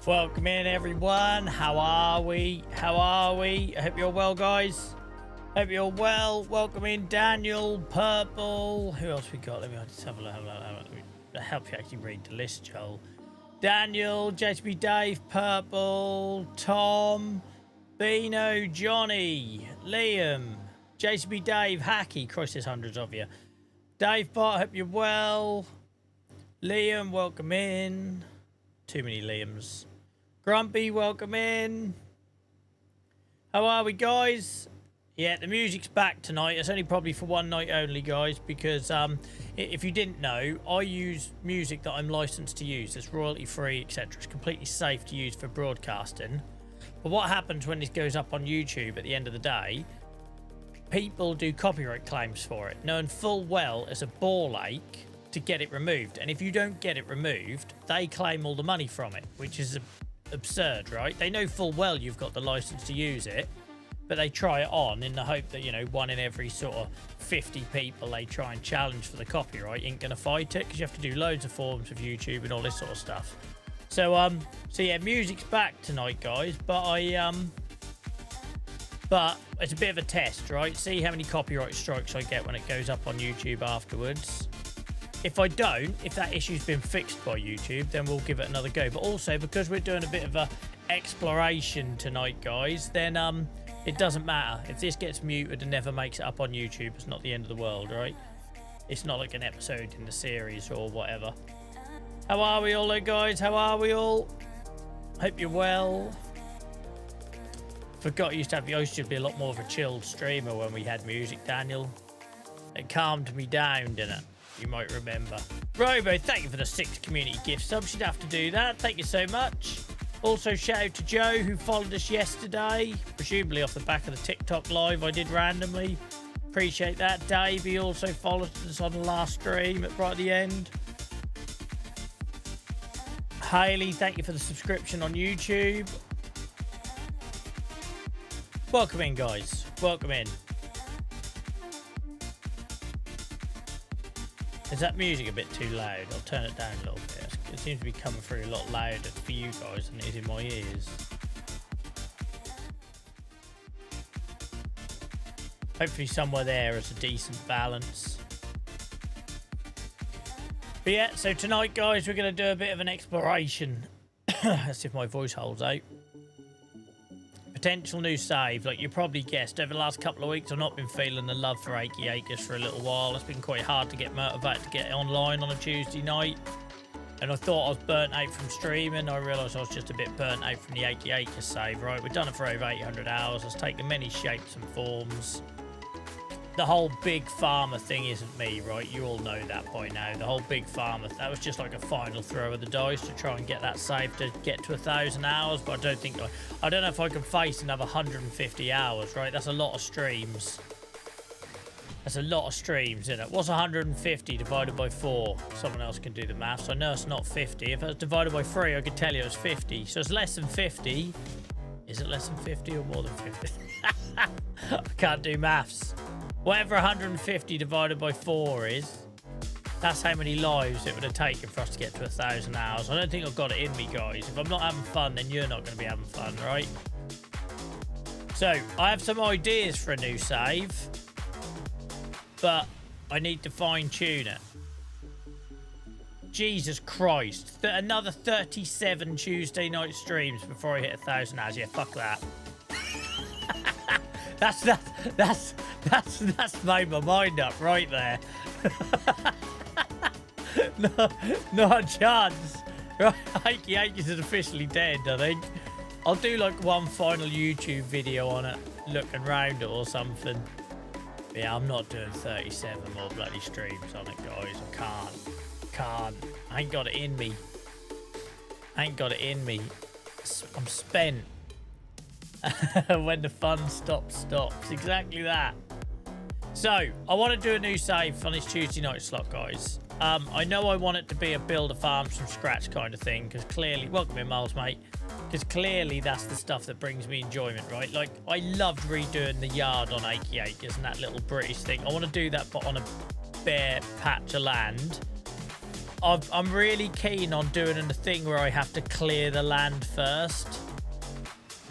Welcome in, everyone. How are we? I hope you're well, guys. Hope you're well. Welcome in, Daniel, Purple. Who else we got? Let me just have a look. Help you actually read the list, Joel. Daniel, JTB Dave, Purple, Tom, Bino, Johnny, Liam, JTB Dave, Hacky. Christ, there's hundreds of you. Dave Bot, hope you're well. Liam, welcome in. Too many Liams. Grumpy, welcome in. How are we, guys? Yeah, the music's back tonight. It's only probably for one night only, guys, because if you didn't know, I use music that I'm licensed to use. It's royalty-free, etc. It's completely safe to use for broadcasting. But what happens when this goes up on YouTube at the end of the day, people do copyright claims for it, knowing full well it's a ball ache to get it removed. And if you don't get it removed, they claim all the money from it, which is absurd, right? They know full well you've got the license to use it, but they try it on in the hope that, you know, one in every sort of 50 people they try and challenge for the copyright ain't gonna fight it, because you have to do loads of forms with YouTube and all this sort of stuff. So yeah, music's back tonight, guys, but but it's a bit of a test, right? See how many copyright strikes I get when it goes up on YouTube afterwards. If I don't, if that issue's been fixed by YouTube, then we'll give it another go. But also, because we're doing a bit of a exploration tonight, guys, then it doesn't matter. If this gets muted and never makes it up on YouTube, it's not the end of the world, right? It's not like an episode in the series or whatever. How are we all, guys? How are we all? Hope you're well. Forgot I used to be a lot more of a chilled streamer when we had music, Daniel. It calmed me down, didn't it? You might remember. Robo, thank you for the 6 community gift subs. You'd have to do that. Thank you so much. Also, shout out to Joe, who followed us yesterday, presumably off the back of the TikTok live I did randomly. Appreciate that. Dave, he also followed us on the last stream right at the end. Hayley, thank you for the subscription on YouTube. Welcome in, guys. Welcome in. Is that music a bit too loud? I'll turn it down a little bit. It seems to be coming through a lot louder for you guys than it is in my ears. Hopefully somewhere there is a decent balance. But yeah, so tonight, guys, we're going to do a bit of an exploration. Let's see if my voice holds out. Potential new save. Like you probably guessed, over the last couple of weeks I've not been feeling the love for Achy Acres for a little while. It's been quite hard to get motivated to get online on a Tuesday night, and I thought I was burnt out from streaming. I realised I was just a bit burnt out from the Achy Acres save, right? We've done it for over 800 hours. It's taken many shapes and forms. The whole big farmer thing isn't me, right? You all know that by now. The whole big farmer, that was just like a final throw of the dice to try and get that save to get to 1,000 hours, but I don't know if I can face another 150 hours, right? That's a lot of streams. That's a lot of streams, isn't it? What's 150 divided by 4? Someone else can do the maths. I know it's not 50. If it was divided by 3, I could tell you it was 50. So it's less than 50. Is it less than 50 or more than 50? I can't do maths. Whatever 150 divided by 4 is, that's how many lives it would have taken for us to get to 1,000 hours. I don't think I've got it in me, guys. If I'm not having fun, then you're not going to be having fun, right? So, I have some ideas for a new save, but I need to fine-tune it. Jesus Christ. Another 37 Tuesday night streams before I hit 1,000 hours. Yeah, fuck that. That's made my mind up right there. No, not a chance. Right, Achy Acres is officially dead, I think. I'll do like one final YouTube video on it, looking round it or something. But yeah, I'm not doing 37 more bloody streams on it, guys. I can't. I ain't got it in me. I'm spent. When the fun stops. Exactly that. So, I want to do a new save on this Tuesday night slot, guys. I know I want it to be a build a farm from scratch kind of thing, because clearly... Welcome in, Miles, mate. Because clearly that's the stuff that brings me enjoyment, right? Like, I loved redoing the yard on Achy Acres and that little British thing. I want to do that, but on a bare patch of land. I'm really keen on doing a thing where I have to clear the land first.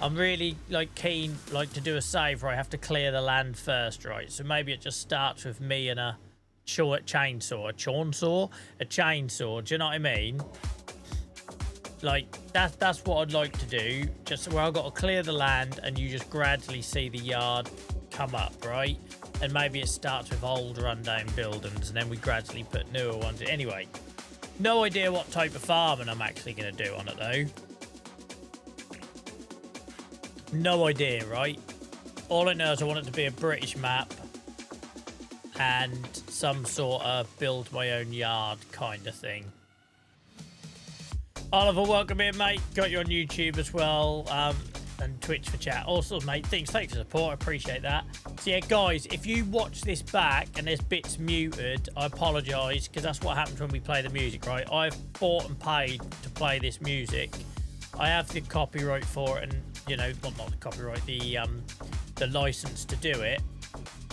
I'm really keen to do a save where I have to clear the land first, right? So maybe it just starts with me and a chainsaw. Do you know what I mean? Like that's what I'd like to do. Just where I've got to clear the land and you just gradually see the yard come up, right? And maybe it starts with old rundown buildings and then we gradually put newer ones in. Anyway, no idea what type of farming I'm actually going to do on it though. No idea, right? All I know is I want it to be a British map and some sort of build my own yard kind of thing. Oliver, welcome in, mate. Got you on YouTube as well, and Twitch for chat. Also, mate, thanks for the support. I appreciate that. So, yeah, guys, if you watch this back and there's bits muted, I apologise, because that's what happens when we play the music, right? I've bought and paid to play this music. I have the copyright for it, and, you know, well, not the copyright, the license to do it.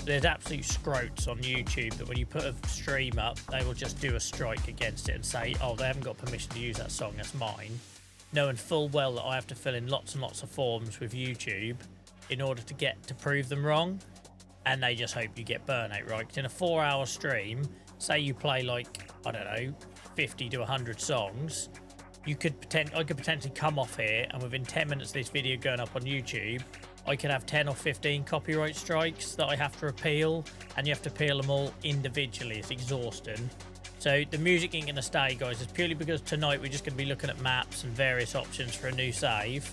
There's absolute scrotes on YouTube that when you put a stream up, they will just do a strike against it and say, oh, they haven't got permission to use that song, that's mine. Knowing full well that I have to fill in lots and lots of forms with YouTube in order to prove them wrong. And they just hope you get burnout, right? Because in a 4-hour stream, say you play like, I don't know, 50 to 100 songs, I could potentially come off here and within 10 minutes of this video going up on YouTube, I could have 10 or 15 copyright strikes that I have to appeal, and you have to appeal them all individually. It's exhausting. So the music ain't going to stay, guys. It's purely because tonight we're just going to be looking at maps and various options for a new save.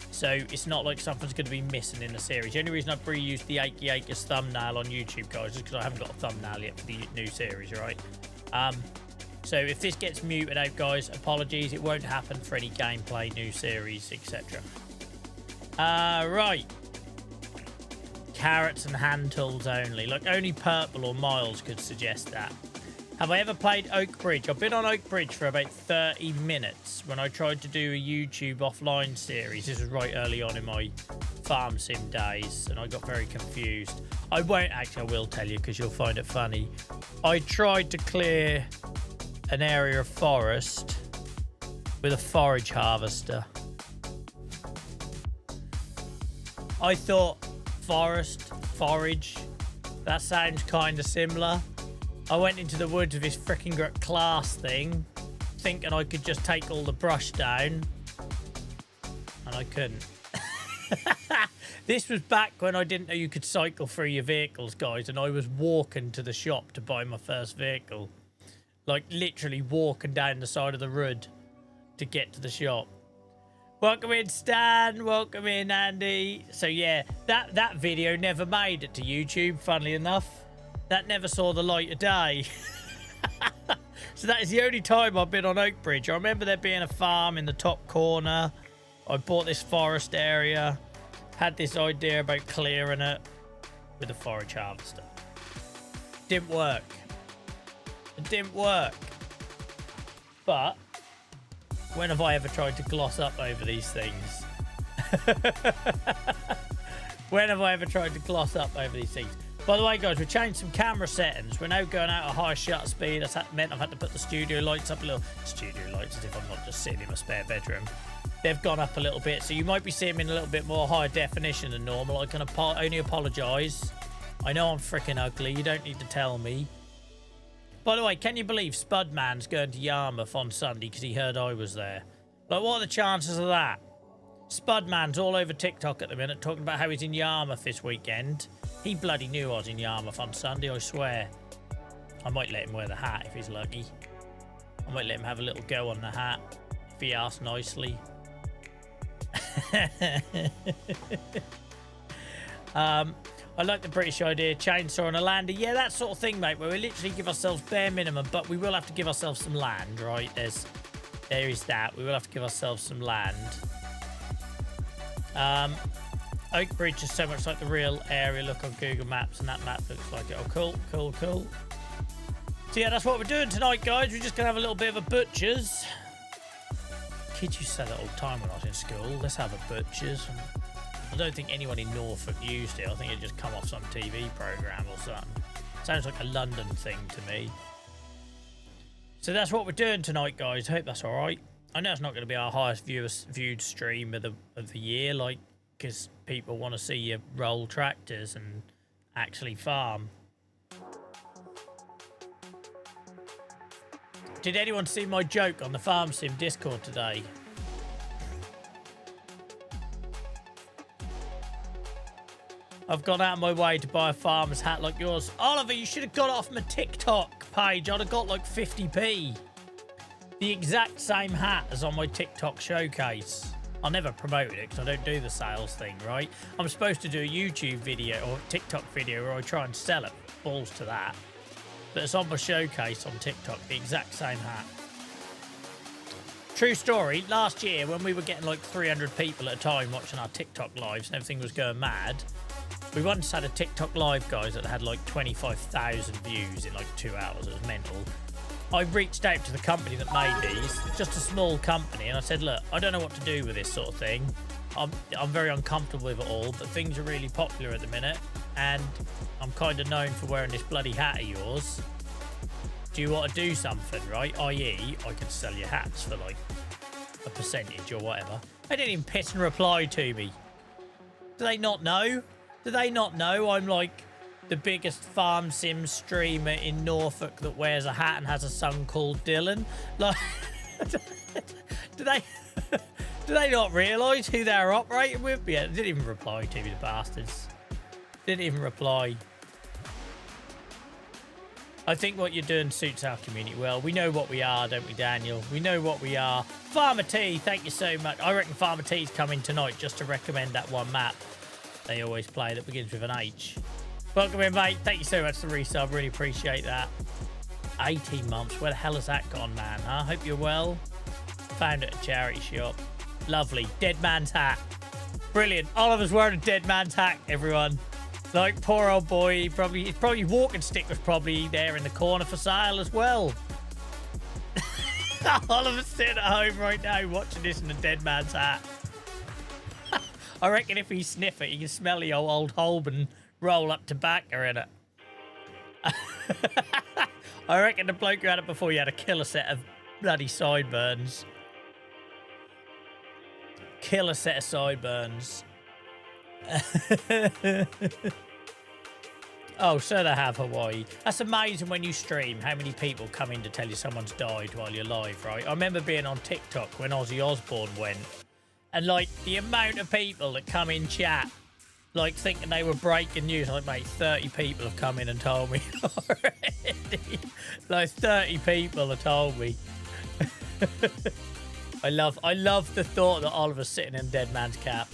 So it's not like something's going to be missing in the series. The only reason I've reused the Achy Acres thumbnail on YouTube, guys, is because I haven't got a thumbnail yet for the new series, right? So if this gets muted out, guys, apologies. It won't happen for any gameplay, new series, etc. Right. Carrots and hand tools only. Like, only Purple or Miles could suggest that. Have I ever played Oak Bridge? I've been on Oak Bridge for about 30 minutes when I tried to do a YouTube offline series. This was right early on in my farm sim days, and I got very confused. I won't actually, I will tell you because you'll find it funny. I tried to clear an area of forest with a forage harvester. I thought forage, that sounds kind of similar. I went into the woods with this freaking class thing, thinking I could just take all the brush down, and I couldn't. This was back when I didn't know you could cycle through your vehicles, guys, and I was walking to the shop to buy my first vehicle. Like, literally walking down the side of the road to get to the shop. Welcome in, Stan. Welcome in, Andy. So, yeah, that video never made it to YouTube, funnily enough. That never saw the light of day. So that is the only time I've been on Oak Bridge. I remember there being a farm in the top corner. I bought this forest area. Had this idea about clearing it with a forage harvester. Didn't work. It didn't work. But when have I ever tried to gloss up over these things? When have I ever tried to gloss up over these things? By the way, guys, we've changed some camera settings. We're now going out at high shutter speed. That's meant I've had to put the studio lights up a little. Studio lights, as if I'm not just sitting in my spare bedroom. They've gone up a little bit, so you might be seeing me in a little bit more high definition than normal. I can only apologise. I know I'm freaking ugly. You don't need to tell me. By the way, can you believe Spudman's going to Yarmouth on Sunday because he heard I was there? Like, what are the chances of that? Spudman's all over TikTok at the minute talking about how he's in Yarmouth this weekend. He bloody knew I was in Yarmouth on Sunday, I swear. I might let him wear the hat if he's lucky. I might let him have a little go on the hat if he asks nicely. I like the British idea, chainsaw and a lander. Yeah, that sort of thing, mate, where we literally give ourselves bare minimum, but we will have to give ourselves some land, right? There is that. We will have to give ourselves some land. Oak Bridge is so much like the real area. Look on Google Maps, and that map looks like it. Oh, cool, cool, cool. So yeah, that's what we're doing tonight, guys. We're just gonna have a little bit of a butcher's. Kids used to say that all the time when I was in school. Let's have a butcher's. I don't think anyone in Norfolk used it. I think it just come off some TV program or something. Sounds like a London thing to me. So that's what we're doing tonight, guys. I hope that's all right. I know it's not going to be our highest viewed stream of the year, like, because people want to see you roll tractors and actually farm. Did anyone see my joke on the Farm Sim Discord today? I've gone out of my way to buy a farmer's hat like yours. Oliver, you should have got it off my TikTok page. I'd have got like 50p. The exact same hat as on my TikTok showcase. I'll never promote it because I don't do the sales thing, right? I'm supposed to do a YouTube video or TikTok video where I try and sell it. Balls to that. But it's on my showcase on TikTok, the exact same hat. True story, last year when we were getting like 300 people at a time watching our TikTok lives and everything was going mad, we once had a TikTok live, guys, that had like 25,000 views in like 2 hours. It was mental. I reached out to the company that made these, just a small company, and I said, look, I don't know what to do with this sort of thing. I'm very uncomfortable with it all, but things are really popular at the minute, and I'm kind of known for wearing this bloody hat of yours. Do you want to do something, right? I.e., I could sell you hats for like a percentage or whatever. They didn't even piss and reply to me. Do they not know? Do they not know I'm like the biggest farm sim streamer in Norfolk that wears a hat and has a son called Dylan? Like, do they not realise who they're operating with? Yeah, they didn't even reply to me, the bastards. Didn't even reply. I think what you're doing suits our community well. We know what we are, don't we, Daniel? We know what we are. Farmer T, thank you so much. I reckon Farmer T's coming tonight just to recommend that one map they always play that begins with an H. Welcome in, mate. Thank you so much for the resub. Really appreciate that. 18 months. Where the hell has that gone, man? Huh? Hope you're well. Found it at a charity shop. Lovely. Dead man's hat. Brilliant. Oliver's wearing a dead man's hat, everyone. Like, poor old boy. His probably walking stick was probably there in the corner for sale as well. Oliver's sitting at home right now watching this in a dead man's hat. I reckon if he sniff it, he can smell the old Holborn roll up tobacco in it. I reckon the bloke who had it before, you had a killer set of bloody sideburns. Killer set of sideburns. Oh, so they have Hawaii. That's amazing when you stream how many people come in to tell you someone's died while you're live, right? I remember being on TikTok when Ozzy Osbourne went, and like the amount of people that come in chat like thinking they were breaking news. Like, mate, 30 people have come in and told me already. Like 30 people have told me. I love the thought that Oliver's sitting in Dead Man's Cap.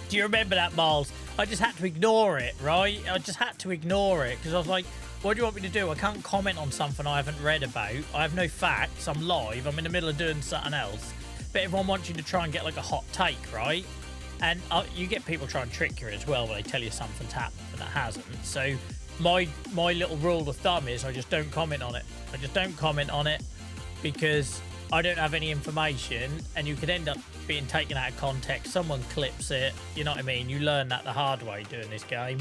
Do you remember that, Miles? I just had to ignore it, right? I just had to ignore it because I was like, what do you want me to do? I can't comment on something I haven't read about. I have no facts. I'm live. I'm in the middle of doing something else. But everyone wants you to try and get like a hot take, right? And you get people trying to trick you as well when they tell you something's happened and it hasn't. So my little rule of thumb is I just don't comment on it. I just don't comment on it because I don't have any information, and you could end up being taken out of context. Someone clips it, you know what I mean? You learn that the hard way doing this game.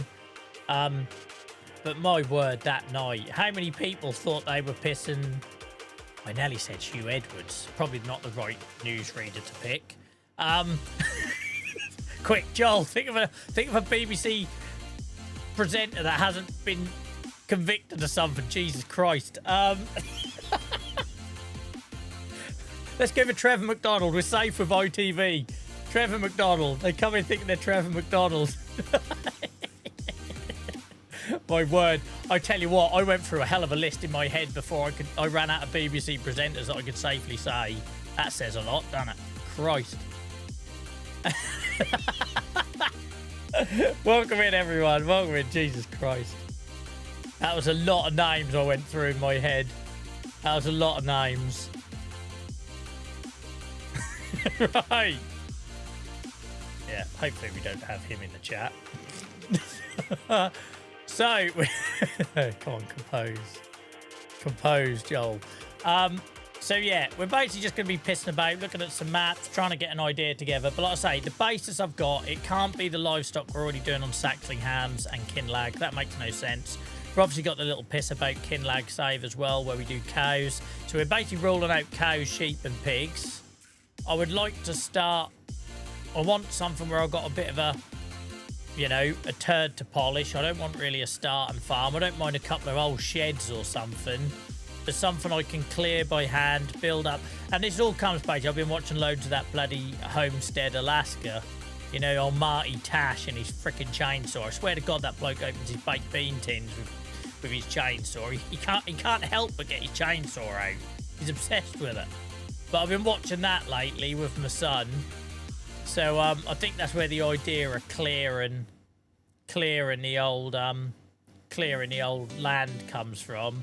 But my word, that night, how many people thought they were pissing? I nearly said Hugh Edwards. Probably not the right newsreader to pick. Quick, Joel, think of a BBC presenter that hasn't been convicted of something. Jesus Christ. Let's go for Trevor McDonald. We're safe with ITV. Trevor McDonald. They come in thinking they're Trevor McDonald. My word. I tell you what, I went through a hell of a list in my head before I ran out of BBC presenters that I could safely say. That says a lot, doesn't it? Christ. Welcome in, everyone. Welcome in. Jesus Christ. That was a lot of names I went through in my head. That was a lot of names. Right. Yeah, hopefully we don't have him in the chat. So, come on, compose, Joel. So yeah, we're basically just going to be pissing about, looking at some maps, trying to get an idea together. But like I say, the basis I've got, it can't be the livestock we're already doing on Saxling Hams and Kinlag. That makes no sense. We've obviously got the little piss about Kinlag save as well, where we do cows. So we're basically rolling out cows, sheep and pigs. I would like to start... I want something where I've got a bit of a, you know, a turd to polish. I don't want really a start and farm. I don't mind a couple of old sheds or something. There's something I can clear by hand, build up. And this all comes back. I've been watching loads of that bloody Homestead Alaska. You know, old Marty Tash and his freaking chainsaw. I swear to God, that bloke opens his baked bean tins with his chainsaw. He can't help but get his chainsaw out. He's obsessed with it. But I've been watching that lately with my son. So I think that's where the idea of clearing the old land comes from.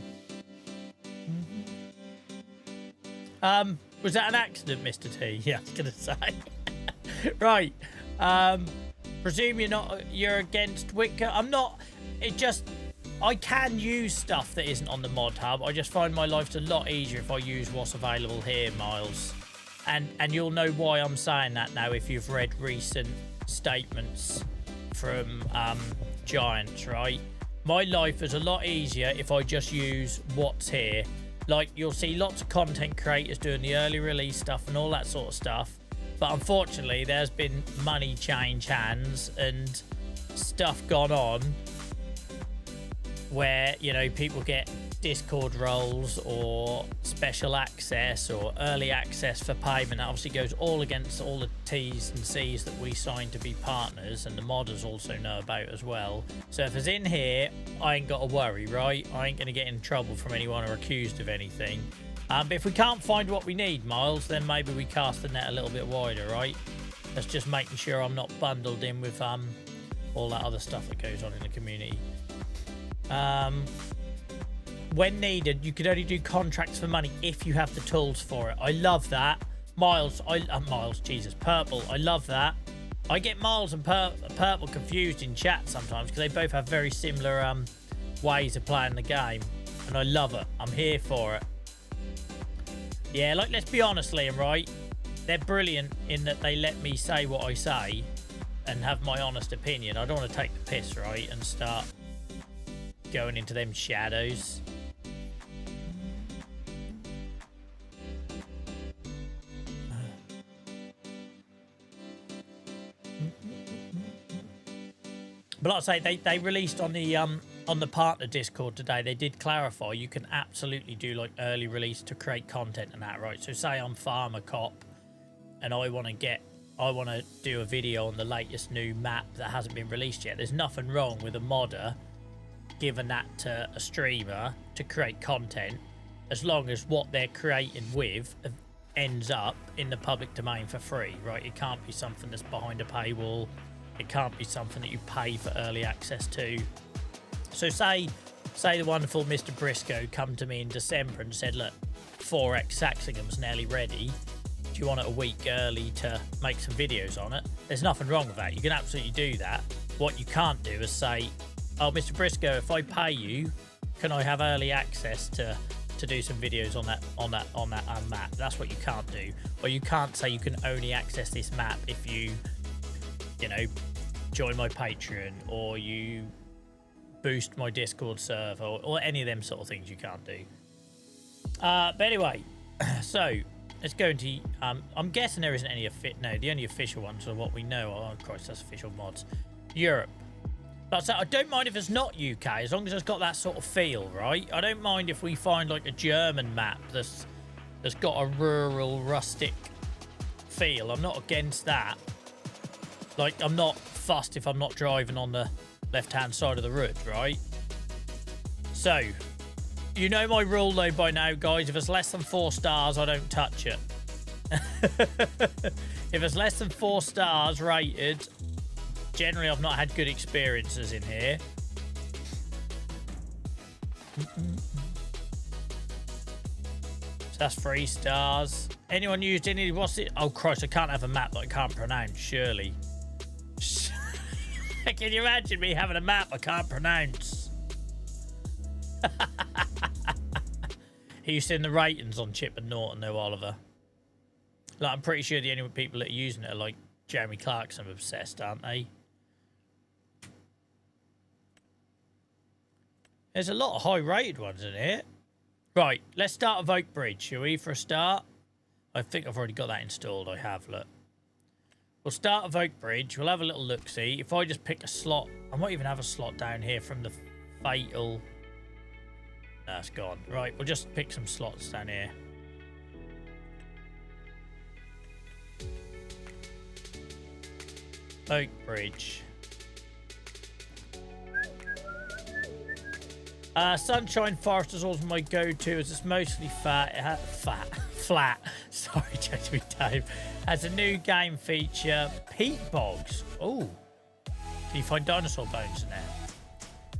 Was that an accident, Mr. T? Yeah, I was gonna say. Right. Presume you're against Wicker. I'm not. I can use stuff that isn't on the mod hub. I just find my life's a lot easier if I use what's available here, Miles. And you'll know why I'm saying that now if you've read recent statements from Giants, right? My life is a lot easier if I just use what's here. Like, you'll see lots of content creators doing the early release stuff and all that sort of stuff. But unfortunately, there's been money change hands and stuff gone on where, you know, people get Discord roles or special access or early access for payment. That obviously goes all against all the T's and C's that we signed to be partners, and the modders also know about as well. So if it's in here, I ain't got to worry, right? I ain't going to get in trouble from anyone or accused of anything. But if we can't find what we need, Miles, then maybe we cast the net a little bit wider, right? That's just making sure I'm not bundled in with all that other stuff that goes on in the community. When needed, you could only do contracts for money if you have the tools for it. I love that. Miles, Purple, I love that. I get Miles and Purple confused in chat sometimes because they both have very similar ways of playing the game. And I love it. I'm here for it. Yeah, like, let's be honest, Liam, right? They're brilliant in that they let me say what I say and have my honest opinion. I don't want to take the piss, right, and start going into them shadows. But like I say, they released on the partner Discord today. They did clarify you can absolutely do like early release to create content and that, right? So say I'm Farmer Cop and I want to do a video on the latest new map that hasn't been released yet. There's nothing wrong with a modder giving that to a streamer to create content, as long as what they're creating with ends up in the public domain for free, right? It can't be something that's behind a paywall. It can't be something that you pay for early access to. So say the wonderful Mr. Briscoe come to me in December and said, look, 4X Saxingham's nearly ready. Do you want it a week early to make some videos on it? There's nothing wrong with that. You can absolutely do that. What you can't do is say, oh, Mr. Briscoe, if I pay you, can I have early access to do some videos on that map? That's what you can't do. Or you can't say you can only access this map if you know, join my Patreon or you boost my Discord server or any of them sort of things you can't do. But anyway, so let's go into, I'm guessing there isn't any, no, the only official ones are what we know. Oh, Christ, that's official mods. Europe. But so I don't mind if it's not UK, as long as it's got that sort of feel, right? I don't mind if we find like a German map that's got a rural, rustic feel. I'm not against that. Like, I'm not fussed if I'm not driving on the left-hand side of the road, right? So, you know my rule, though, by now, guys. If it's less than 4 stars, I don't touch it. If it's less than 4 stars rated, generally I've not had good experiences in here. So that's 3 stars. Anyone used any... What's it? Oh, Christ, I can't have a map that I can't pronounce, surely. Can you imagine me having a map I can't pronounce? He's seen the ratings on Chip and Norton, though, Oliver. Like, I'm pretty sure the only people that are using it are, like, Jeremy Clarkson obsessed, aren't they? There's a lot of high-rated ones in here. Right, let's start with Oak Bridge, shall we, for a start? I think I've already got that installed. I have, look. We'll start with Oak Bridge. We'll have a little look-see. If I just pick a slot... I might even have a slot down here from the fatal... That's gone. Right, we'll just pick some slots down here. Oak Bridge. Sunshine Forest is always my go-to as it's mostly flat. Sorry, change me time. Has a new game feature, peat bogs. Oh, can you find dinosaur bones in there?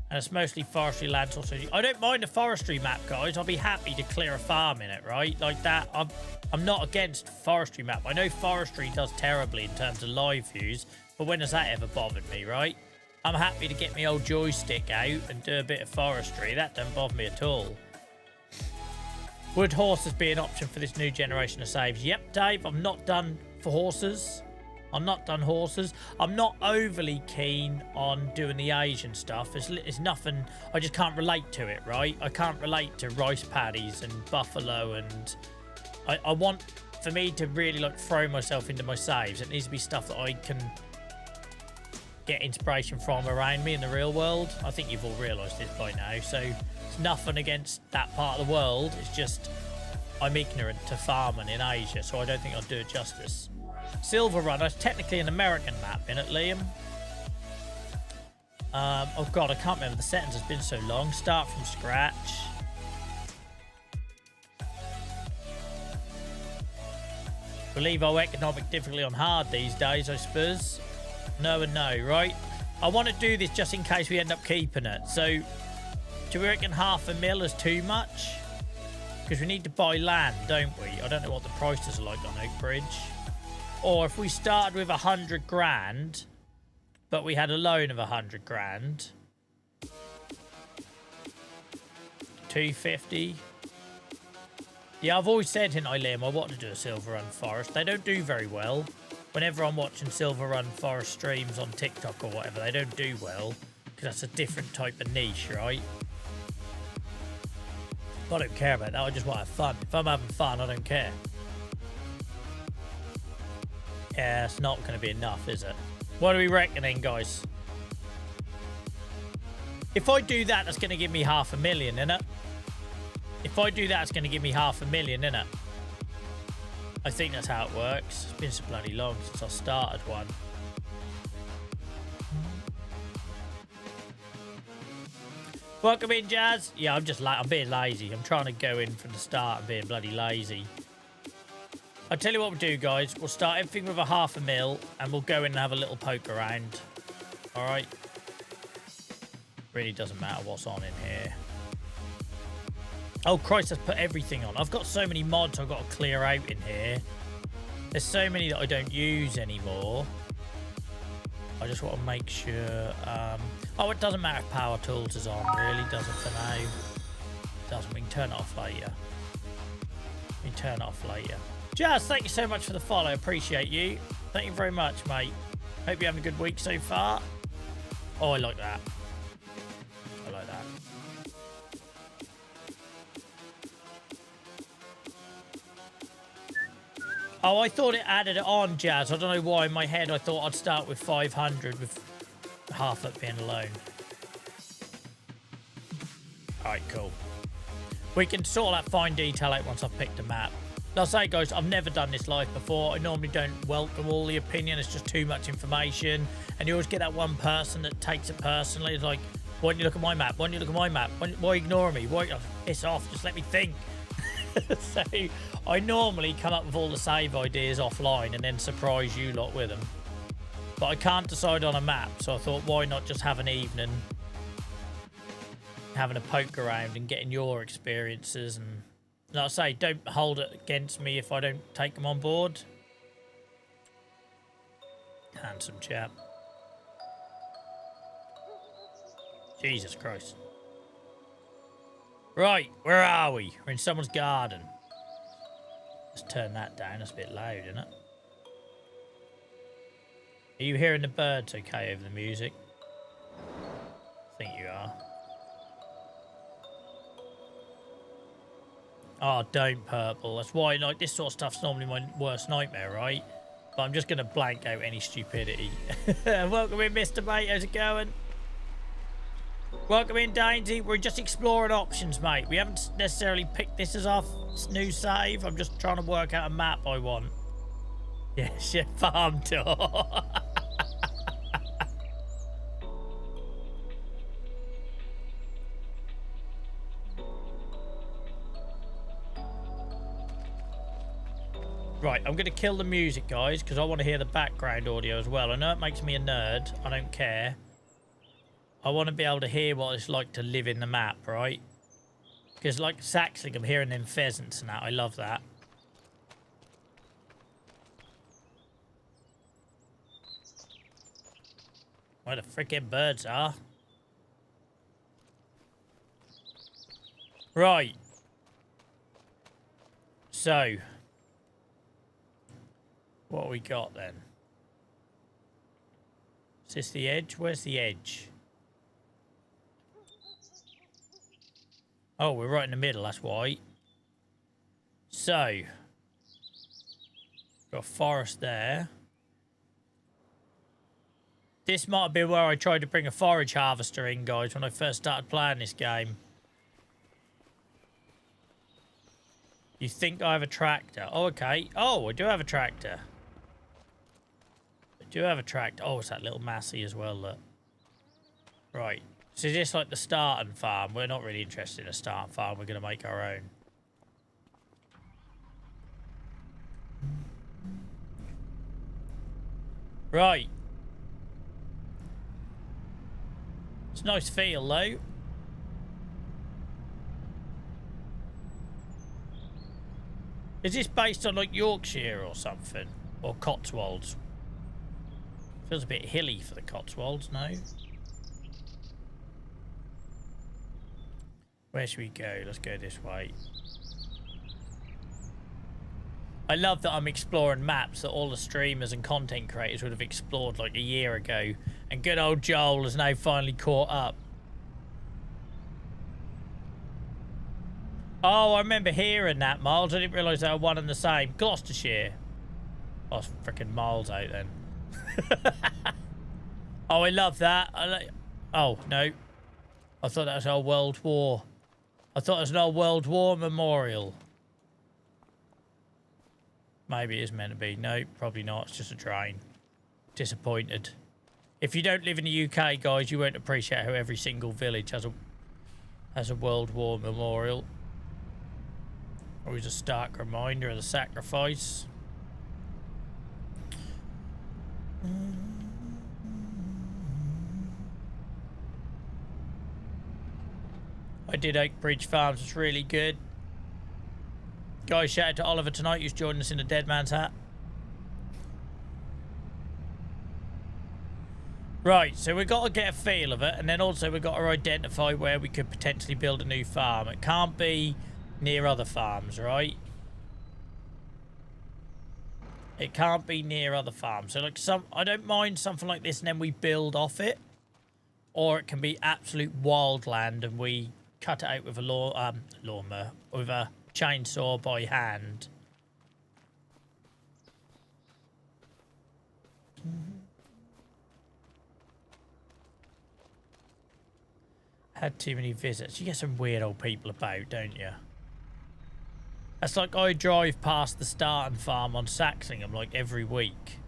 And it's mostly forestry land. Also, I don't mind a forestry map, guys. I'll be happy to clear a farm in it, right? Like that. I'm not against forestry map. I know forestry does terribly in terms of live views, but when has that ever bothered me, right? I'm happy to get my old joystick out and do a bit of forestry. That don't bother me at all. Would horses be an option for this new generation of saves? Yep, Dave, I'm not done for horses. I'm not done horses. I'm not overly keen on doing the Asian stuff. It's nothing. I just can't relate to it, right? I can't relate to rice paddies and buffalo, and I want, for me to really like throw myself into my saves, it needs to be stuff that I can get inspiration from around me in the real world. I think you've all realised this by now. So it's nothing against that part of the world. It's just I'm ignorant to farming in Asia, so I don't think I'll do it justice. Silver Run, that's technically an American map, isn't it, Liam? Oh god, I can't remember the settings. It's been so long. Start from scratch. Believe our economic difficulty on hard these days, I suppose. No and no, right? I want to do this just in case we end up keeping it. So, do we reckon $500,000 is too much? Because we need to buy land, don't we? I don't know what the prices are like on Oak Bridge. Or if we started with 100 grand, but we had a loan of 100 grand. 250. Yeah, I've always said in Liam, I want to do a Silver Run Forest. They don't do very well. Whenever I'm watching Silver Run Forest streams on TikTok or whatever, they don't do well. Because that's a different type of niche, right? I don't care about that. I just want to have fun. If I'm having fun, I don't care. Yeah, it's not going to be enough, is it? What are we reckoning, guys? If I do that, that's going to give me $500,000, innit? If I do that, it's going to give me $500,000, innit? I think that's how it works. It's been so bloody long since I started one. Welcome in, Jazz. Yeah, I'm being lazy. I'm trying to go in from the start and being bloody lazy. I'll tell you what we'll do, guys. We'll start everything with a $500,000 and we'll go in and have a little poke around. All right? Really doesn't matter what's on in here. Oh, Christ, I've put everything on. I've got so many mods I've got to clear out in here. There's so many that I don't use anymore. I just want to make sure... Oh, it doesn't matter if Power Tools is on. Really doesn't for now. It doesn't. We can turn it off later. We can turn it off later. Jazz, thank you so much for the follow. Appreciate you. Thank you very much, mate. Hope you're having a good week so far. Oh, I like that. I like that. Oh, I thought it added it on, Jazz. I don't know why in my head I thought I'd start with 500 with half it being alone. Alright, cool. We can sort that fine detail out once I've picked a map. Like I say, guys, I've never done this live before. I normally don't welcome all the opinion. It's just too much information. And you always get that one person that takes it personally. It's like, why don't you look at my map? Why don't you look at my map? Why ignore me? Why piss off? Just let me think. So I normally come up with all the save ideas offline and then surprise you lot with them. But I can't decide on a map, so I thought, why not just have an evening having a poke around and getting your experiences. And like I say, don't hold it against me if I don't take them on board. Handsome chap. Jesus Christ. Right, where are we? We're in someone's garden. Let's turn that down. That's a bit loud, isn't it? Are you hearing the birds okay over the music? I think you are. Oh, don't purple. That's why, like, this sort of stuff's normally my worst nightmare, right? But I'm just going to blank out any stupidity. Welcome in, Mr. Mate. How's it going? Welcome in, Dainty. We're just exploring options, mate. We haven't necessarily picked this as our new save. I'm just trying to work out a map I want. Yes, yeah, farm tour. Right, I'm going to kill the music, guys, because I want to hear the background audio as well. I know it makes me a nerd. I don't care. I want to be able to hear what it's like to live in the map, right? Because, like, Saxling, I'm hearing them pheasants and that. I love that. Where the freaking birds are. Right. So, what we got then? Is this the edge? Where's the edge? Oh, we're right in the middle, that's why. So, got a forest there. This might have been where I tried to bring a forage harvester in, guys, when I first started playing this game. You think I have a tractor? Oh, okay. Oh, I do have a tractor. I do have a tractor. Oh, it's that little Massey as well, look. Right. So just like the starting farm. We're not really interested in a starting farm. We're going to make our own. Right. It's a nice feel, though. Is this based on, like, Yorkshire or something? Or Cotswolds? Feels a bit hilly for the Cotswolds, no? Where should we go? Let's go this way. I love that I'm exploring maps that all the streamers and content creators would have explored like a year ago. And good old Joel has now finally caught up. Oh, I remember hearing that, Miles. I didn't realise they were one and the same. Gloucestershire. Oh, it's freaking miles out then. Oh, I love that. Oh, no. I thought that was our World War. I thought it was an old World War memorial. Maybe it is meant to be. No, probably not. It's just a train. Disappointed. If you don't live in the UK, guys, you won't appreciate how every single village has a World War memorial. Always a stark reminder of the sacrifice. I did Oakbridge Farms. It's really good. Guys, shout out to Oliver tonight, who's joining us in a dead man's hat. Right, so we've got to get a feel of it, and then also we've got to identify where we could potentially build a new farm. It can't be near other farms, right? It can't be near other farms. So, like, I don't mind something like this, and then we build off it. Or it can be absolute wild land, and we cut it out with a lawnmower, with a chainsaw by hand. Had too many visits. You get some weird old people about, don't you? That's like I drive past the starting farm on Saxingham like every week.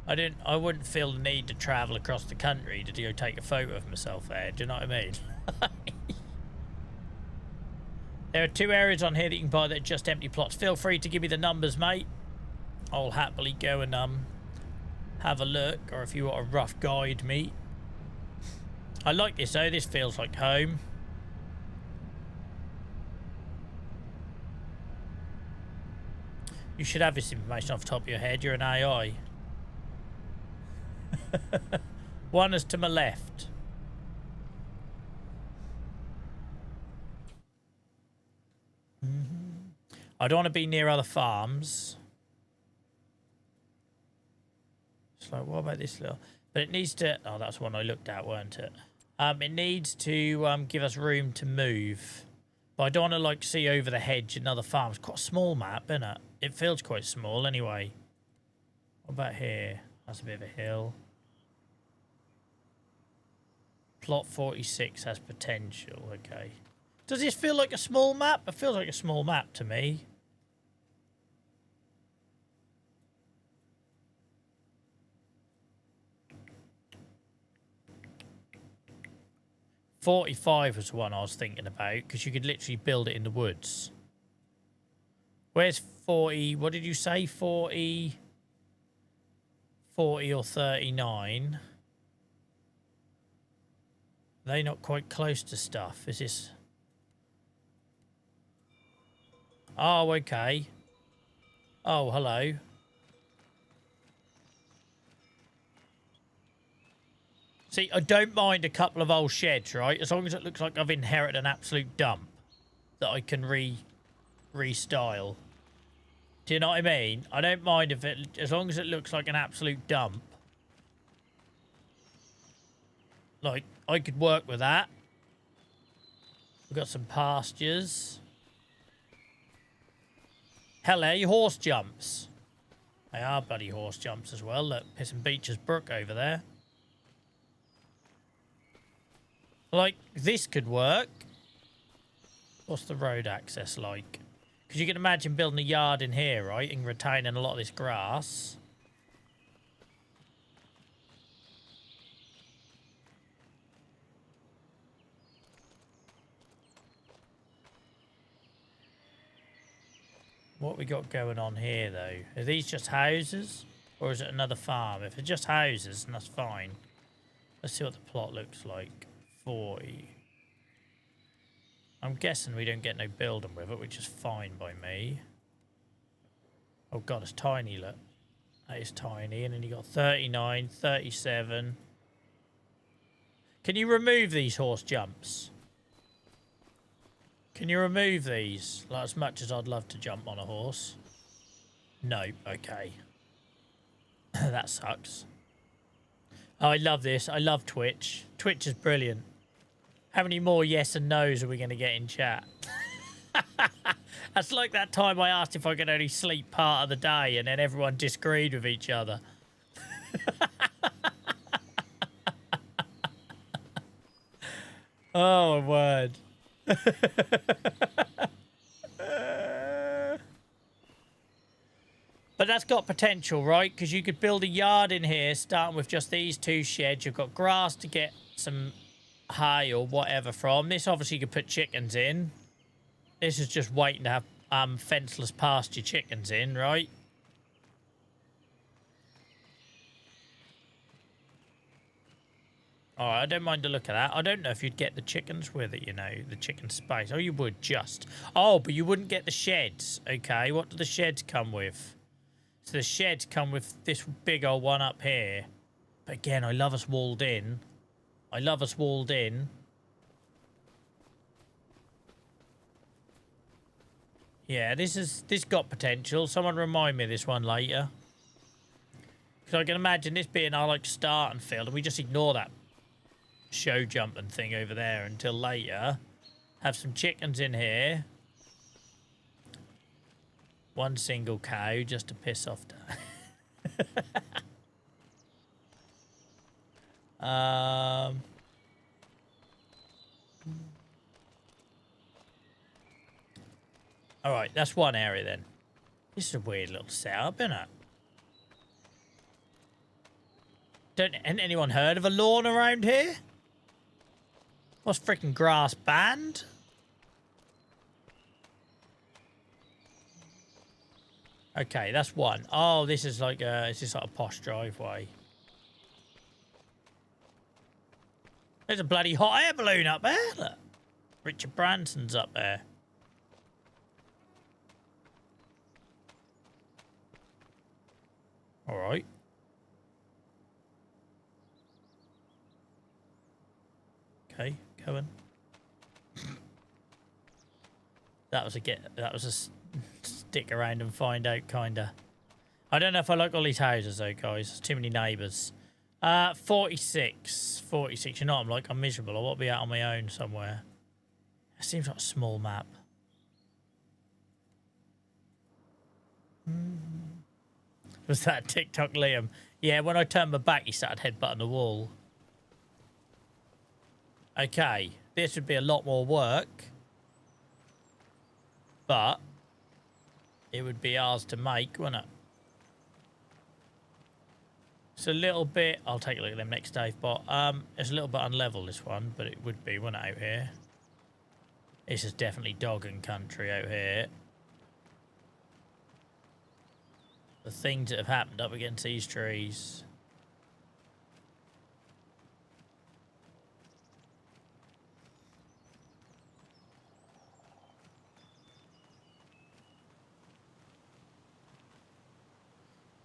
I wouldn't feel the need to travel across the country to go take a photo of myself there. Do you know what I mean? There are 2 areas on here that you can buy that are just empty plots. Feel free to give me the numbers, mate. I'll happily go and have a look, or if you want a rough guide me. I like this though. This feels like home. You should have this information off the top of your head. You're an AI. One is to my left. I don't want to be near other farms. It's like, what about this little... But it needs to... Oh, that's one I looked at, weren't it? It needs to give us room to move. But I don't want to, like, see over the hedge another farm. It's quite a small map, isn't it? It feels quite small anyway. What about here? That's a bit of a hill. Plot 46 has potential. Okay. Does this feel like a small map? It feels like a small map to me. .45 was the one I was thinking about, because you could literally build it in the woods. Where's 40? What did you say? 40? 40 or 39? Are they not quite close to stuff? Is this... Oh, okay. Oh, hello. See, I don't mind a couple of old sheds, right? As long as it looks like I've inherited an absolute dump that I can restyle. Do you know what I mean? I don't mind if it, as long as it looks like an absolute dump. Like, I could work with that. We've got some pastures. Hello, horse jumps. They are bloody horse jumps as well. Look, Piss and Beecher's Brook over there. Like, this could work. What's the road access like? Because you can imagine building a yard in here, right? And retaining a lot of this grass. What we got going on here, though? Are these just houses? Or is it another farm? If it's just houses, then that's fine. Let's see what the plot looks like. 40. I'm guessing we don't get no building with it, which is fine by me. Oh god, it's tiny, look. That is tiny. And then you got 39, 37. Can you remove these horse jumps? Can you remove these? Like, as much as I'd love to jump on a horse. No, okay. That sucks. Oh, I love this. I love Twitch. Twitch is brilliant. How many more yes and no's are we going to get in chat? That's like that time I asked if I could only sleep part of the day and then everyone disagreed with each other. Oh, my word. But that's got potential, right? Because you could build a yard in here starting with just these two sheds. You've got grass to get some hay or whatever from. This obviously you could put chickens in. This is just waiting to have fenceless pasture chickens in, right? Alright, I don't mind the look of that. I don't know if you'd get the chickens with it, you know, the chicken space. Oh, you would just. Oh, but you wouldn't get the sheds. Okay, what do the sheds come with? So the sheds come with this big old one up here. But again, I love us walled in. I love us walled in. Yeah, this got potential. Someone remind me of this one later. Because I can imagine this being our, like, starting field, and we just ignore that show jumping thing over there until later. Have some chickens in here. One single cow just to piss off. Alright, that's one area then. This is a weird little setup, isn't it? Ain't anyone heard of a lawn around here? What's freaking grass banned? Okay, that's one. Oh, this is like a, it's just like a posh driveway. There's a bloody hot air balloon up there. Look. Richard Branson's up there. All right. Okay, going. That was a stick around and find out kinda. I don't know if I like all these houses though, guys. There's too many neighbours. 46. 46. You know what I'm like? I'm miserable. I want to be out on my own somewhere. It seems like a small map. Was that TikTok Liam? Yeah, when I turned my back, he started headbutting the wall. Okay, this would be a lot more work. But it would be ours to make, wouldn't it? It's a little bit... I'll take a look at them next, Dave. But it's a little bit unlevel, this one. But it would be, wouldn't it, out here? This is definitely dogging country out here. The things that have happened up against these trees.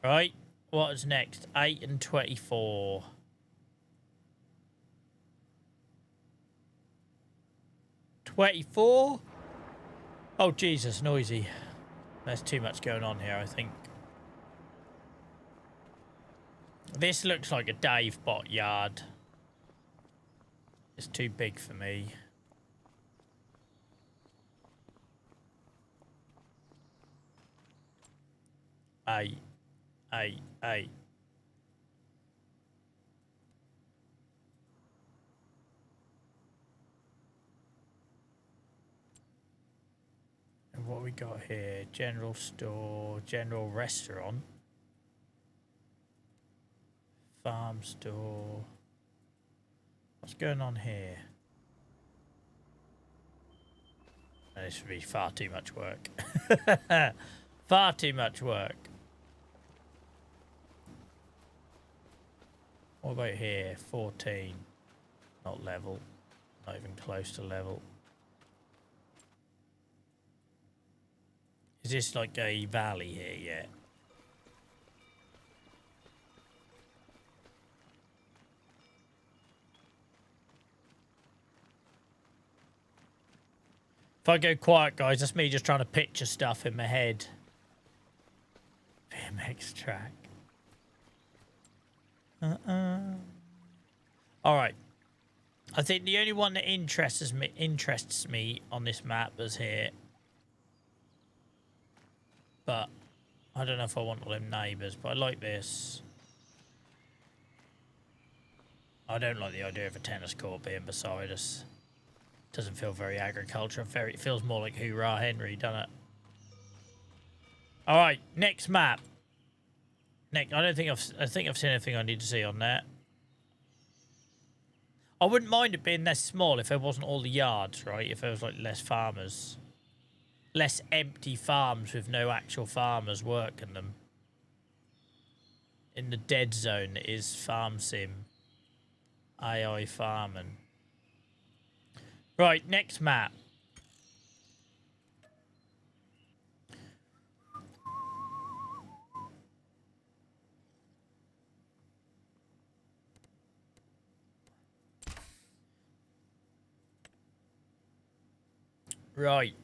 Right, what's next? 8 and 24. 24? Oh, Jesus, noisy. There's too much going on here, I think. This looks like a Dave bot yard. It's too big for me. Hey. And what we got here? General store, general restaurant, farm store. What's going on here? This would be far too much work. Far too much work. What about here? 14. Not level. Not even close to level. Is this like a valley here yet? If I go quiet, guys, that's me just trying to picture stuff in my head. BMX track. Alright. I think the only one that interests me on this map is here. But I don't know if I want all them neighbours, but I like this. I don't like the idea of a tennis court being beside us. Doesn't feel very agricultural. It feels more like Hoorah Henry, doesn't it? Alright, next map. I think I've seen anything I need to see on that. I wouldn't mind it being less small if there wasn't all the yards, right? If there was like less farmers. Less empty farms with no actual farmers working them. In the dead zone that is Farm Sim. AI farming. Right, next map. Right.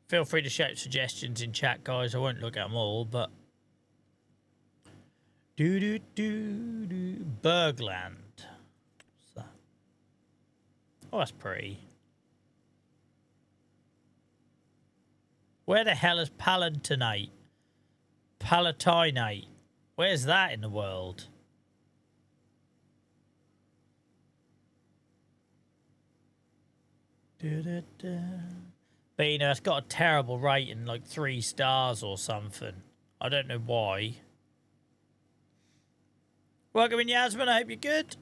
Feel free to shout suggestions in chat, guys. I won't look at them all, but... Bergland. What's that? Oh, that's pretty. Where the hell is Palatinate? Palatinate. Where's that in the world? But you know, it's got a terrible rating, like 3 stars or something. I don't know why. Welcome in, Yasmin. I hope you're good.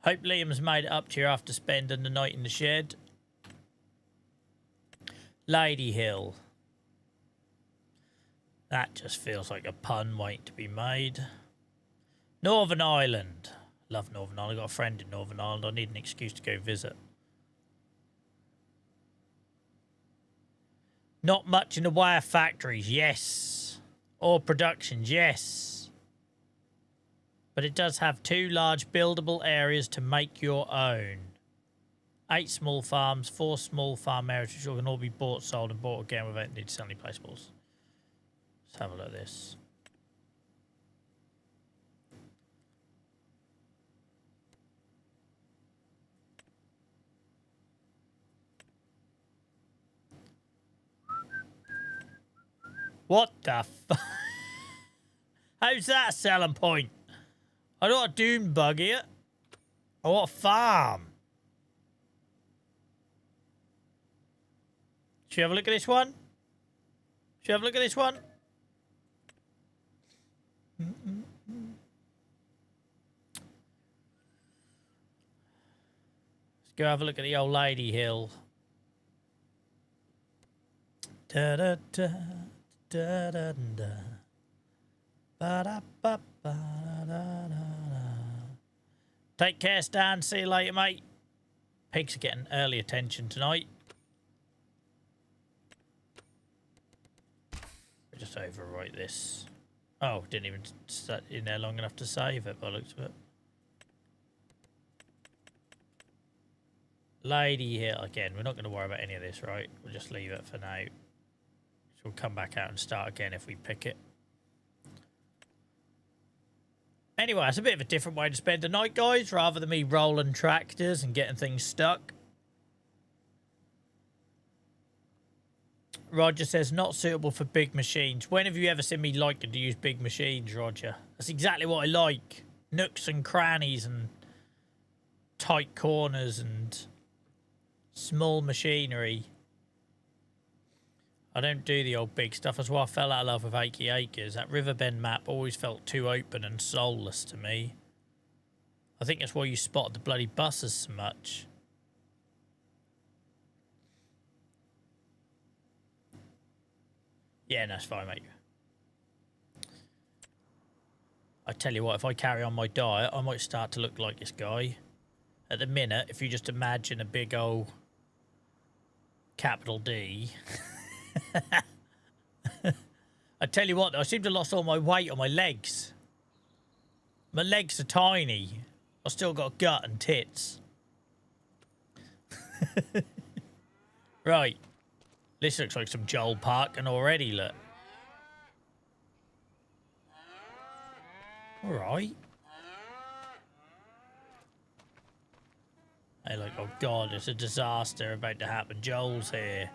Hope Liam's made it up to you after spending the night in the shed. Lady Hill. That just feels like a pun waiting to be made. Northern Ireland. Love Northern Ireland. I've got a friend in Northern Ireland. I need an excuse to go visit. Not much in the way of factories, yes. Or productions, yes. But it does have 2 large buildable areas to make your own. 8 small farms, 4 small farm areas which can all be bought, sold and bought again without need to sell any placeables. Let's have a look at this. What the fuck? How's that a selling point? I don't want a dune bug here. I want a farm. Should you have a look at this one? Should you have a look at this one? Let's go have a look at the old lady hill. Da da da da da da. Ba da ba ba da da da. Take care, Stan. See you later, mate. Pigs are getting early attention tonight. We'll just overwrite this. Oh, didn't even sit in there long enough to save it by the looks of it. Lady here again. We're not going to worry about any of this, right? We'll just leave it for now. So we'll come back out and start again if we pick it. Anyway, it's a bit of a different way to spend the night, guys, rather than me rolling tractors and getting things stuck. Roger says, not suitable for big machines. When have you ever seen me liking to use big machines, Roger? That's exactly what I like. Nooks and crannies and tight corners and small machinery. I don't do the old big stuff. That's why I fell out of love with Achy Acres. That Riverbend map always felt too open and soulless to me. I think that's why you spotted the bloody buses so much. Yeah, that's fine, mate. I tell you what, if I carry on my diet, I might start to look like this guy. At the minute, if you just imagine a big old capital D... I tell you what, I seem to have lost all my weight on my legs. My legs are tiny. I've still got gut and tits. Right. This looks like some Joel Parkin already, look. Alright. Hey, like, oh god, it's a disaster about to happen. Joel's here.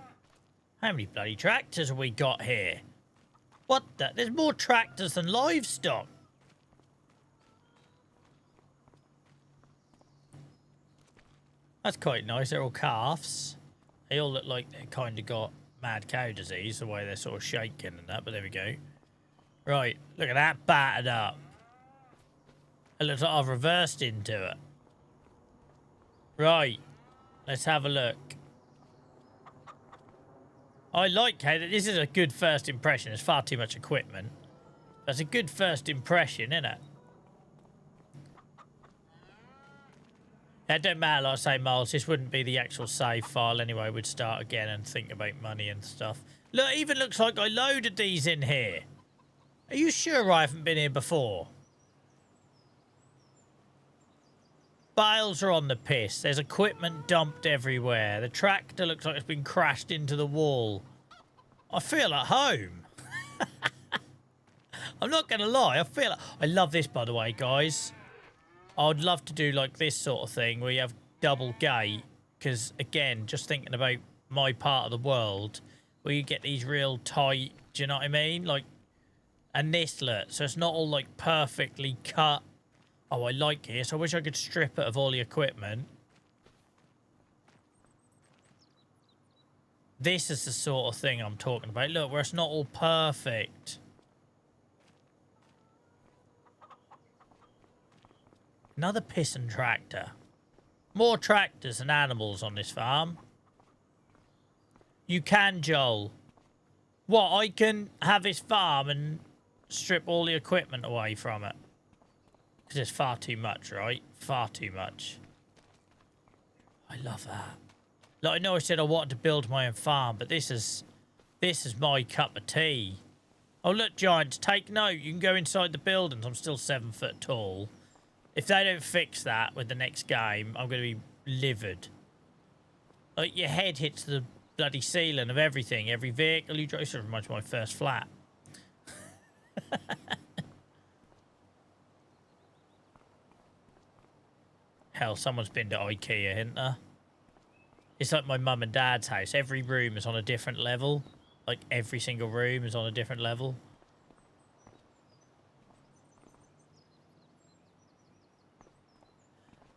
How many bloody tractors have we got here? What the? There's more tractors than livestock. That's quite nice. They're all calves. They all look like they kind of got mad cow disease, the way they're sort of shaking and that, but there we go. Right, look at that battered up. It looks like I've reversed into it. Right, let's have a look. I like how this is a good first impression. There's far too much equipment. That's a good first impression, isn't it? It don't matter, like I say, Miles. This wouldn't be the actual save file anyway. We'd start again and think about money and stuff. Look, it even looks like I loaded these in here. Are you sure I haven't been here before? Bales are on the piss. There's equipment dumped everywhere. The tractor looks like it's been crashed into the wall. I feel at home. I'm not going to lie. I love this, by the way, guys. I'd love to do like this sort of thing where you have double gate. Because, again, just thinking about my part of the world where you get these real tight, do you know what I mean? Like, and this, look. So it's not all like perfectly cut. Oh, I like this. I wish I could strip it of all the equipment. This is the sort of thing I'm talking about. Look, where it's not all perfect. Another pissing tractor. More tractors and animals on this farm. You can, Joel. What, I can have this farm and strip all the equipment away from it? Because it's far too much, right? Far too much. I love that. Like, I know I said I wanted to build my own farm, but this is my cup of tea. Oh, look, Giants, take note. You can go inside the buildings. I'm still 7 foot tall. If they don't fix that with the next game, I'm going to be livid. Like, your head hits the bloody ceiling of everything. Every vehicle you drive. This reminds me of my first flat. Hell, someone's been to IKEA, hasn't there? It's like my mum and dad's house. Every room is on a different level. Like, every single room is on a different level.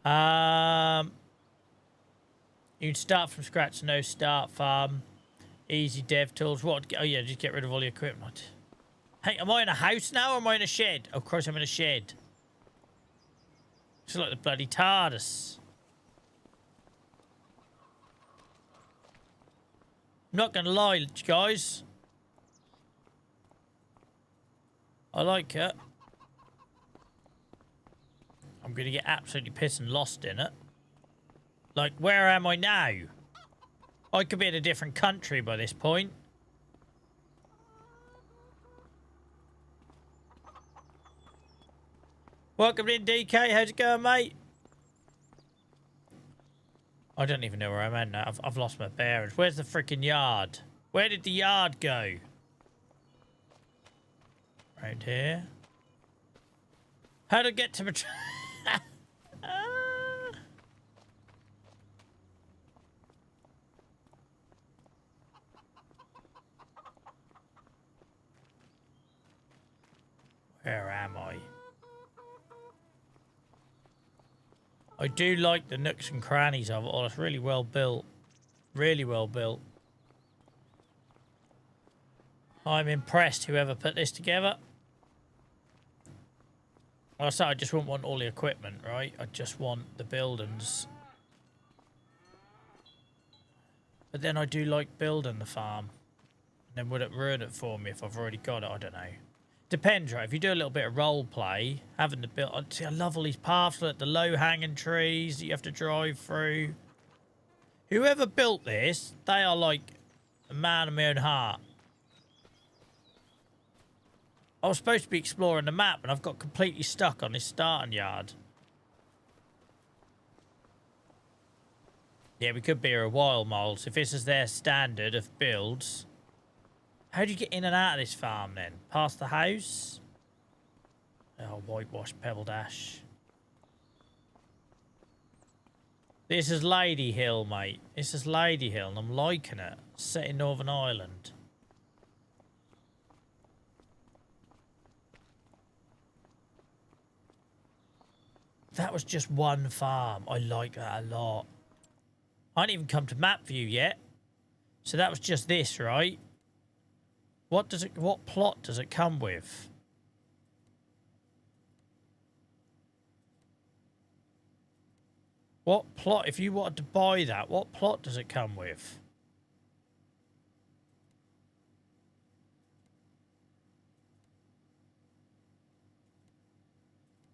You can start from scratch, no start farm. Easy dev tools. What? Oh, yeah, just get rid of all the equipment. Hey, am I in a house now or am I in a shed? Oh, of course I'm in a shed. It's like the bloody TARDIS. I'm not going to lie, guys. I like it. I'm going to get absolutely pissed and lost in it. Like, where am I now? I could be in a different country by this point. Welcome in, DK. How's it going, mate? I don't even know where I'm at now. I've lost my bearings. Where's the freaking yard? Where did the yard go? Right here. How to get to my... Where am I? I do like the nooks and crannies of it all. It's really well built. Really well built. I'm impressed whoever put this together. Also, I just wouldn't want all the equipment, right? I just want the buildings. But then I do like building the farm. And then would it ruin it for me if I've already got it? I don't know. Depends, right? If you do a little bit of role play, having the build... See, I love all these paths, like the low-hanging trees that you have to drive through. Whoever built this, they are like a man of my own heart. I was supposed to be exploring the map, and I've got completely stuck on this starting yard. Yeah, we could be here a while, Moles. If this is their standard of builds... How do you get in and out of this farm, then? Past the house? Oh, whitewash, pebble dash. This is Lady Hill, mate. This is Lady Hill, and I'm liking it. Set in Northern Ireland. That was just one farm. I like that a lot. I didn't even come to map view yet. So that was just this, right? What plot does it come with? What plot, if you wanted to buy that, what plot does it come with?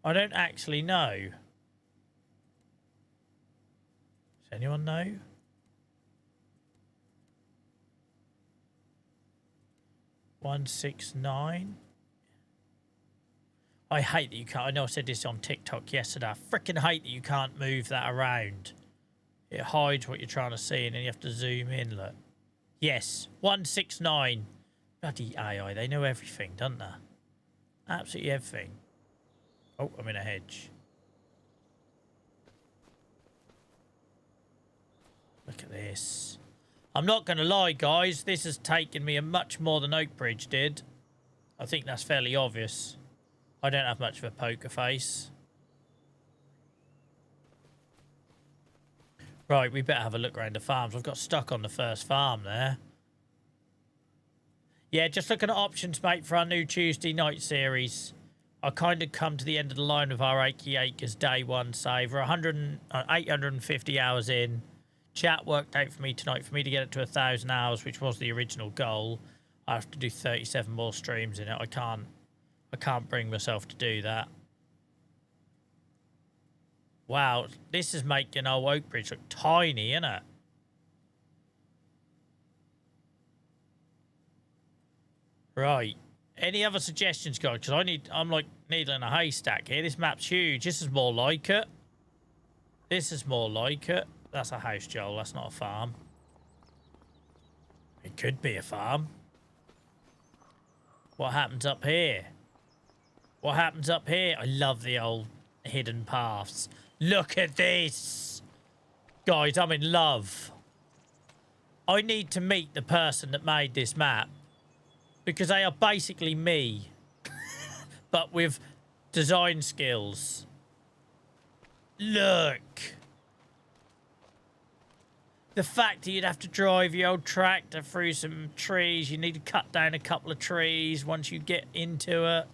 I don't actually know. Does anyone know? $169. I hate that you can't. I know I said this on TikTok yesterday. I freaking hate that you can't move that around. It hides what you're trying to see, and then you have to zoom in. Look. Yes, 169. Bloody AI. They know everything, don't they? Absolutely everything. Oh, I'm in a hedge. Look at this. I'm not going to lie, guys. This has taken me a much more than Oakbridge did. I think that's fairly obvious. I don't have much of a poker face. Right, we better have a look around the farms. I've got stuck on the first farm there. Yeah, just looking at options, mate, for our new Tuesday night series. I kind of come to the end of the line with our 80 acres day one save. We're 850 hours in. Chat worked out for me tonight. For me to get it to 1,000 hours, which was the original goal, I have to do 37 more streams in it. I can't bring myself to do that. Wow, this is making our Oakbridge look tiny, isn't it? Right. Any other suggestions, guys? Because I'm like needling a haystack here. This map's huge. This is more like it. This is more like it. That's a house, Joel. That's not a farm. It could be a farm. What happens up here? What happens up here? I love the old hidden paths. Look at this. Guys, I'm in love. I need to meet the person that made this map. Because they are basically me. But with design skills. Look. The fact that you'd have to drive your old tractor through some trees. You need to cut down a couple of trees once you get into it.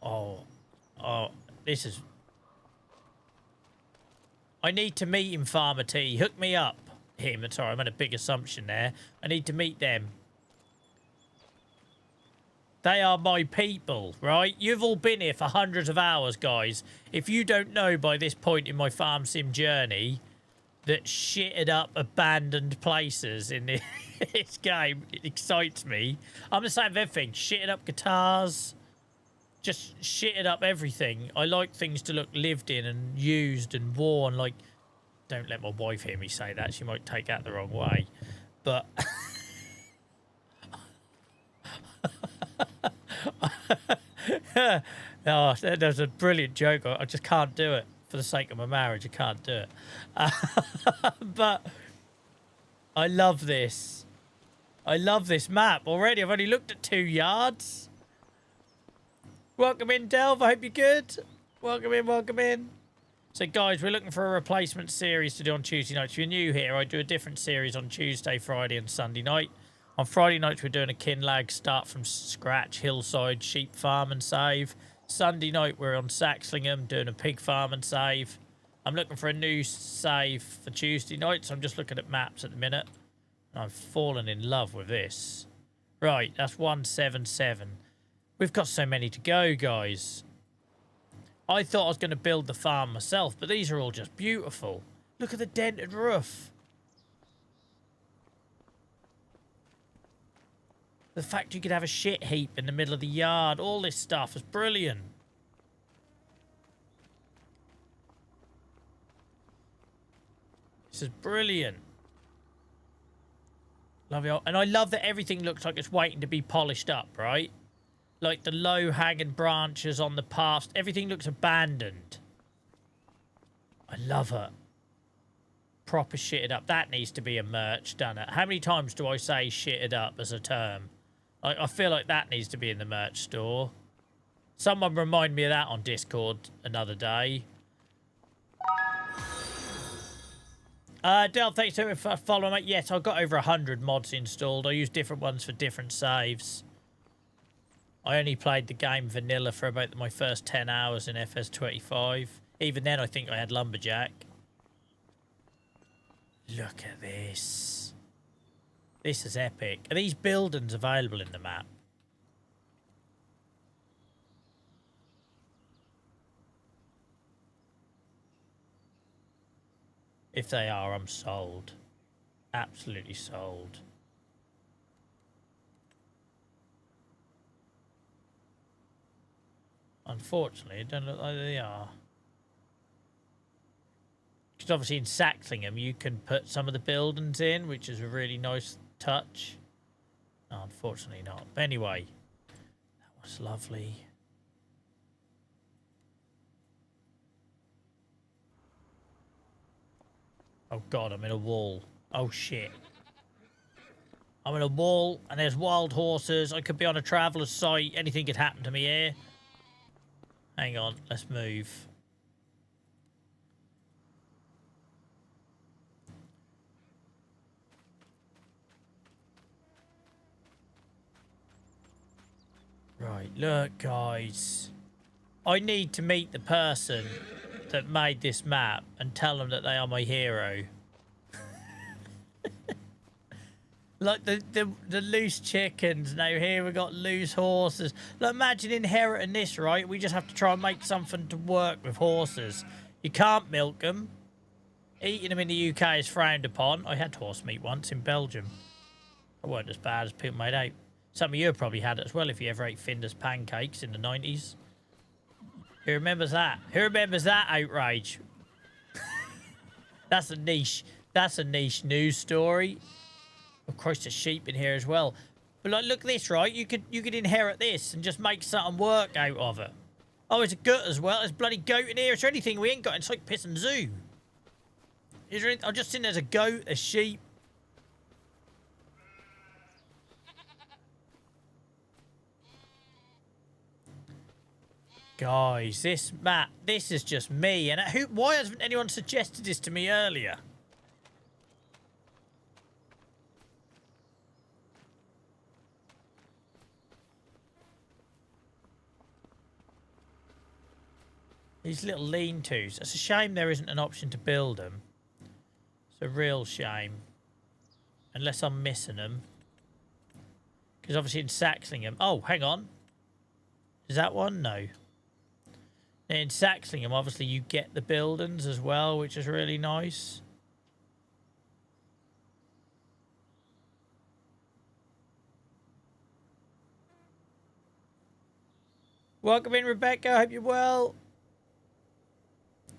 Oh, this is... I need to meet him, Farmer T. Hook me up. Him, sorry, I made a big assumption there. I need to meet them. They are my people, right? You've all been here for hundreds of hours, guys. If you don't know by this point in my farm sim journey that shitted up abandoned places in this game, it excites me. I'm the same with everything. Shitted up guitars. Just shitted up everything. I like things to look lived in and used and worn. Like, don't let my wife hear me say that. She might take that the wrong way. But... oh, there's a brilliant joke. I just can't do it. For the sake of my marriage, I can't do it. But I love this. I love this map already. I've only looked at 2 yards. Welcome in, Delve. I hope you're good. Welcome in, welcome in. So, guys, we're looking for a replacement series to do on Tuesday nights. If you're new here, I do a different series on Tuesday, Friday, and Sunday night. On Friday nights, we're doing a Kinlag start from scratch, hillside, sheep farm and save. Sunday night, we're on Saxlingham doing a pig farm and save. I'm looking for a new save for Tuesday nights. I'm just looking at maps at the minute. I've fallen in love with this. Right, that's 177. We've got so many to go, guys. I thought I was going to build the farm myself, but these are all just beautiful. Look at the dented roof. The fact you could have a shit heap in the middle of the yard. All this stuff is brilliant. This is brilliant. Love it. And I love that everything looks like it's waiting to be polished up, right? Like the low-hanging branches on the paths. Everything looks abandoned. I love it. Proper shitted up. That needs to be a merch, doesn't it? How many times do I say shitted up as a term? I feel like that needs to be in the merch store. Someone remind me of that on Discord another day. Del, thanks to for following, mate. Yes, I've got over 100 mods installed. I use different ones for different saves. I only played the game vanilla for about my first 10 hours in FS25. Even then, I think I had Lumberjack. Look at this. This is epic. Are these buildings available in the map? If they are, I'm sold. Absolutely sold. Unfortunately, it doesn't look like they are. Because obviously in Saxlingham, you can put some of the buildings in, which is a really nice touch. No, unfortunately not. But anyway, that was lovely. Oh God, I'm in a wall. Oh shit. I'm in a wall and there's wild horses. I could be on a traveller's site. Anything could happen to me here. Hang on, let's move. Right, look, guys. I need to meet the person that made this map and tell them that they are my hero. Like the loose chickens. Now here we got loose horses. Like, imagine inheriting this, right? We just have to try and make something to work with horses. You can't milk them. Eating them in the UK is frowned upon. I had horse meat once in Belgium. It weren't as bad as people made out. Some of you have probably had it as well if you ever ate Finder's pancakes in the 90s. Who remembers that? Who remembers that outrage? That's a niche news story. Of course, there's sheep in here as well. But like, look at this, right? You could inherit this and just make something work out of it. Oh, it's a goat as well. There's bloody goat in here. Is there anything we ain't got? It's like Piss and Zoo. Is there? I'm just seeing there's a goat, a sheep. Guys, this map, this is just me. And why hasn't anyone suggested this to me earlier? These little lean-tos. It's a shame there isn't an option to build them. It's a real shame. Unless I'm missing them. Because obviously in Saxlingham... Oh, hang on. Is that one? No. In Saxlingham, obviously, you get the buildings as well, which is really nice. Welcome in, Rebecca. Hope you're well.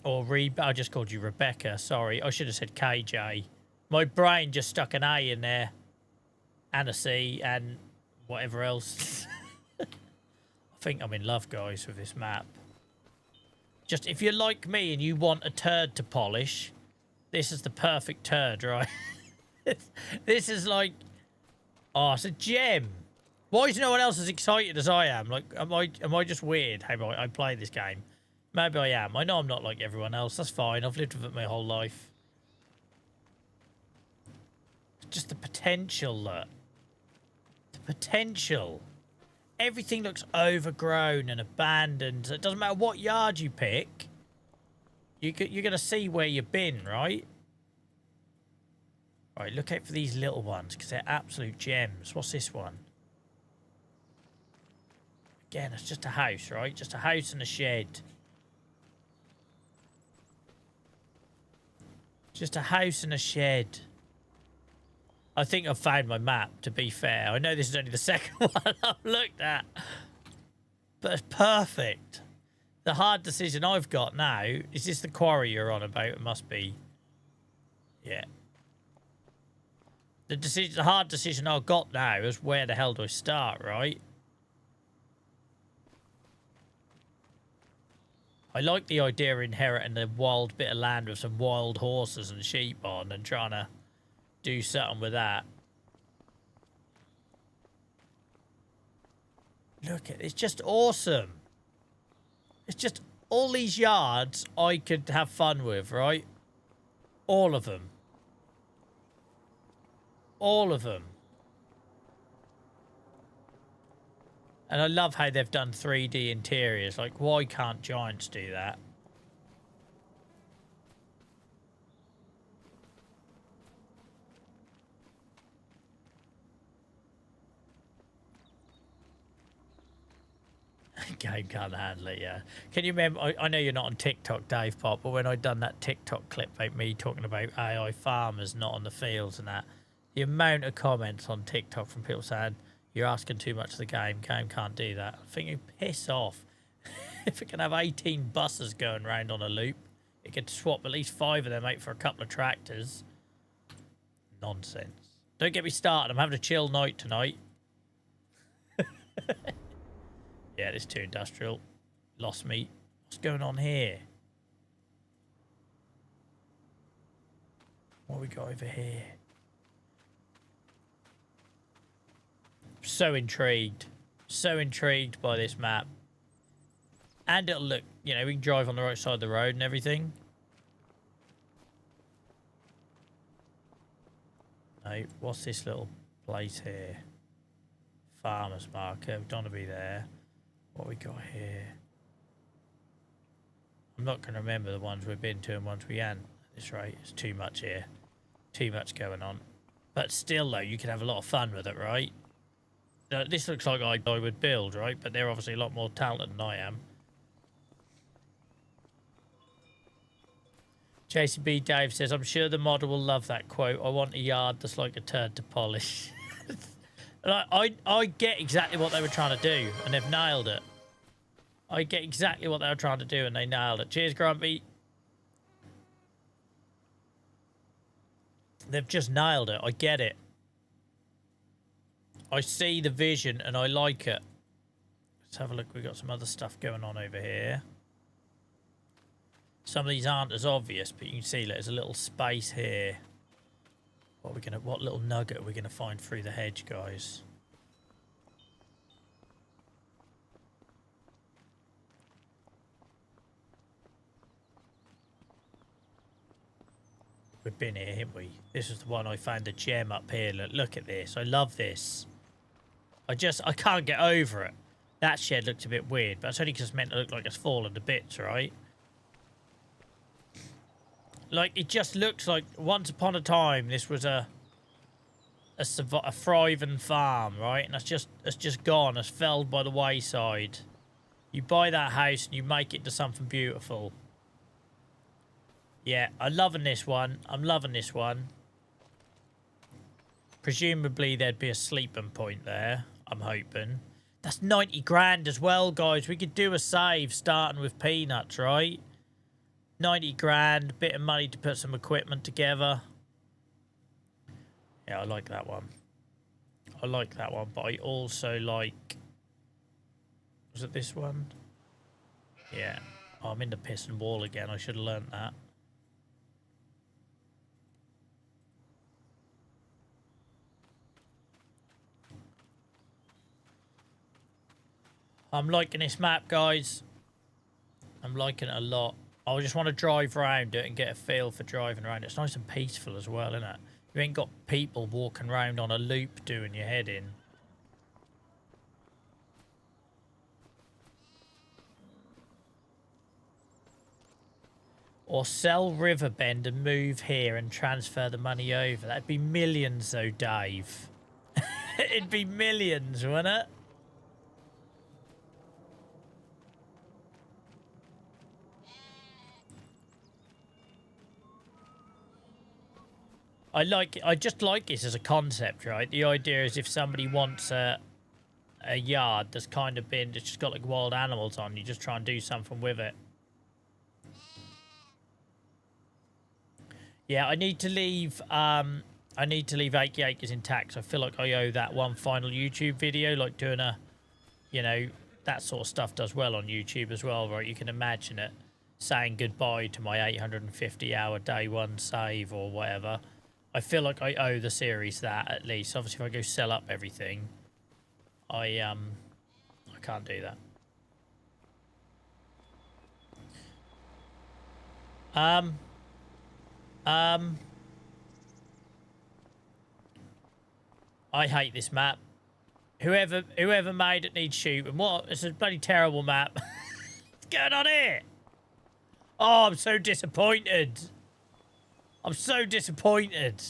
Or I just called you Rebecca. Sorry. I should have said KJ. My brain just stuck an A in there. And a C and whatever else. I think I'm in love, guys, with this map. Just, if you're like me and you want a turd to polish, this is the perfect turd, right? This is like... Oh, it's a gem. Why is no one else as excited as I am? Like, am I just weird how I play this game? Maybe I am. I know I'm not like everyone else. That's fine. I've lived with it my whole life. Just the potential, look. The potential. Everything looks overgrown and abandoned. It doesn't matter what yard you pick. You're going to see where you've been, right? Right, look out for these little ones because they're absolute gems. What's this one? Again, it's just a house, right? Just a house and a shed. Just a house and a shed. I think I've found my map, to be fair. I know this is only the second one I've looked at. But it's perfect. The hard decision I've got now... Is this the quarry you're on about? It must be. Yeah. The hard decision I've got now is where the hell do I start, right? I like the idea of inheriting a wild bit of land with some wild horses and sheep on and trying to do something with that. Look at it. It's just awesome. It's just all these yards I could have fun with, right? All of them. All of them. And I love how they've done 3D interiors. Like, why can't Giants do that? Game can't handle it, yeah. Can you remember, I know you're not on TikTok, Dave Pop, but when I done that TikTok clip about me talking about AI farmers not on the fields and that, the amount of comments on TikTok from people saying, you're asking too much of the game can't do that. I think you piss off. If it can have 18 buses going around on a loop, it could swap at least 5 of them out for a couple of tractors. Nonsense. Don't get me started, I'm having a chill night tonight. Yeah, this too industrial. Lost me. What's going on here? What we got over here? So intrigued. So intrigued by this map. And it'll look, you know, we can drive on the right side of the road and everything. No, what's this little place here? Farmer's market. We don't want to be there. What we got here? I'm not going to remember the ones we've been to and ones we hadn't. At this rate, it's too much here. Too much going on. But still, though, you can have a lot of fun with it, right? This looks like I would build, right? But they're obviously a lot more talented than I am. JCB Dave says, I'm sure the model will love that quote. I want a yard that's like a turd to polish. I get exactly what they were trying to do, and they've nailed it. I get exactly what they were trying to do, and they nailed it. Cheers, Grumpy. They've just nailed it. I get it. I see the vision and I like it. Let's have a look. We've got some other stuff going on over here. Some of these aren't as obvious, but you can see there's a little space here. What little nugget are we gonna find through the hedge, guys? We've been here, haven't we? This is the one I found the gem up here. Look at this. I love this. I can't get over it. That shed looked a bit weird, but it's only because it's meant to look like it's fallen to bits, right? Like, it just looks like once upon a time this was a thriving farm, right? And it's just gone. It's felled by the wayside. You buy that house and you make it into something beautiful. Yeah, I'm loving this one. I'm loving this one. Presumably there'd be a sleeping point there, I'm hoping. That's 90 grand as well, guys. We could do a save starting with peanuts, right? 90 grand, bit of money to put some equipment together. Yeah, I like that one. I like that one, but I also like... Was it this one? Yeah. Oh, I'm in the piss and wall again. I should have learnt that. I'm liking this map, guys. I'm liking it a lot. I just want to drive around it and get a feel for driving around. It's nice and peaceful as well, isn't it? You ain't got people walking around on a loop doing your head in. Or sell Riverbend and move here and transfer the money over. That'd be millions though, Dave. It'd be millions, wouldn't it? I just like this as a concept, right? The idea is if somebody wants a yard that's kind of been, it's just got like wild animals on, you just try and do something with it. Yeah, I need to leave 80 acres intact. So I feel like I owe that one final YouTube video, like doing a, you know, that sort of stuff does well on YouTube as well, right? You can imagine it, saying goodbye to my 850 hour day one save or whatever. I feel like I owe the series that, at least. Obviously, if I go sell up everything, I can't do that. I hate this map. Whoever made it needs shooting. What? It's a bloody terrible map. What's going on here? Oh, I'm so disappointed. I'm so disappointed.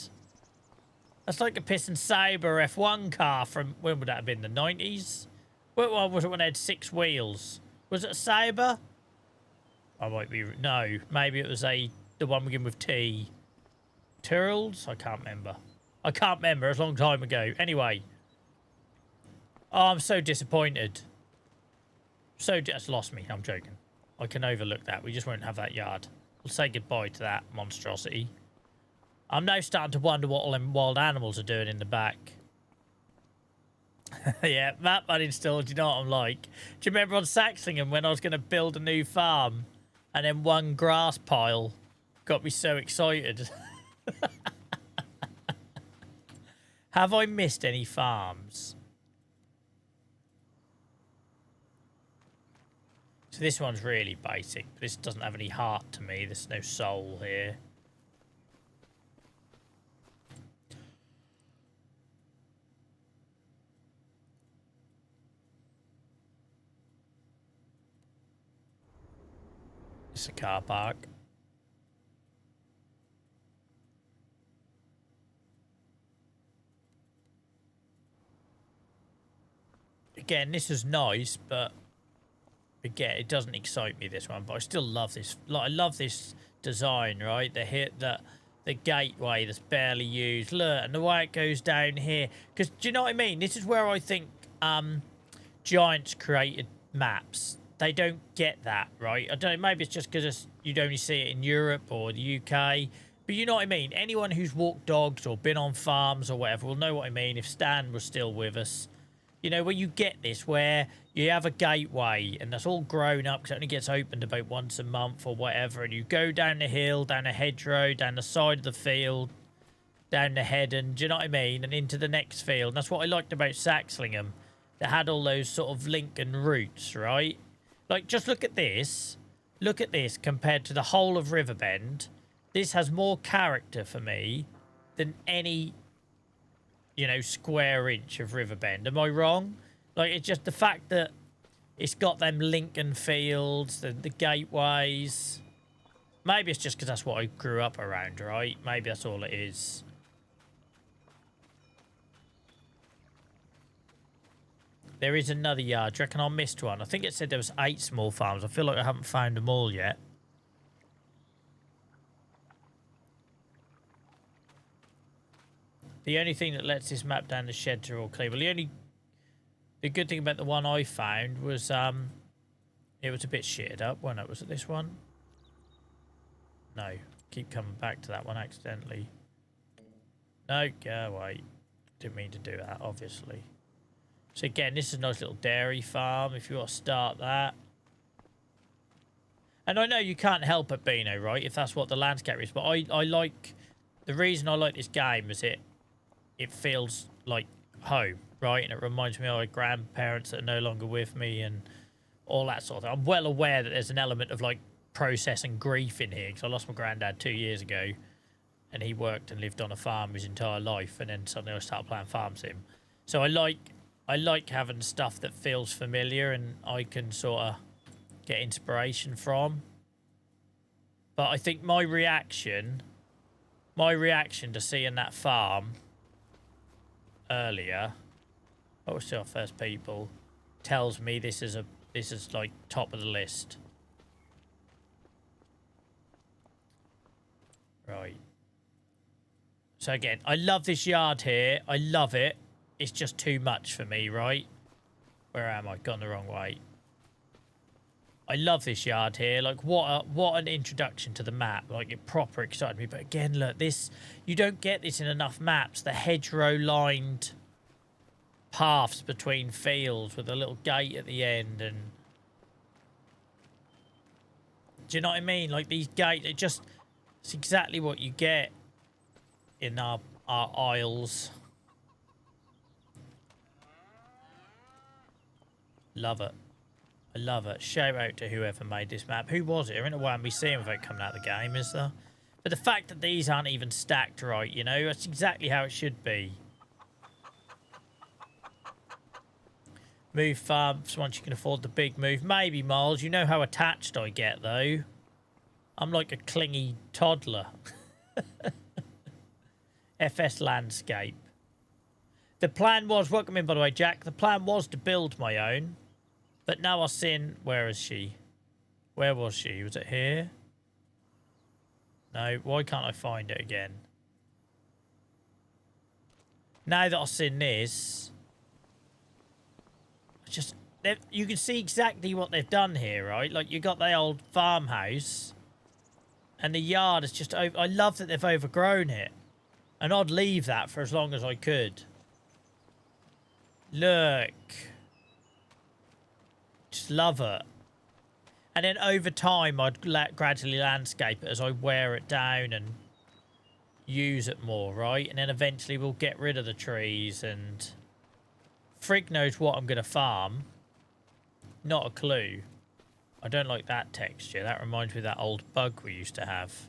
That's like a Piss and Sabre F1 car from, when would that have been, the 90s? What was it when it had 6 wheels? Was it a Sabre? I might be, no, maybe it was the one begin with T. Turles? I can't remember. I can't remember, it's a long time ago. Anyway. Oh, I'm so disappointed. That's lost me, I'm joking. I can overlook that, we just won't have that yard. We'll say goodbye to that monstrosity. I'm now starting to wonder what all them wild animals are doing in the back. Yeah, map uninstalled, do you know what I'm like? Do you remember on Saxingham when I was going to build a new farm and then one grass pile got me so excited? Have I missed any farms? So this one's really basic. This doesn't have any heart to me. There's no soul here. It's a car park. Again, this is nice, but again, it doesn't excite me, this one. But I still love this. Like, I love this design, right? The gateway that's barely used. Look, and the way it goes down here. Because, do you know what I mean? This is where I think Giants created maps. They don't get that, right? I don't know, maybe it's just because you'd only see it in Europe or the UK. But you know what I mean? Anyone who's walked dogs or been on farms or whatever will know what I mean if Stan was still with us. You know, where you get this, where you have a gateway and that's all grown up because it only gets opened about once a month or whatever, and you go down the hill, down a hedgerow, down the side of the field, down the headland, do you know what I mean? And into the next field. And that's what I liked about Saxlingham. That had all those sort of Lincoln routes, right? Like, just look at this. Look at this compared to the whole of Riverbend. This has more character for me than any, you know, square inch of Riverbend. Am I wrong? Like, it's just the fact that it's got them Lincoln fields, the gateways. Maybe it's just because that's what I grew up around, right? Maybe that's all it is. There is another yard. Do you reckon I missed one? I think it said there was 8 small farms. I feel like I haven't found them all yet. The only thing that lets this map down the sheds are all clear. Well, the good thing about the one I found was it was a bit shitted up, wasn't it? Was it this one? No. Keep coming back to that one accidentally. No, go away. Didn't mean to do that, obviously. So again, this is a nice little dairy farm if you want to start that. And I know you can't help but Beano, right? If that's what the landscape is. But I like... The reason I like this game is it feels like home, right? And it reminds me of my grandparents that are no longer with me and all that sort of thing. I'm well aware that there's an element of, like, process and grief in here because I lost my granddad 2 years ago and he worked and lived on a farm his entire life and then suddenly I started playing farm sim. So I like having stuff that feels familiar and I can sort of get inspiration from. But I think my reaction to seeing that farm earlier, what was our first people, tells me this is like top of the list. Right. So again, I love this yard here. I love it. It's just too much for me, right? Where am I? Gone the wrong way. I love this yard here. Like, what an introduction to the map. Like, it proper excited me. But again, look, this... You don't get this in enough maps. The hedgerow-lined paths between fields with a little gate at the end and... Do you know what I mean? Like, these gates, it's exactly what you get in our isles. Love it. I love it. Shout out to whoever made this map. Who was it? I don't know why we see him without coming out of the game, is there? But the fact that these aren't even stacked right, you know, that's exactly how it should be. Move farms once you can afford the big move. Maybe, Miles. You know how attached I get, though. I'm like a clingy toddler. FS Landscape. The plan was, welcome in by the way, Jack. The plan was to build my own. But now I've seen, where is she? Where was she? Was it here? No, why can't I find it again? Now that I've seen this, you can see exactly what they've done here, right? Like, you got the old farmhouse, and the yard is just, I love that they've overgrown it. And I'd leave that for as long as I could. Look. Just love it. And then over time, I'd gradually landscape it as I wear it down and use it more, right? And then eventually we'll get rid of the trees and... Frig knows what I'm going to farm. Not a clue. I don't like that texture. That reminds me of that old bug we used to have.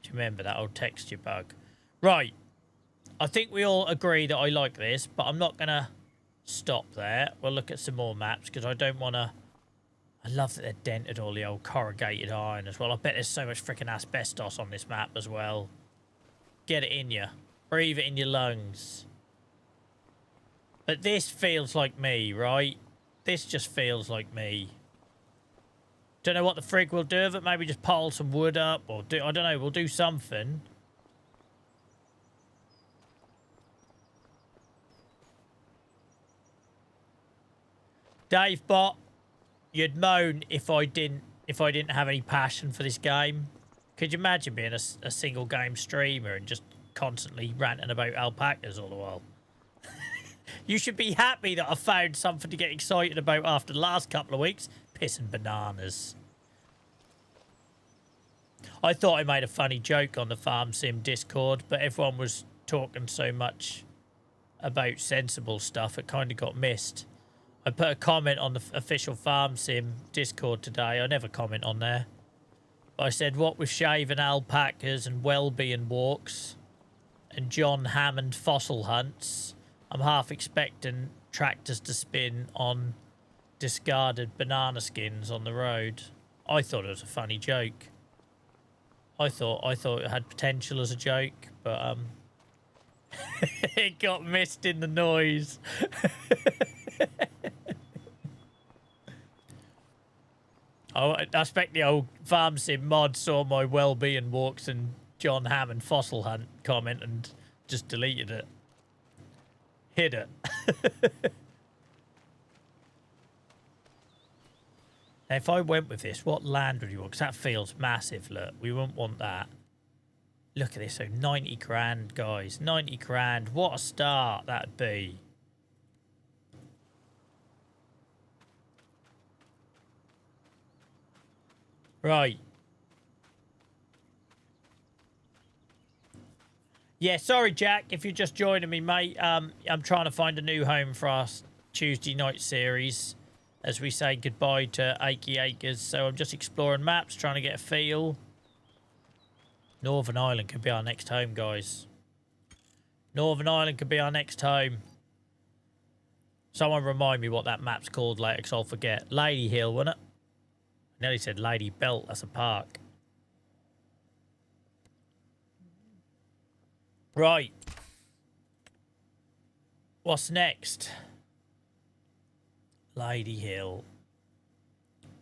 Do you remember that old texture bug? Right. I think we all agree that I like this, but I'm not going to stop there. We'll look at some more maps because I don't want to... I love that they've dented all the old corrugated iron as well. I bet there's so much freaking asbestos on this map as well. Get it in you. Breathe it in your lungs. But this feels like me, right? This just feels like me. Don't know what the frig we'll do with it. Maybe just pile some wood up or do... I don't know. We'll do something. Dave Bot, you'd moan if I didn't have any passion for this game. Could you imagine being a single game streamer and just constantly ranting about alpacas all the while? You should be happy that I found something to get excited about after the last couple of weeks. Pissing bananas. I thought I made a funny joke on the Farm Sim Discord, but everyone was talking so much about sensible stuff, it kind of got missed. I put a comment on the official Farm Sim Discord today. I never comment on there. I said, what with shaving alpacas and well-being walks and John Hammond fossil hunts, I'm half expecting tractors to spin on discarded banana skins on the road. I thought it was a funny joke. I thought it had potential as a joke, but it got missed in the noise. I expect the old Farm Sim mod saw my well-being walks and John Hammond fossil hunt comment and just deleted it. Hid it. Now, if I went with this, what land would you want? Because that feels massive, look. We wouldn't want that. Look at this, so 90 grand, guys. 90 grand. What a start that'd be. Right. Yeah, sorry, Jack, if you're just joining me, mate. I'm trying to find a new home for our Tuesday night series as we say goodbye to Achy Acres. So I'm just exploring maps, trying to get a feel. Northern Ireland could be our next home, guys. Northern Ireland could be our next home. Someone remind me what that map's called later, because I'll forget. Lady Hill, wasn't it? I nearly said Lady Belt. That's a park. Right. What's next? Lady Hill.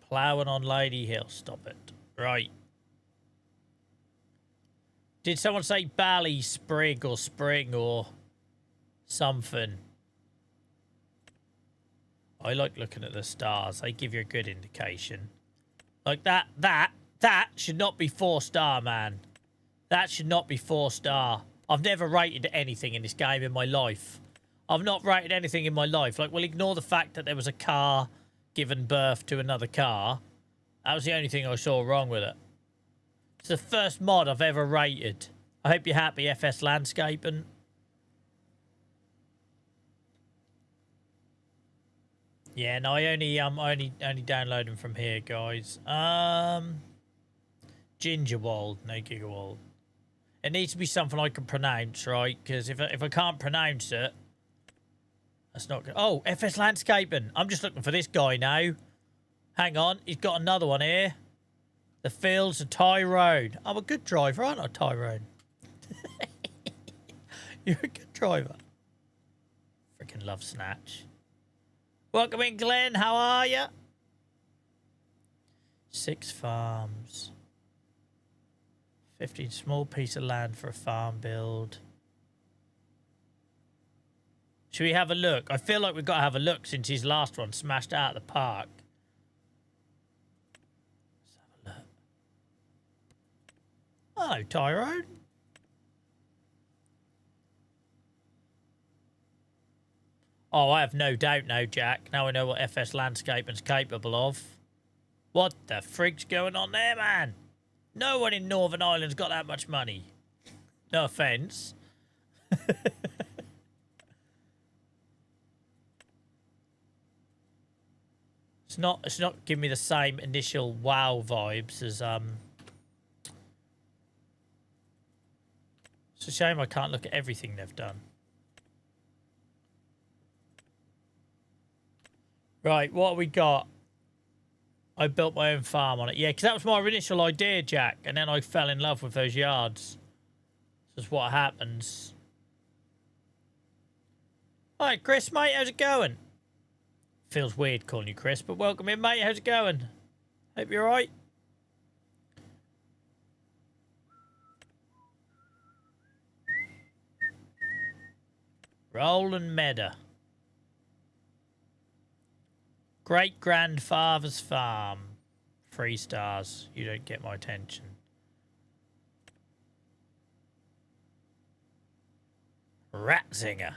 Ploughing on Lady Hill. Stop it. Right. Did someone say Bally Sprig or Spring or something? I like looking at the stars. They give you a good indication. Like that should not be 4-star, man. That should not be 4-star. I've never rated anything in this game in my life. I've not rated anything in my life. Like, we'll ignore the fact that there was a car giving birth to another car. That was the only thing I saw wrong with it. It's the first mod I've ever rated. I hope you're happy, FS Landscaping. Yeah, no, I only download them from here, guys. Gingerwald, no Gigawold. It needs to be something I can pronounce, right? Because if I can't pronounce it, that's not good. Oh, FS Landscaping. I'm just looking for this guy now. Hang on, he's got another one here. The Fields of Tyrone. I'm a good driver, aren't I, Tyrone? You're a good driver. Freaking love Snatch. Welcome in, Glenn. How are you? 6 farms. 15 small piece of land for a farm build. Should we have a look? I feel like we've got to have a look since his last one smashed out of the park. Let's have a look. Hello, Tyrone. Oh, I have no doubt now, Jack. Now I know what FS Landscaping's capable of. What the frig's going on there, man? No one in Northern Ireland's got that much money. No offence. It's not giving me the same initial wow vibes as It's a shame I can't look at everything they've done. Right, what have we got? I built my own farm on it. Yeah, because that was my initial idea, Jack. And then I fell in love with those yards. That's what happens. Hi, Chris, mate. How's it going? Feels weird calling you Chris, but welcome in, mate. How's it going? Hope you're all right. Roland Meadow. Great-grandfather's farm. 3 stars. You don't get my attention. Ratzinger.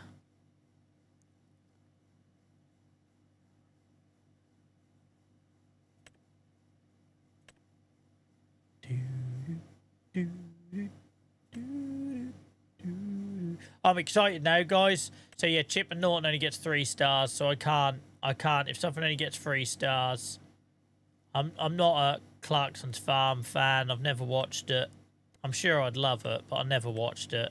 I'm excited now, guys. So yeah, Chip and Norton only gets 3 stars, so I can't. If something only gets 3 stars, I'm not a Clarkson's Farm fan. I've never watched it. I'm sure I'd love it, but I never watched it.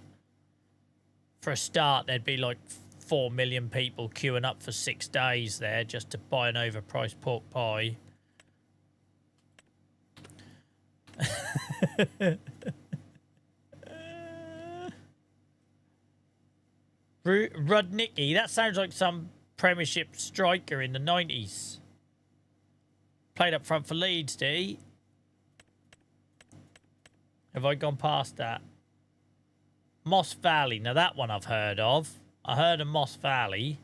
For a start, there'd be like 4 million people queuing up for 6 days there just to buy an overpriced pork pie. Rudnicki, that sounds like some Premiership striker in the 90s. Played up front for Leeds, did he? Have I gone past that? Moss Valley. Now that one I've heard of. I heard of Moss Valley.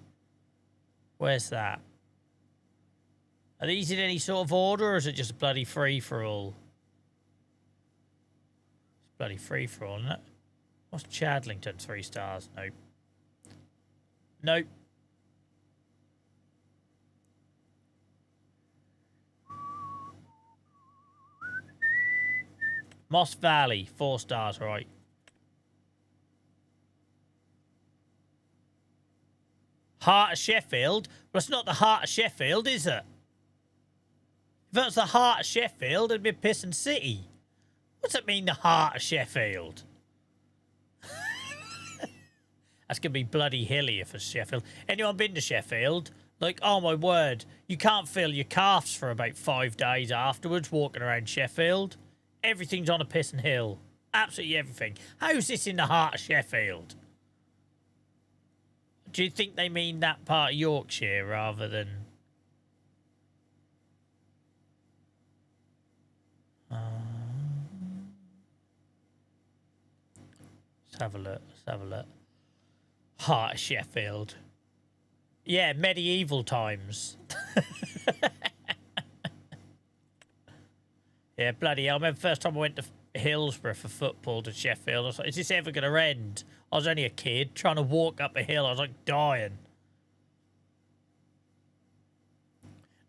Where's that? Are these in any sort of order, or is it just a bloody free-for-all? It's bloody free-for-all, isn't it? What's Chadlington? 3 stars. Nope. Nope. Moss Valley. 4 stars, right. Heart of Sheffield? Well, it's not the Heart of Sheffield, is it? If that's the Heart of Sheffield, it'd be Piston City. What's it mean, the Heart of Sheffield? That's going to be bloody hilly if it's Sheffield. Anyone been to Sheffield? Like, oh my word, you can't feel your calves for about 5 days afterwards walking around Sheffield. Everything's on a pissing hill. Absolutely everything. How's this in the heart of Sheffield? Do you think they mean that part of Yorkshire rather than... Let's have a look. Let's have a look. Heart of Sheffield. Yeah, medieval times. Yeah, bloody hell. I remember the first time I went to Hillsborough for football to Sheffield. I was like, is this ever going to end? I was only a kid trying to walk up a hill. I was like dying.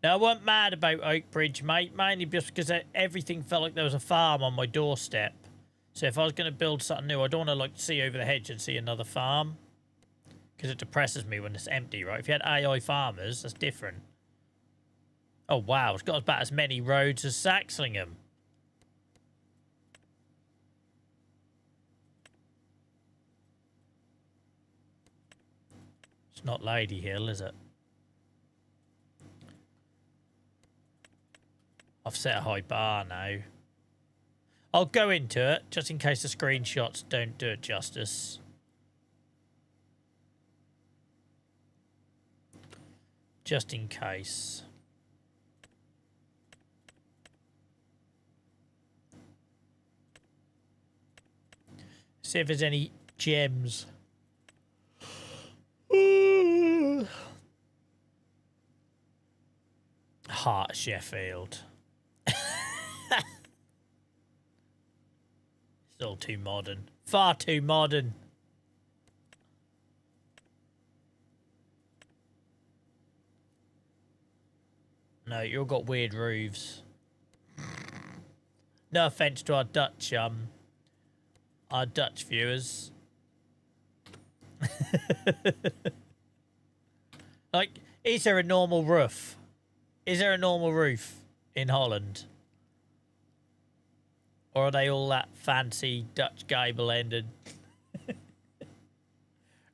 Now, I wasn't mad about Oakbridge, mate. Mainly just because everything felt like there was a farm on my doorstep. So if I was going to build something new, I don't want to like see over the hedge and see another farm. Because it depresses me when it's empty, right? If you had AI farmers, that's different. Oh, wow. It's got about as many roads as Saxlingham. It's not Lady Hill, is it? I've set a high bar now. I'll go into it, just in case the screenshots don't do it justice. Just in case. See if there's any gems. Heart Sheffield. It's all too modern. Far too modern. No, you've got weird roofs. No offense to our Dutch viewers. Like, is there a normal roof? Is there a normal roof in Holland? Or are they all that fancy Dutch gable ended?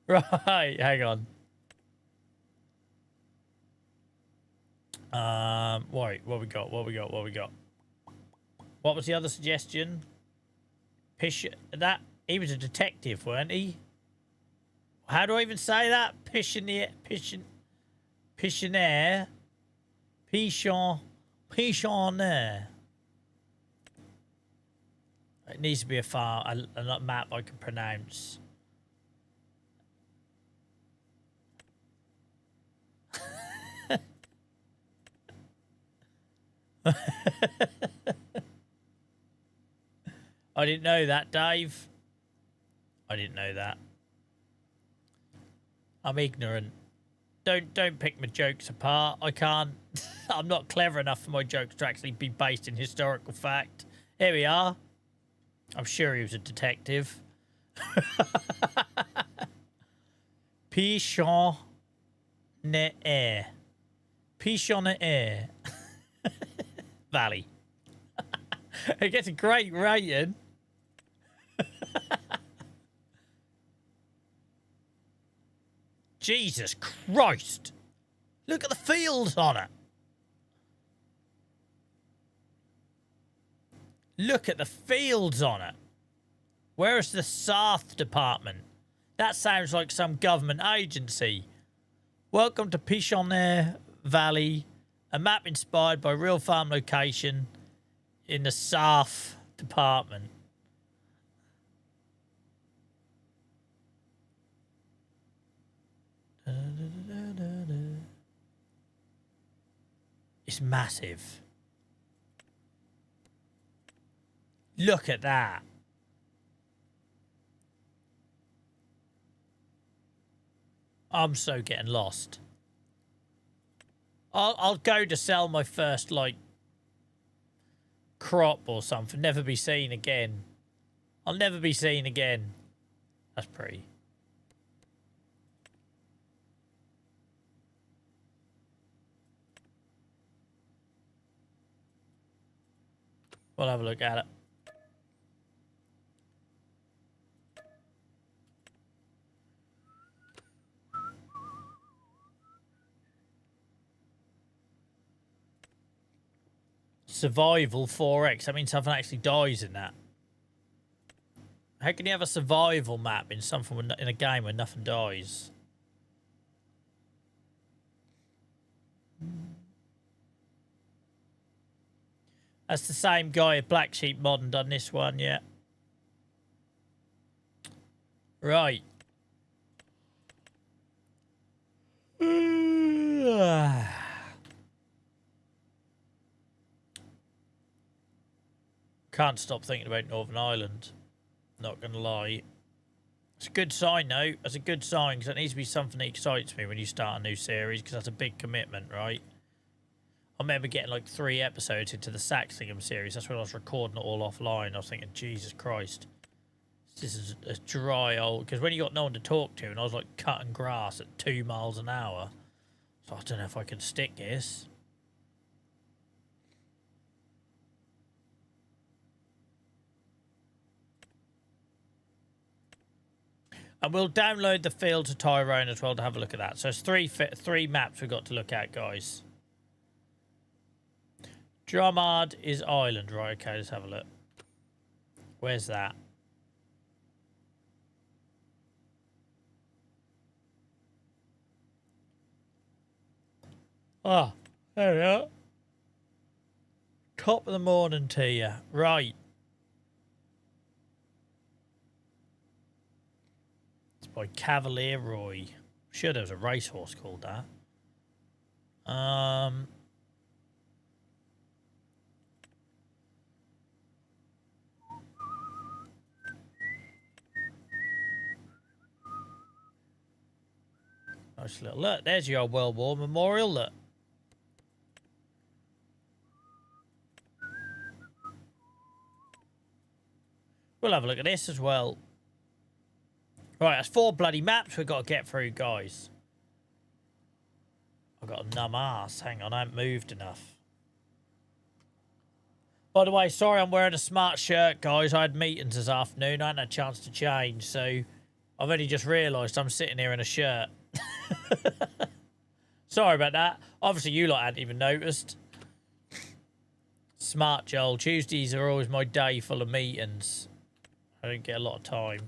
Right, hang on. Wait, what we got? What we got? What we got? What was the other suggestion? He was a detective, weren't he? How do I even say that? Pissionaire. It needs to be a map I can pronounce. I didn't know that, Dave. I didn't know that. I'm ignorant. Don't pick my jokes apart. I can't. I'm not clever enough for my jokes to actually be based in historical fact. Here we are. I'm sure he was a detective. Pichon Air. Pichon Air. Valley. It gets a great rating. Jesus Christ. Look at the fields on it. Look at the fields on it. Where's the South Department? That sounds like some government agency. Welcome to Pichon Valley, a map inspired by real farm location in the South Department. It's massive. Look at that. I'm so getting lost. I'll go to sell my first, like, crop or something. Never be seen again. I'll never be seen again. That's pretty. We'll have a look at it. Survival 4x. That means something actually dies in that. How can you have a survival map in something in a game where nothing dies? That's the same guy at Black Sheep Modern done this one, yeah. Right. Can't stop thinking about Northern Ireland. Not going to lie. It's a good sign, though. That's a good sign, because it needs to be something that excites me when you start a new series, because that's a big commitment, right? I remember getting like 3 episodes into the Saxingham series. That's when I was recording it all offline. I was thinking, Jesus Christ. This is a dry old... Because when you got no one to talk to, and I was like cutting grass at 2 miles an hour. So I don't know if I can stick this. And we'll download the field to Tyrone as well to have a look at that. So it's three maps we've got to look at, guys. Dromard is Ireland. Right, okay, let's have a look. Where's that? Ah, there we are. Top of the morning to you. Right. By Cavalier Roy. I'm sure there was a racehorse called that. Nice little look. There's your old World War Memorial. Look. We'll have a look at this as well. Right, that's 4 bloody maps we've got to get through, guys. I've got a numb ass. Hang on, I haven't moved enough. By the way, sorry I'm wearing a smart shirt, guys. I had meetings this afternoon. I hadn't had a chance to change, so I've only just realised I'm sitting here in a shirt. Sorry about that. Obviously, you lot hadn't even noticed. Smart, Joel. Tuesdays are always my day full of meetings. I don't get a lot of time.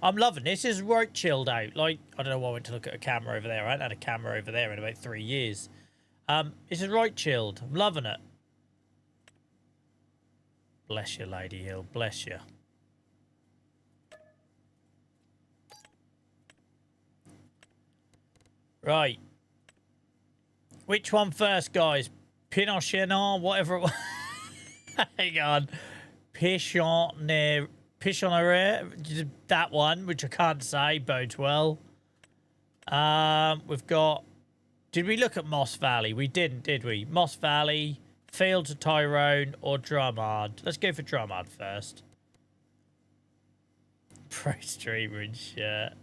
I'm loving this. It's right chilled out. Like, I don't know why I went to look at a camera over there. I haven't had a camera over there in about 3 years. It's right chilled. I'm loving it. Bless you, Lady Hill. Bless you. Right. Which one first, guys? Pinochet, whatever it was. Hang on. Pichon Pish on our air. That one, which I can't say, bodes well. We've got... Did we look at Moss Valley? We didn't, did we? Moss Valley, Fields of Tyrone, or Drummond? Let's go for Drummond first. Pro streamer and shit.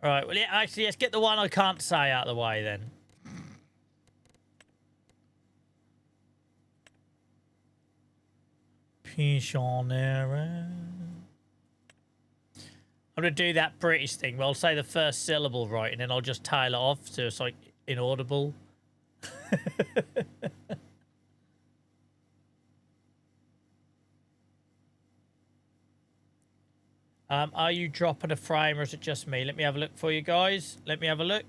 Right, well, yeah, actually, let's get the one I can't say out of the way then. Pichonera. I'm going to do that British thing where I'll say the first syllable right and then I'll just tail it off so it's like inaudible. Are you dropping a frame or is it just me? Let me have a look for you guys. Let me have a look.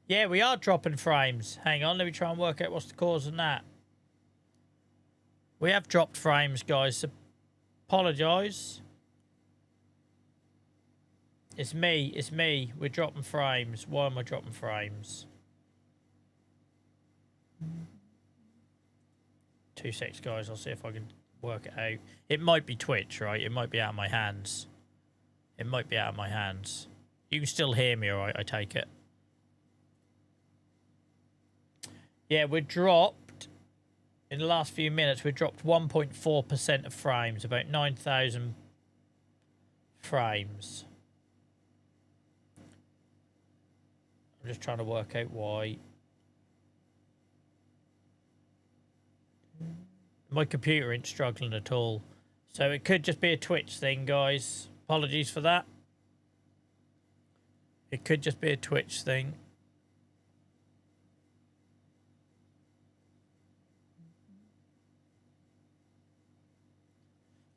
Yeah, we are dropping frames. Hang on, let me try and work out what's the cause of that. We have dropped frames, guys. So apologise. It's me. It's me. We're dropping frames. Why am I dropping frames? 2 seconds, guys. I'll see if I can work it out. It might be Twitch, right? It might be out of my hands. It might be out of my hands. You can still hear me, all right? I take it. Yeah, we're dropped. In the last few minutes, we dropped 1.4% of frames. About 9,000 frames. I'm just trying to work out why. My computer ain't struggling at all. So it could just be a Twitch thing, guys. Apologies for that. It could just be a Twitch thing.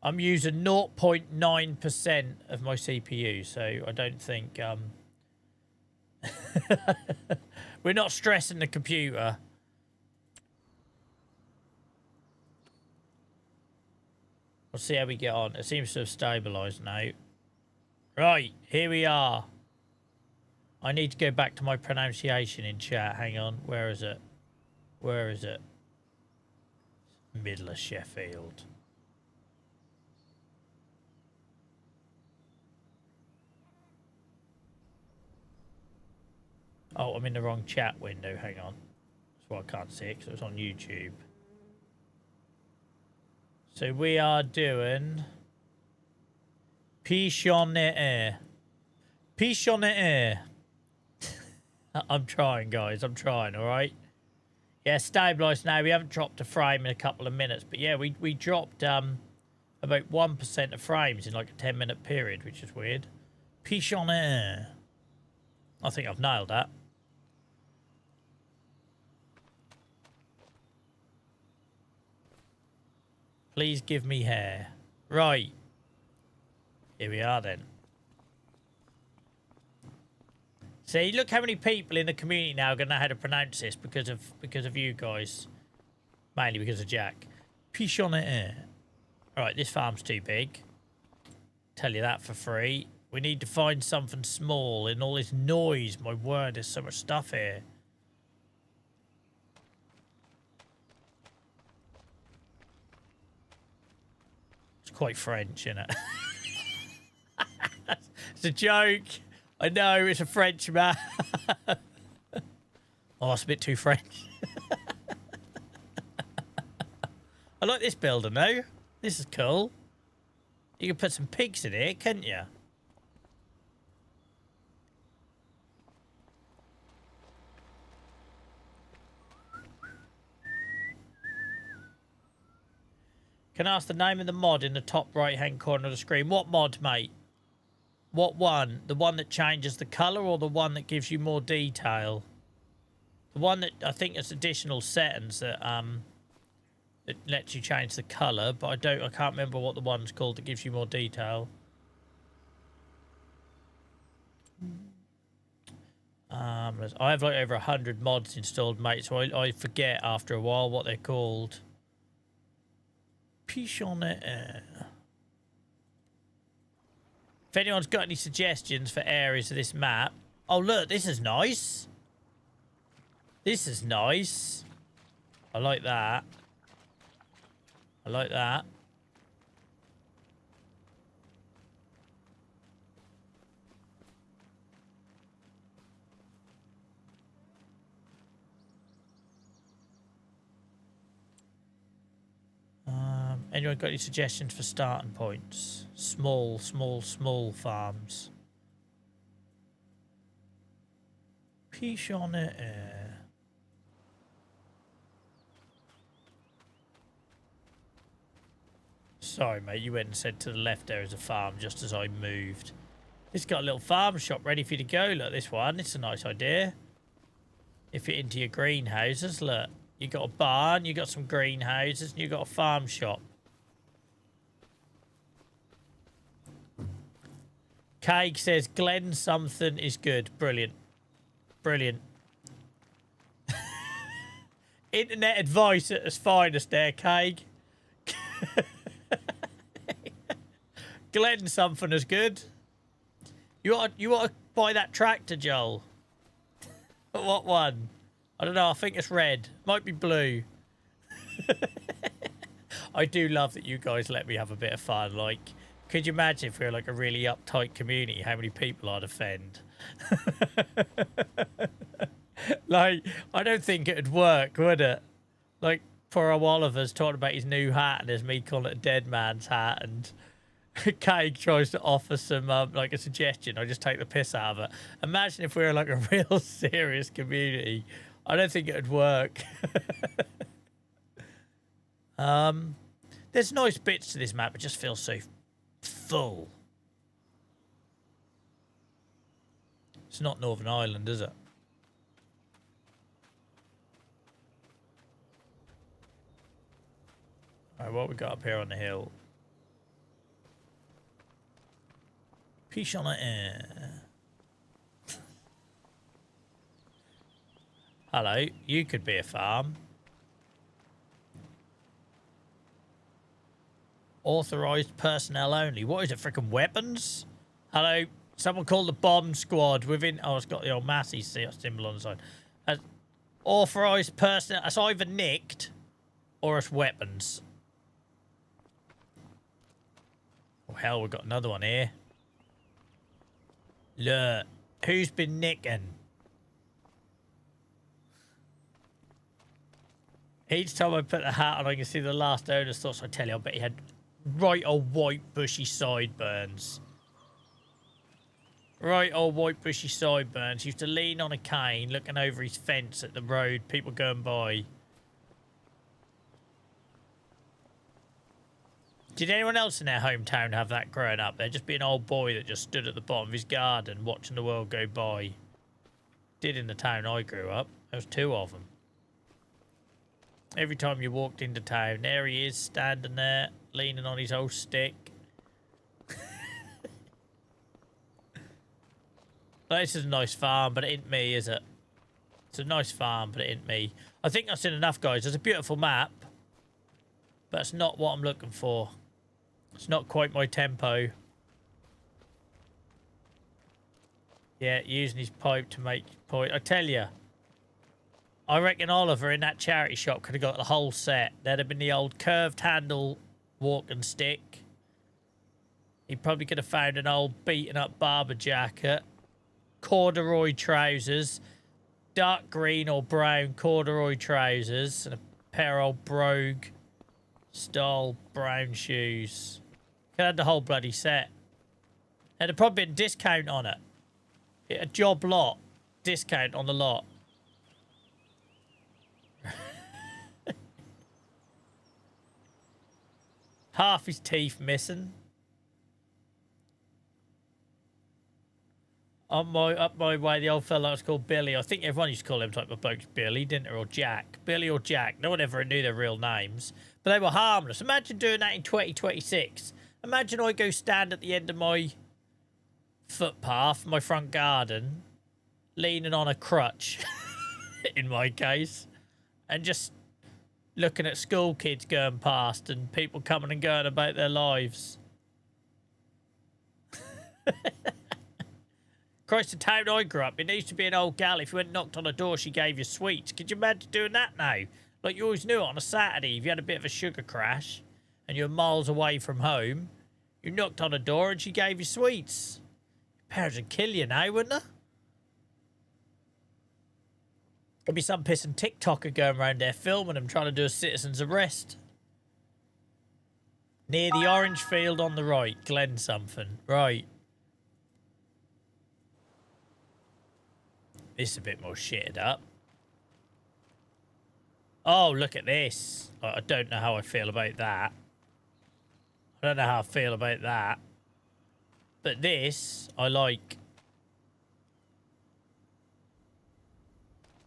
I'm using 0.9% of my CPU, so I don't think... We're not stressing the computer. We'll see how we get on. It seems to have stabilised now. Right, here we are. I need to go back to my pronunciation in chat. Hang on. Where is it? Where is it? Middle of Sheffield. Oh, I'm in the wrong chat window. Hang on. That's why I can't see it, because it was on YouTube. So we are doing... Pichonnet. Pichonnet. I'm trying, guys. I'm trying, all right? Yeah, stabilised now. We haven't dropped a frame in a couple of minutes. But yeah, we dropped about 1% of frames in like a 10-minute period, which is weird. Pichonnet. I think I've nailed that. Please give me hair. Right. Here we are then. See, look how many people in the community now are going to know how to pronounce this because of you guys. Mainly because of Jack. Pichonnet. Alright, this farm's too big. Tell you that for free. We need to find something small in all this noise. My word, there's so much stuff here. It's quite French, isn't it? It's a joke. I know, it's a French man. Oh, it's a bit too French. I like this builder now. This is cool. You can put some pigs in here, can't you? Can I ask the name of the mod in the top right-hand corner of the screen? What mod, mate? What one? The one that changes the colour or the one that gives you more detail? The one that I think it's additional settings that that lets you change the colour, but I can't remember what the one's called that gives you more detail. I have like over 100 mods installed, mate, so I forget after a while what they're called. Pichonnet. If anyone's got any suggestions for areas of this map... Oh, look, this is nice. This is nice. I like that. I like that. Anyone got any suggestions for starting points? Small farms. Piche on it. Sorry, mate. You went and said to the left there is a farm just as I moved. It's got a little farm shop ready for you to go. Look, this one. It's a nice idea. If you're into your greenhouses, look. You got a barn, you got some greenhouses, and you got a farm shop. Kaig says Glen something is good. Brilliant. Brilliant. Internet advice at its finest there, Kaig. Glen something is good. You want to buy that tractor, Joel? What one? I don't know. I think it's red. Might be blue. I do love that you guys let me have a bit of fun. Like, could you imagine if we were like a really uptight community, how many people I'd offend? Like, I don't think it'd work, would it? Like, poor old Oliver's talking about his new hat, and there's me calling it a dead man's hat, and Craig tries to offer some, like, a suggestion. I just take the piss out of it. Imagine if we were like a real serious community. I don't think it would work. There's nice bits to this map. It just feels so full. It's not Northern Ireland, is it? Alright, what we got up here on the hill? Piche on the air. Hello, you could be a farm. Authorized personnel only. What is it, freaking weapons? Hello, someone called the bomb squad within... Oh, it's got the old Massey symbol on the side. Authorized personnel. It's either nicked or it's weapons. Oh, hell, we've got another one here. Look, who's been nicking? Each time I put the hat on, I can see the last owner's thoughts. I tell you, I bet he had right old white bushy sideburns. Right old white bushy sideburns. He used to lean on a cane, looking over his fence at the road, people going by. Did anyone else in their hometown have that growing up? They'd just be an old boy that just stood at the bottom of his garden watching the world go by. Did in the town I grew up. There was two of them. Every time you walked into town, there he is, standing there, leaning on his old stick. This is a nice farm, but it ain't me, is it? It's a nice farm, but it ain't me. I think I've seen enough, guys. It's a beautiful map, but it's not what I'm looking for. It's not quite my tempo. Yeah, using his pipe to make point. I tell you, I reckon Oliver in that charity shop could have got the whole set. There'd have been the old curved handle walking stick. He probably could have found an old beaten up barber jacket, corduroy trousers, dark green or brown corduroy trousers, and a pair of old brogue style brown shoes. Could have had the whole bloody set. There'd have probably been a discount on it. A job lot. Discount on the lot. Half his teeth missing. Up my way, the old fella was called Billy. I think everyone used to call them type of blokes Billy, didn't they? Or Jack. Billy or Jack. No one ever knew their real names. But they were harmless. Imagine doing that in 2026. Imagine I go stand at the end of my footpath, my front garden, leaning on a crutch, in my case, and just looking at school kids going past and people coming and going about their lives. Christ, the town I grew up in, there used to be an old gal. If you went and knocked on a door, she gave you sweets. Could you imagine doing that now? Like you always knew on a Saturday, if you had a bit of a sugar crash and you're miles away from home, you knocked on a door and she gave you sweets. Parents would kill you now, wouldn't they? There'd be some pissing TikToker going around there filming them trying to do a citizen's arrest. Near the orange field on the right, Glen something. Right. This is a bit more shitted up. Oh, look at this. I don't know how I feel about that. I don't know how I feel about that. But this, I like.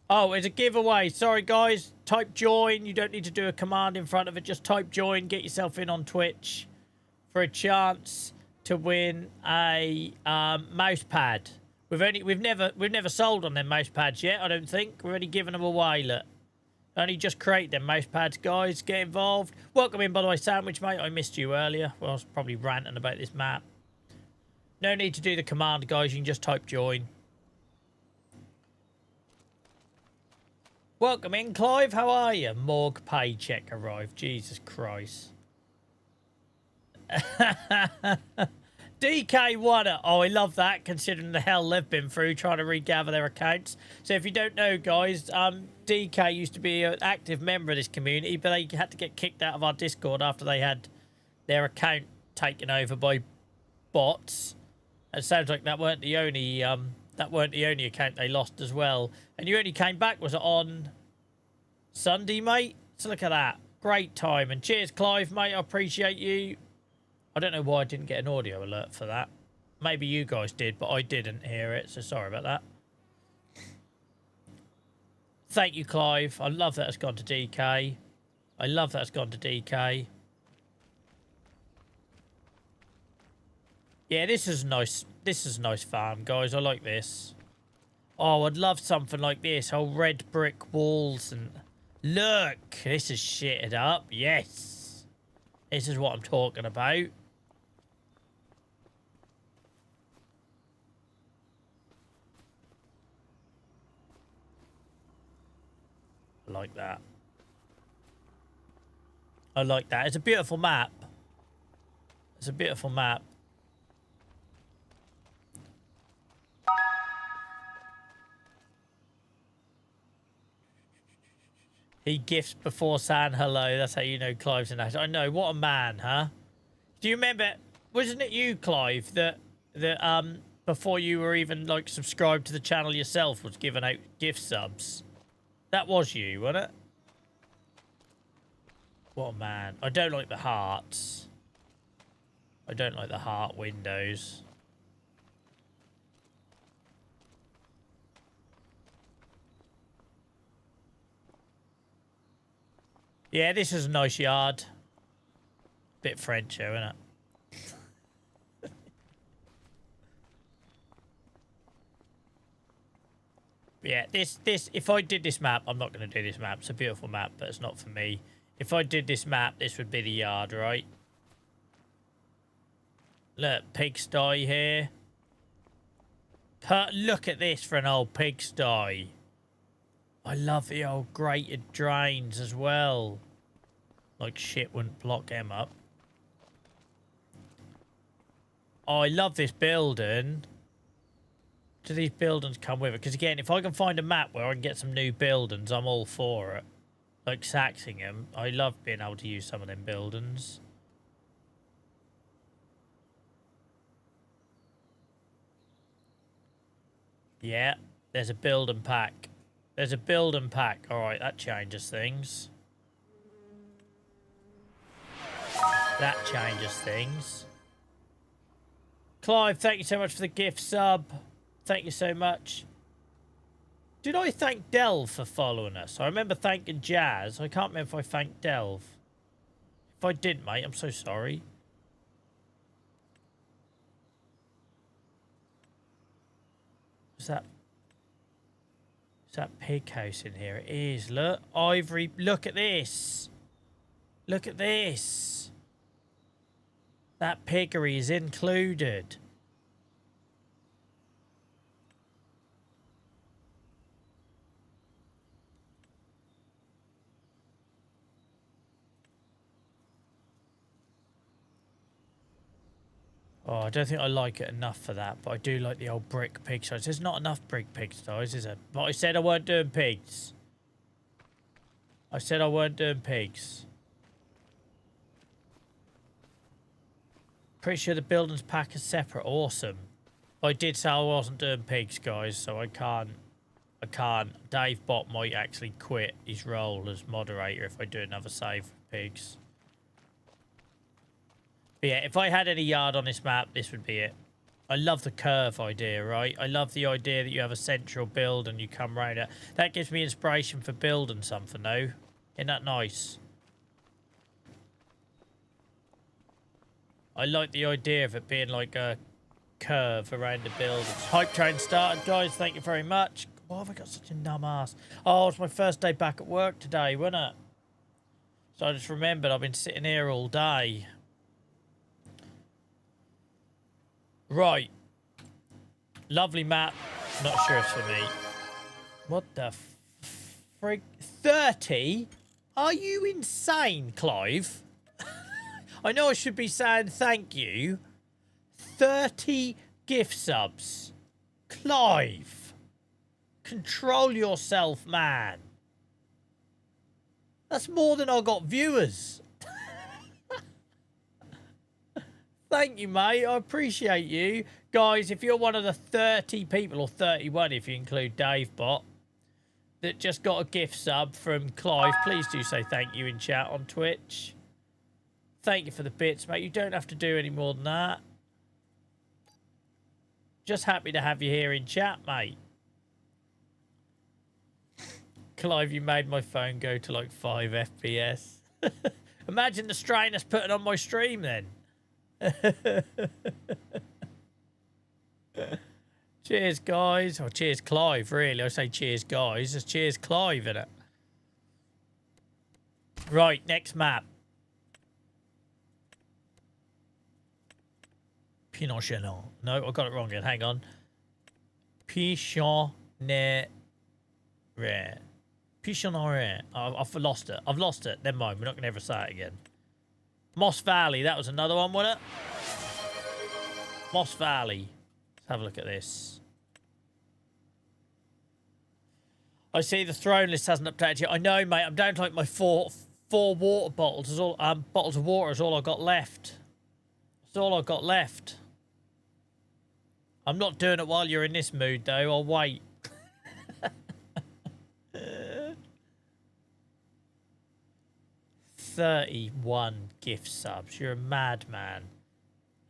Oh, it's a giveaway. Sorry, guys. Type join. You don't need to do a command in front of it. Just type join. Get yourself in on Twitch for a chance to win a mouse pad. We've never sold on them mouse pads yet. I don't think we've only given them away. Look. Only just create them mouse pads, guys. Get involved. Welcome in, by the way, Sandwich, mate. I missed you earlier. Well, I was probably ranting about this map. No need to do the command, guys. You can just type join. Welcome in, Clive. How are you? Morgue paycheck arrived. Jesus Christ. DK won it. Oh, I love that, considering the hell they've been through trying to regather their accounts. So if you don't know, guys, DK used to be an active member of this community, but they had to get kicked out of our Discord after they had their account taken over by bots. It sounds like that weren't the only account they lost as well. And you only came back, was it on Sunday, mate? So look at that. Great time. And cheers, Clive, mate. I appreciate you. I don't know why I didn't get an audio alert for that. Maybe you guys did, but I didn't hear it, so sorry about that. Thank you, Clive. I love that it's gone to DK. I love that it's gone to DK. Yeah, this is nice. This is a nice farm, guys. I like this. Oh, I'd love something like this. Oh, red brick walls and... Look! This is shitted up. Yes! This is what I'm talking about. I like that. I like that. It's a beautiful map. It's a beautiful map. He gifts before saying hello. That's how you know Clive's an actor. I know. What a man, huh? Do you remember? Wasn't it you, Clive, that before you were even like subscribed to the channel yourself, was giving out gift subs? That was you, wasn't it? What a man. I don't like the hearts. I don't like the heart windows. Yeah, this is a nice yard. Bit French, though, isn't it? Yeah, this, if I did this map, I'm not going to do this map. It's a beautiful map, but it's not for me. If I did this map, this would be the yard, right? Look, pigsty here. Look at this for an old pigsty. I love the old grated drains as well. Like shit wouldn't block them up. Oh, I love this building. Do these buildings come with it? Because again, if I can find a map where I can get some new buildings, I'm all for it. Like Saxingham. I love being able to use some of them buildings. Yeah, there's a building pack. There's a building pack. Alright, that changes things. That changes things. Clive, thank you so much for the gift sub. Thank you so much. Did I thank Delve for following us? I remember thanking Jazz. I can't remember if I thanked Delve. If I did, mate, I'm so sorry. Is that pig house in here? It is. Look, ivory. Look at this. Look at this. That piggery is included. Oh, I don't think I like it enough for that, but I do like the old brick pigsties. There's not enough brick pigsties, is there? But I said I weren't doing pigs. I said I weren't doing pigs. Pretty sure the buildings pack is separate. Awesome. I did say I wasn't doing pigs, guys, so I can't. Dave Bot might actually quit his role as moderator if I do another save for pigs. But yeah, if I had any yard on this map, this would be it. I love the curve idea, right? I love the idea that you have a central build and you come round it. That gives me inspiration for building something, though. Isn't that nice? I like the idea of it being like a curve around the building. Hype train started, guys. Thank you very much. Why have I got such a numb ass? Oh, it's my first day back at work today, wasn't it? So I just remembered I've been sitting here all day. Right. Lovely map. Not sure it's for me. What the frig? 30? Are you insane, Clive? I know I should be saying thank you. 30 gift subs. Clive. Control yourself, man. That's more than I got viewers. Thank you, mate. I appreciate you. Guys, if you're one of the 30 people, or 31 if you include Dave Bot, that just got a gift sub from Clive, please do say thank you in chat on Twitch. Thank you for the bits, mate. You don't have to do any more than that. Just happy to have you here in chat, mate. Clive, you made my phone go to like 5 FPS. Imagine the strain that's putting on my stream then. Cheers, guys. Or cheers, Clive, really. I say cheers, guys. It's cheers, Clive, innit? Right, next map. Pinochelon. No, I got it wrong again. Hang on. Pichonnet. Pichonnet. I've lost it. I've lost it. Never mind. We're not going to ever say it again. Moss Valley. That was another one, wasn't it? Moss Valley. Let's have a look at this. I see the throne list hasn't updated yet. I know, mate. I'm down to like my four water bottles. Is all bottles of water is all I've got left. That's all I've got left. I'm not doing it while you're in this mood, though. I'll wait. 31 gift subs. You're a madman.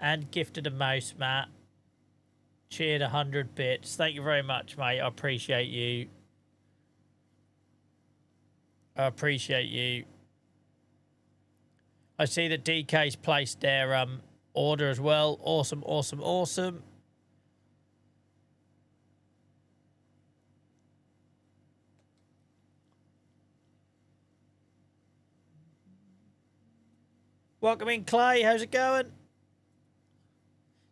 And gifted a mouse, Matt. Cheered 100 bits. Thank you very much, mate. I appreciate you. I appreciate you. I see that DK's placed their order as well. Awesome, awesome, awesome. Welcome in, Clay. How's it going?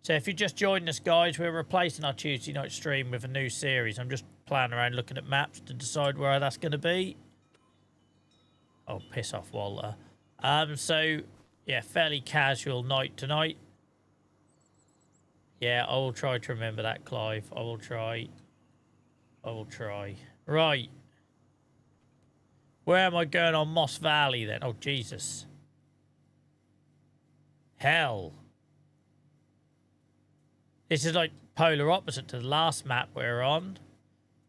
So if you just joined us, guys, we're replacing our Tuesday night stream with a new series. I'm just playing around looking at maps to decide where that's going to be. Oh, piss off, Walter. So, yeah, fairly casual night tonight. Yeah, I will try to remember that, Clive. I will try. I will try. Right. Where am I going on Moss Valley, then? Oh, Jesus. Hell. This is like polar opposite to the last map we're on.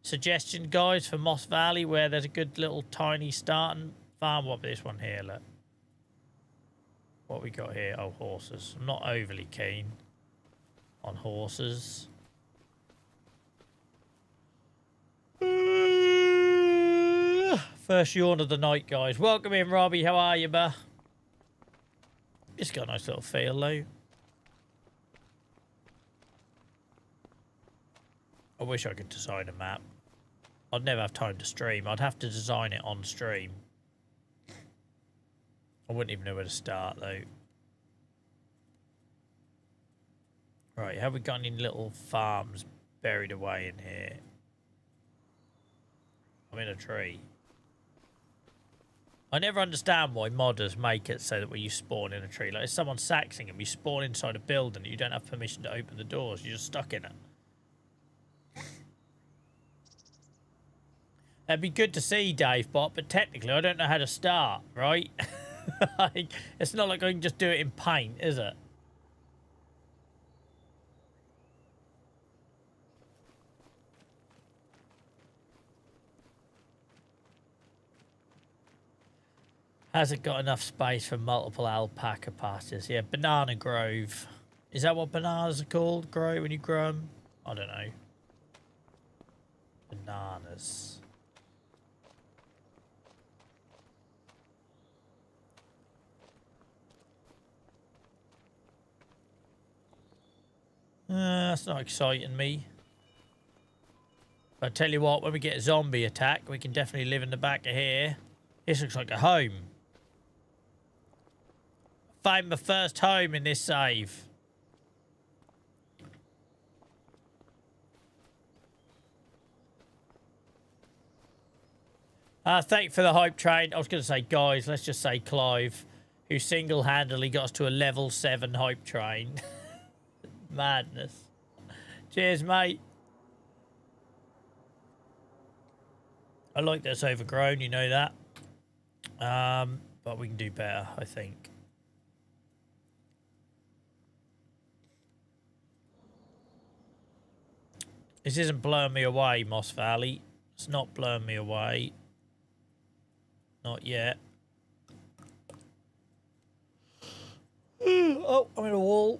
Suggestion, guys, for Moss Valley, where there's a good little tiny starting farm. What about this one here, look? What we got here? Oh, horses. I'm not overly keen on horses. First yawn of the night, guys. Welcome in, Robbie. How are you, bruh? It's got a nice little feel, though. I wish I could design a map. I'd never have time to stream. I'd have to design it on stream. I wouldn't even know where to start, though. Right, have we got any little farms buried away in here? I'm in a tree. I never understand why modders make it so that when you spawn in a tree, like if someone's saxing and you spawn inside a building, you don't have permission to open the doors. You're just stuck in it. It'd be good to see Dave Bot, but technically I don't know how to start, right? Like, it's not like I can just do it in paint, is it? Has it got enough space for multiple alpaca pastures? Yeah, banana grove. Is that what bananas are called? Grow when you grow them? I don't know. Bananas. That's not exciting me. But I tell you what, when we get a zombie attack, we can definitely live in the back of here. This looks like a home. Find my first home in this save. Thank you for the hype train. I was going to say, guys, let's just say Clive, who single-handedly got us to a level 7 hype train. Madness. Cheers, mate. I like that it's overgrown, you know that. But we can do better, I think. This isn't blowing me away, Moss Valley. It's not blowing me away. Not yet. Oh, I'm in a wall.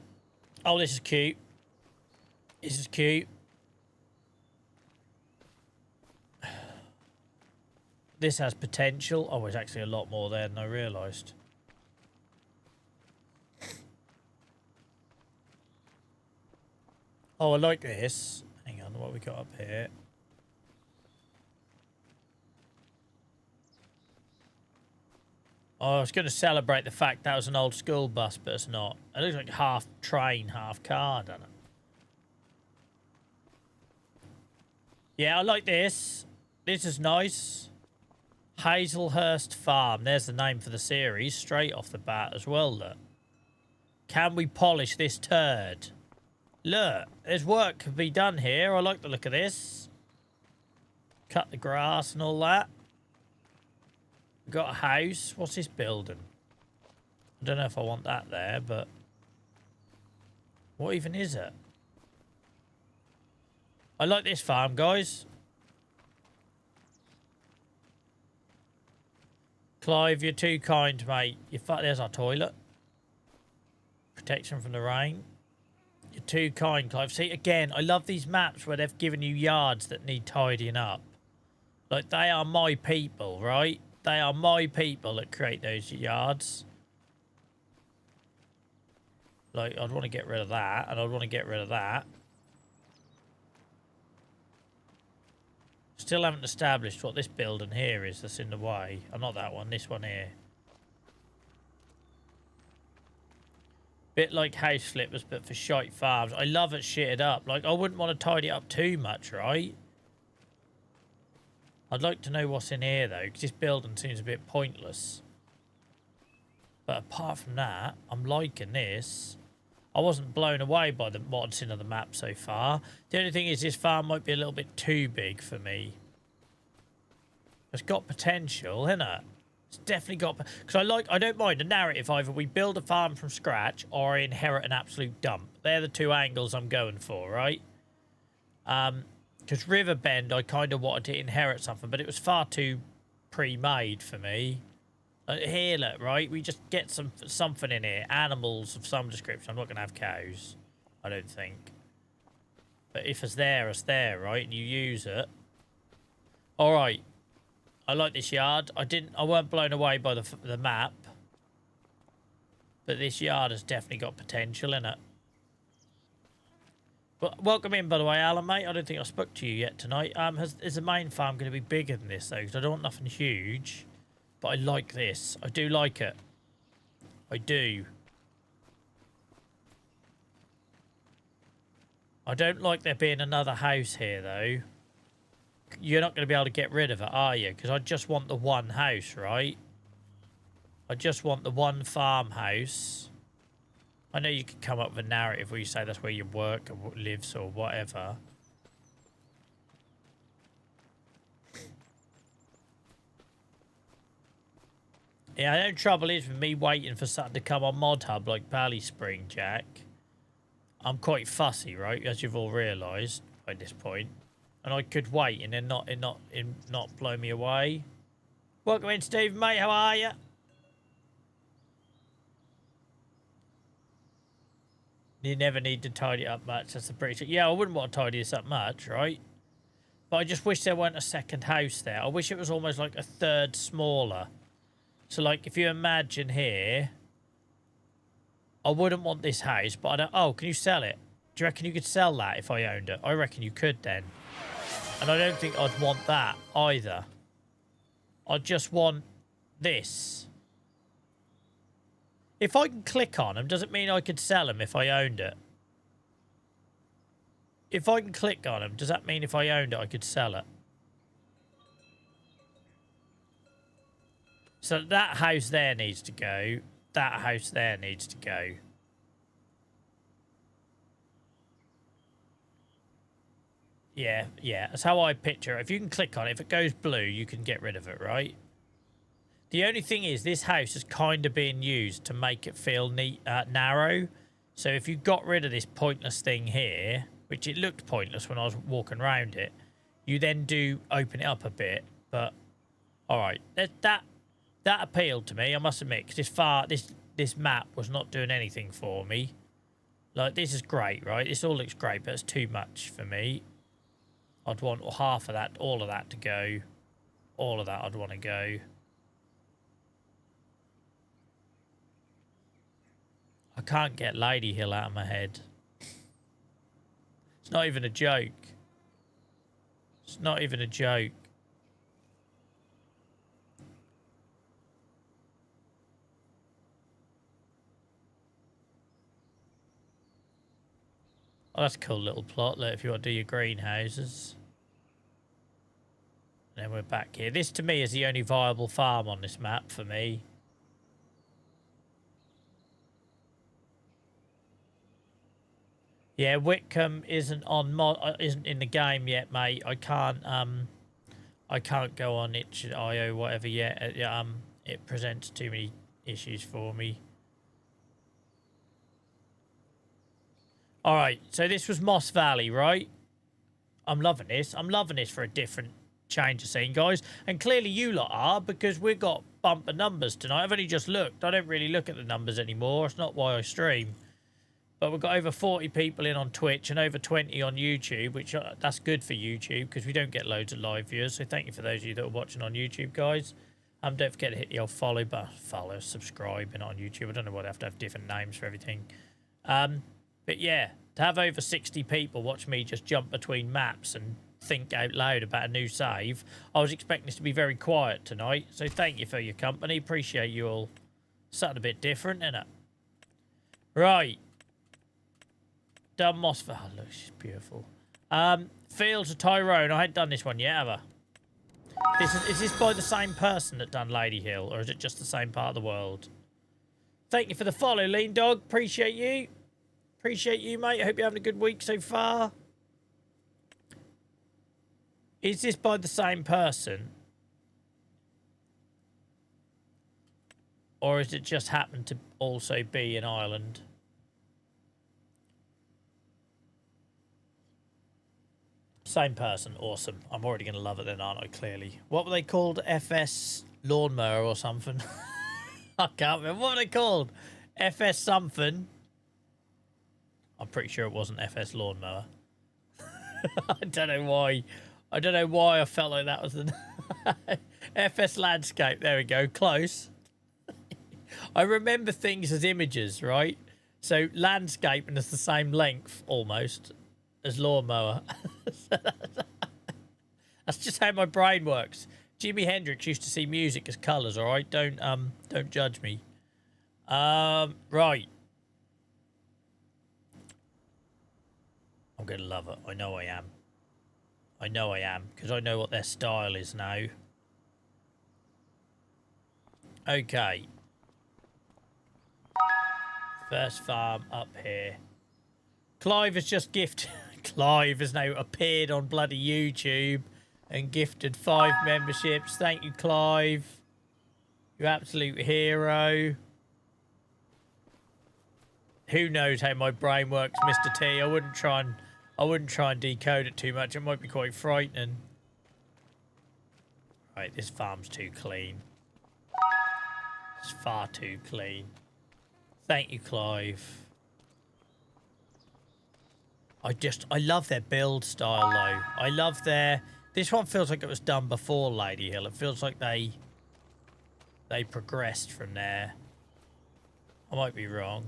Oh, this is cute. This is cute. This has potential. Oh, there's actually a lot more there than I realised. Oh, I like this. Hang on, what we got up here? Oh, I was going to celebrate the fact that was an old school bus, but it's not. It looks like half train, half car, doesn't it? Yeah, I like this. This is nice. Hazelhurst Farm. There's the name for the series, straight off the bat as well, look. Can we polish this turd? Look, there's work to be done here. I like the look of this. Cut the grass and all that. Got a house. What's this building? I don't know if I want that there, but... what even is it? I like this farm, guys. Clive, you're too kind, mate. There's our toilet. Protection from the rain. You're too kind, Clive. See, again, I love these maps where they've given you yards that need tidying up. Like, they are my people, right? They are my people that create those yards. Like, I'd want to get rid of that, and I'd want to get rid of that. Still haven't established what this building here is that's in the way. Oh, not that one, this one here. Bit like house flippers, but for shite farms. I love it shitted up. Like, I wouldn't want to tidy it up too much, right? I'd like to know what's in here, though, because this building seems a bit pointless. But apart from that, I'm liking this. I wasn't blown away by the mods in the map so far. The only thing is this farm might be a little bit too big for me. It's got potential, isn't it? It's definitely got... because I don't mind the narrative. Either we build a farm from scratch or I inherit an absolute dump. They're the two angles I'm going for, right? Because Riverbend, I kind of wanted to inherit something, but it was far too pre-made for me. Here, look, right? We just get something in here. Animals of some description. I'm not going to have cows, I don't think. But if it's there, right? And you use it. All right. I like this yard. I weren't blown away by the map. But this yard has definitely got potential in it. Well, welcome in, by the way, Alan, mate. I don't think I spoke to you yet tonight. Is the main farm going to be bigger than this, though? Because I don't want nothing huge. But I like this. I do like it. I do. I don't like there being another house here, though. You're not going to be able to get rid of it, are you? Because I just want the one house, right? I just want the one farmhouse. I know you could come up with a narrative where you say that's where you work or lives or whatever. Yeah, the only trouble is with me waiting for something to come on Mod Hub like Pally Spring, Jack. I'm quite fussy, right? As you've all realised by this point. And I could wait and then not blow me away. Welcome in, Steve, mate. How are you? You never need to tidy it up much. That's the pretty. Yeah, I wouldn't want to tidy this up much, right? But I just wish there weren't a second house there. I wish it was almost like a third smaller. So, like, if you imagine here, I wouldn't want this house, but I don't... Oh, can you sell it? Do you reckon you could sell that if I owned it? I reckon you could then. And I don't think I'd want that either. I'd just want this. If I can click on them, does it mean I could sell them if I owned it? If I can click on them, does that mean if I owned it, I could sell it? So that house there needs to go. That house there needs to go. Yeah, yeah. That's how I picture it. If you can click on it, if it goes blue, you can get rid of it, right? The only thing is this house is kind of being used to make it feel neat, narrow. So if you got rid of this pointless thing here, which it looked pointless when I was walking around it, you then do open it up a bit. But, all right. That appealed to me, I must admit, because this map was not doing anything for me. Like, this is great, right? This all looks great, but it's too much for me. I'd want half of that, all of that to go. All of that I'd want to go. I can't get Lady Hill out of my head. It's not even a joke. It's not even a joke. Oh, that's a cool little plot, look, if you want to do your greenhouses. And then we're back here. This, to me, is the only viable farm on this map for me. Yeah, Whitcomb isn't isn't in the game yet, mate. I can't go on itch.io whatever yet. It presents too many issues for me. All right, so this was Moss Valley, right? I'm loving this. I'm loving this for a different change of scene, guys. And clearly you lot are, because we've got bumper numbers tonight. I've only just looked. I don't really look at the numbers anymore. It's not why I stream. But we've got over 40 people in on Twitch and over 20 on YouTube, which that's good for YouTube because we don't get loads of live viewers. So thank you for those of you that are watching on YouTube, guys. Don't forget to hit the old follow, subscribe on YouTube. I don't know why they have to have different names for everything. But yeah, to have over 60 people watch me just jump between maps and think out loud about a new save, I was expecting this to be very quiet tonight. So thank you for your company. Appreciate you all. Something a bit different, innit? Right. Done Mossville. Oh, look, she's beautiful. Fields of Tyrone. I hadn't done this one yet, have I? Is this by the same person that done Lady Hill, or is it just the same part of the world? Thank you for the follow, Lean Dog. Appreciate you. Appreciate you, mate. I hope you're having a good week so far. Is this by the same person? Or is it just happened to also be in Ireland? Same person. Awesome. I'm already going to love it then, aren't I, clearly? What were they called? FS Lawnmower or something? I can't remember. What were they called? FS something. I'm pretty sure it wasn't FS Lawnmower. I don't know why. I don't know why I felt like that was the... FS Landscape. There we go. Close. I remember things as images, right? So landscape, and it's the same length almost as lawnmower. That's just how my brain works. Jimi Hendrix used to see music as colours, all right? Don't judge me. Right. I'm going to love it. I know I am. I know I am, because I know what their style is now. Okay. First farm up here. Clive has just gifted... Clive has now appeared on bloody YouTube and gifted 5 memberships. Thank you, Clive. You absolute hero. Who knows how my brain works, Mr. T? I wouldn't try and decode it too much. It might be quite frightening. Right, this farm's too clean. It's far too clean. Thank you, Clive. I love their build style, though. I love their... This one feels like it was done before Lady Hill. It feels like they progressed from there. I might be wrong.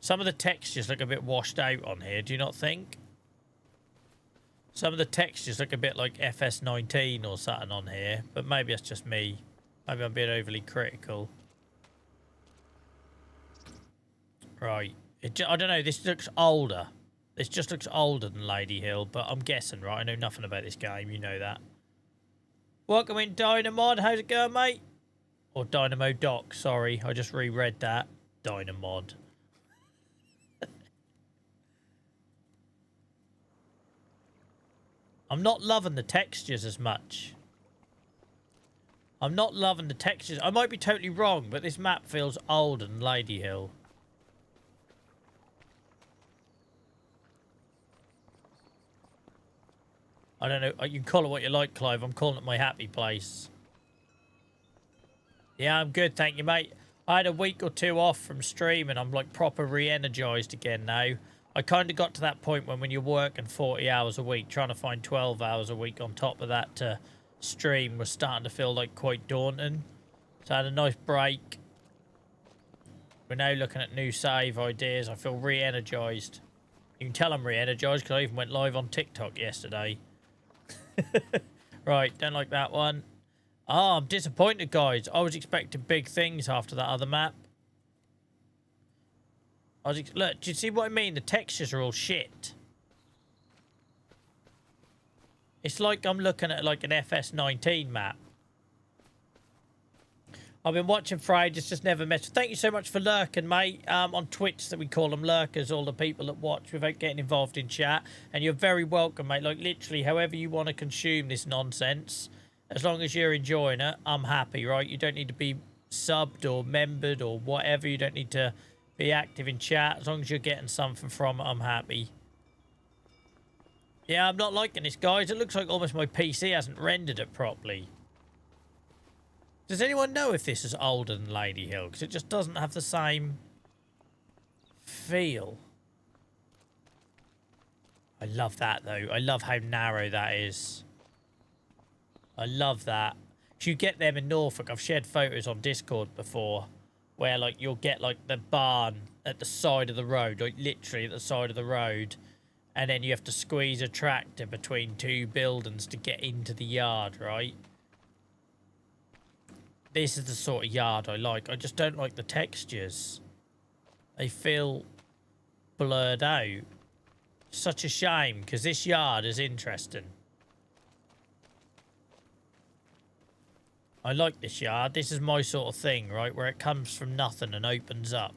Some of the textures look a bit washed out on here, do you not think? Some of the textures look a bit like FS19 or something on here, but maybe that's just me. Maybe I'm being overly critical. Right. I don't know, this looks older. This just looks older than Lady Hill, but I'm guessing, right? I know nothing about this game, you know that. Welcome in, Dynamod. How's it going, mate? Or Dynamo Doc, sorry. I just reread that. Dynamod. I'm not loving the textures as much. I'm not loving the textures. I might be totally wrong, but this map feels older than Lady Hill. I don't know. You can call it what you like, Clive. I'm calling it my happy place. Yeah, I'm good. Thank you, mate. I had a week or 2 off from streaming. I'm like proper re-energized again now. I kind of got to that point when you're working 40 hours a week, trying to find 12 hours a week on top of that to stream was starting to feel like quite daunting. So I had a nice break. We're now looking at new save ideas. I feel re-energized. You can tell I'm re-energized because I even went live on TikTok yesterday. Right, don't like that one. Oh, I'm disappointed, guys. I was expecting big things after that other map. Look, do you see what I mean? The textures are all shit. It's like I'm looking at like an FS19 map. I've been watching for ages, just never messed. Thank you so much for lurking, mate. On Twitch, that we call them lurkers, all the people that watch without getting involved in chat. And you're very welcome, mate. Like, literally, however you want to consume this nonsense, as long as you're enjoying it, I'm happy, right? You don't need to be subbed or membered or whatever. You don't need to be active in chat. As long as you're getting something from it, I'm happy. Yeah, I'm not liking this, guys. It looks like almost my PC hasn't rendered it properly. Does anyone know if this is older than Lady Hill? Because it just doesn't have the same feel. I love that, though. I love how narrow that is. I love that. You get them in Norfolk. I've shared photos on Discord before where, like, you'll get, like, the barn at the side of the road, like, literally at the side of the road, and then you have to squeeze a tractor between 2 buildings to get into the yard, right? This is the sort of yard I like. I just don't like the textures. They feel blurred out. Such a shame, because this yard is interesting. I like this yard. This is my sort of thing, right? Where it comes from nothing and opens up.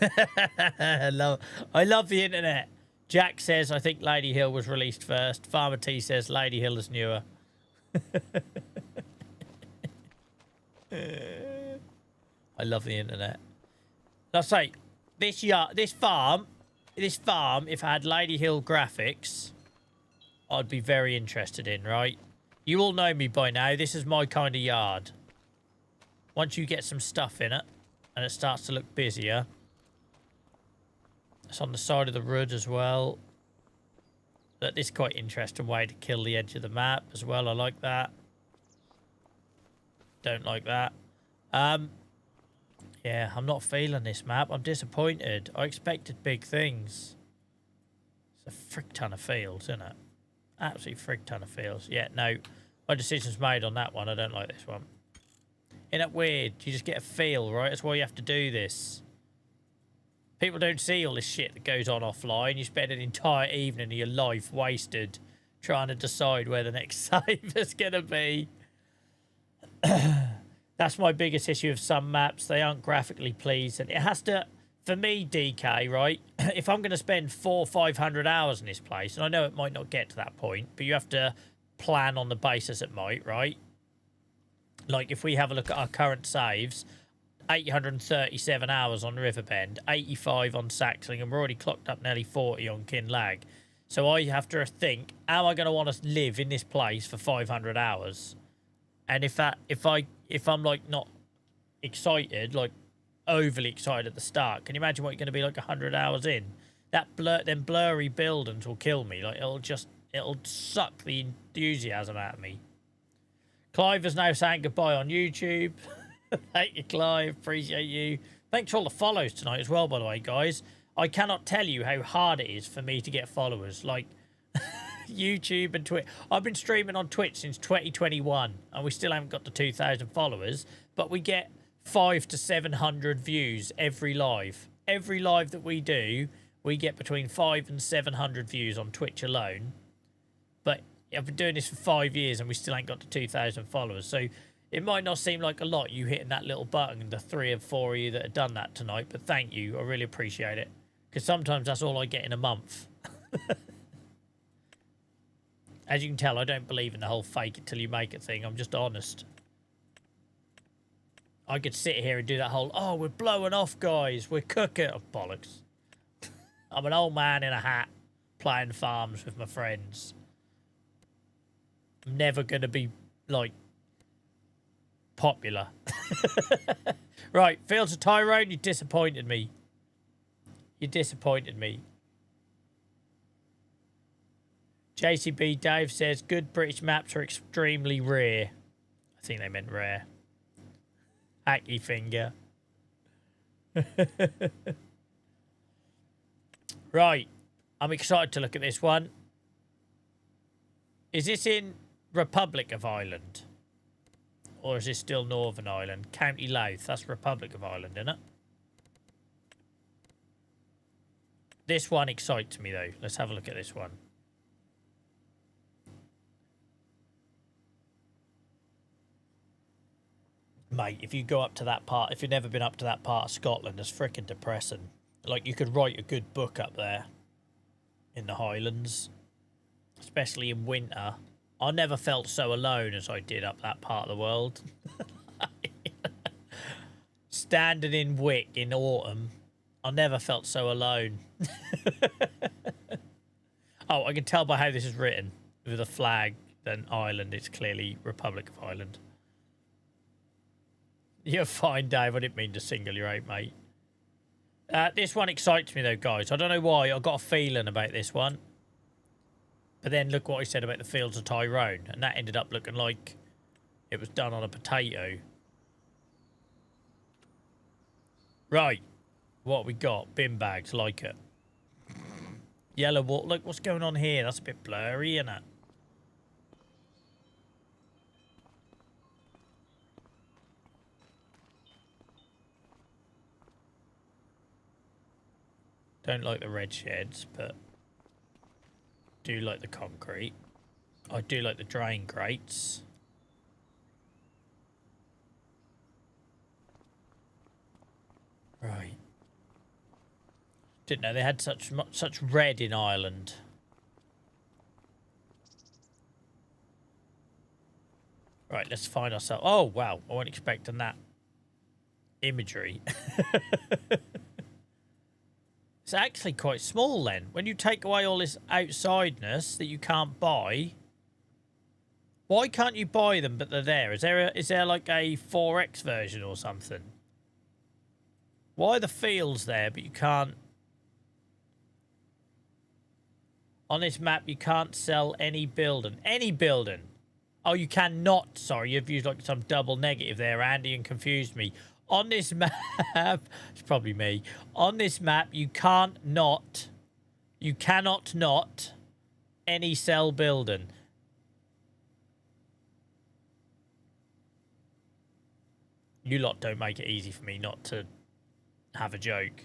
I love the internet. Jack says, I think Lady Hill was released first. Farmer T says, Lady Hill is newer. I love the internet. Let's say this farm, if I had Lady Hill graphics, I'd be very interested in, right? You all know me by now. This is my kind of yard. Once you get some stuff in it and it starts to look busier. It's on the side of the road as well. But this is quite interesting way to kill the edge of the map as well. I like that. Don't like that. Yeah, I'm not feeling this map. I'm disappointed. I expected big things. It's a frick ton of fields, isn't it? Absolute frick ton of fields. Yeah, no. My decision's made on that one. I don't like this one. Isn't that weird? You just get a feel, right? That's why you have to do this. People don't see all this shit that goes on offline. You spend an entire evening of your life wasted trying to decide where the next save is going to be. That That's my biggest issue of some maps. They aren't graphically pleased. And it has to, for me, DK, right? If I'm going to spend 400 or 500 hours in this place, and I know it might not get to that point, but you have to plan on the basis it might, right? Like if we have a look at our current saves, 837 hours on Riverbend, 85 on Saxling, and we're already clocked up nearly 40 on Kinlag. So I have to think, am I going to want to live in this place for 500 hours? And if I'm like not excited, like overly excited at the start, can you imagine what you're going to be like 100 hours in? Them blurry buildings will kill me. Like it'll suck the enthusiasm out of me. Clive is now saying goodbye on YouTube. Thank you, Clive. Appreciate you. Thanks for all the follows tonight as well, by the way, guys. I cannot tell you how hard it is for me to get followers. Like YouTube and Twitch. I've been streaming on Twitch since 2021 and we still haven't got to 2,000 followers, but we get 500 to 700 views every live. Every live that we do, we get between 500 and 700 views on Twitch alone. But I've been doing this for 5 years and we still ain't got to 2,000 followers. So it might not seem like a lot, you hitting that little button, the 3 or 4 of you that have done that tonight, but thank you. I really appreciate it. Because sometimes that's all I get in a month. As you can tell, I don't believe in the whole fake it till you make it thing. I'm just honest. I could sit here and do that whole, oh, we're blowing off, guys. We're cooking. Oh, bollocks. I'm an old man in a hat playing farms with my friends. I'm never going to be, like, popular. Right, Fields of Tyrone, you disappointed me. You disappointed me. JCB Dave says, good British maps are extremely rare. I think they meant rare. Hacky finger. Right. I'm excited to look at this one. Is this in Republic of Ireland? Or is this still Northern Ireland? County Louth. That's Republic of Ireland, isn't it? This one excites me, though. Let's have a look at this one. Mate, if you go up to that part, if you've never been up to that part of Scotland, it's freaking depressing. Like, you could write a good book up there in the Highlands, especially in winter. I never felt so alone as I did up that part of the world. Standing in Wick in autumn, I never felt so alone. Oh, I can tell by how this is written. With a flag, then Ireland, it's clearly Republic of Ireland. You're fine, Dave. I didn't mean to single you out, mate. This one excites me, though, guys. I don't know why. I've got a feeling about this one. But then look what I said about the Fields of Tyrone. And that ended up looking like it was done on a potato. Right. What we got? Bin bags. Like it. Yellow water. Look, what's going on here? That's a bit blurry, isn't it? Don't like the red sheds, but do like the concrete. I do like the drain grates. Right. Didn't know they had such red in Ireland. Right, let's find ourselves. Oh wow, I wasn't expecting that imagery. It's actually quite small then. When you take away all this outsideness that you can't buy, why can't you buy them but they're there? Is there like a 4X version or something? Why are the fields there but you can't... On this map you can't sell any building. Any building! Oh, you cannot. Sorry, you've used like some double negative there, Andy, and confused me. On this map, it's probably me. On this map, you cannot not any cell building. You lot don't make it easy for me not to have a joke.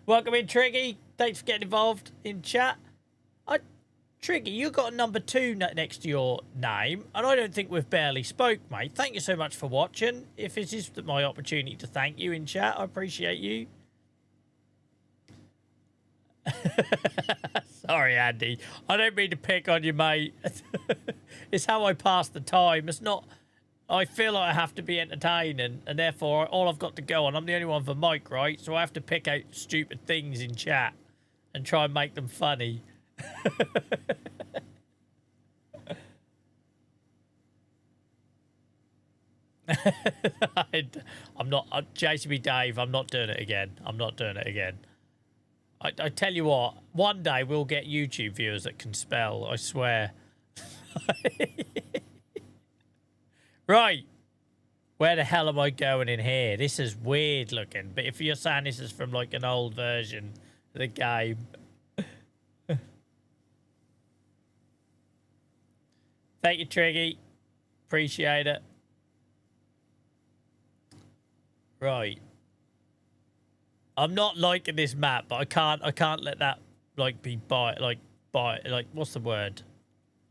Welcome in, Triggy. Thanks for getting involved in chat. Triggy, you got a number 2 next to your name, and I don't think we've barely spoke, mate. Thank you so much for watching. If this is my opportunity to thank you in chat, I appreciate you. Sorry, Andy. I don't mean to pick on you, mate. It's how I pass the time. It's not... I feel like I have to be entertaining, and therefore all I've got to go on, I'm the only one for Mike, right? So I have to pick out stupid things in chat and try and make them funny. I'm not... JCB Dave, I'm not doing it again. I'm not doing it again. I tell you what, one day we'll get YouTube viewers that can spell, I swear. Right. Where the hell am I going in here? This is weird looking, but if you're saying this is from like an old version of the game. Thank you, Triggy. Appreciate it. Right. I'm not liking this map, but I can't let that like be like what's the word?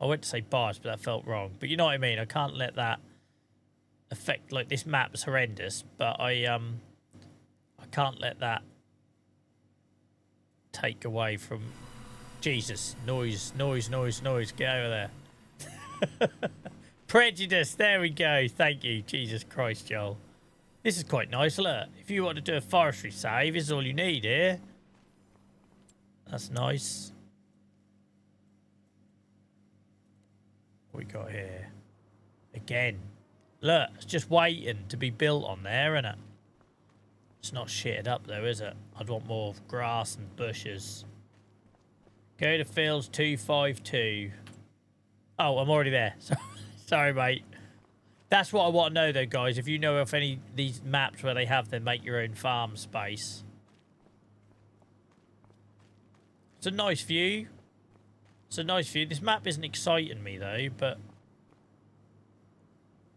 I went to say biased, but that felt wrong. But you know what I mean. I can't let that affect, like, this map's horrendous, but I can't let that take away from... Jesus, noise, get over there. Prejudice, there we go. Thank you, Jesus Christ, Joel. This is quite nice, look. If you want to do a forestry save, this is all you need here. That's nice. What we got here? Again. Look, it's just waiting to be built on there, isn't it? It's not shitted up, though, is it? I'd want more grass and bushes. Go to fields 252. Oh, I'm already there. Sorry, mate. That's what I want to know, though, guys. If you know of any of these maps where they have them make your own farm space. It's a nice view. It's a nice view. This map isn't exciting me, though, but...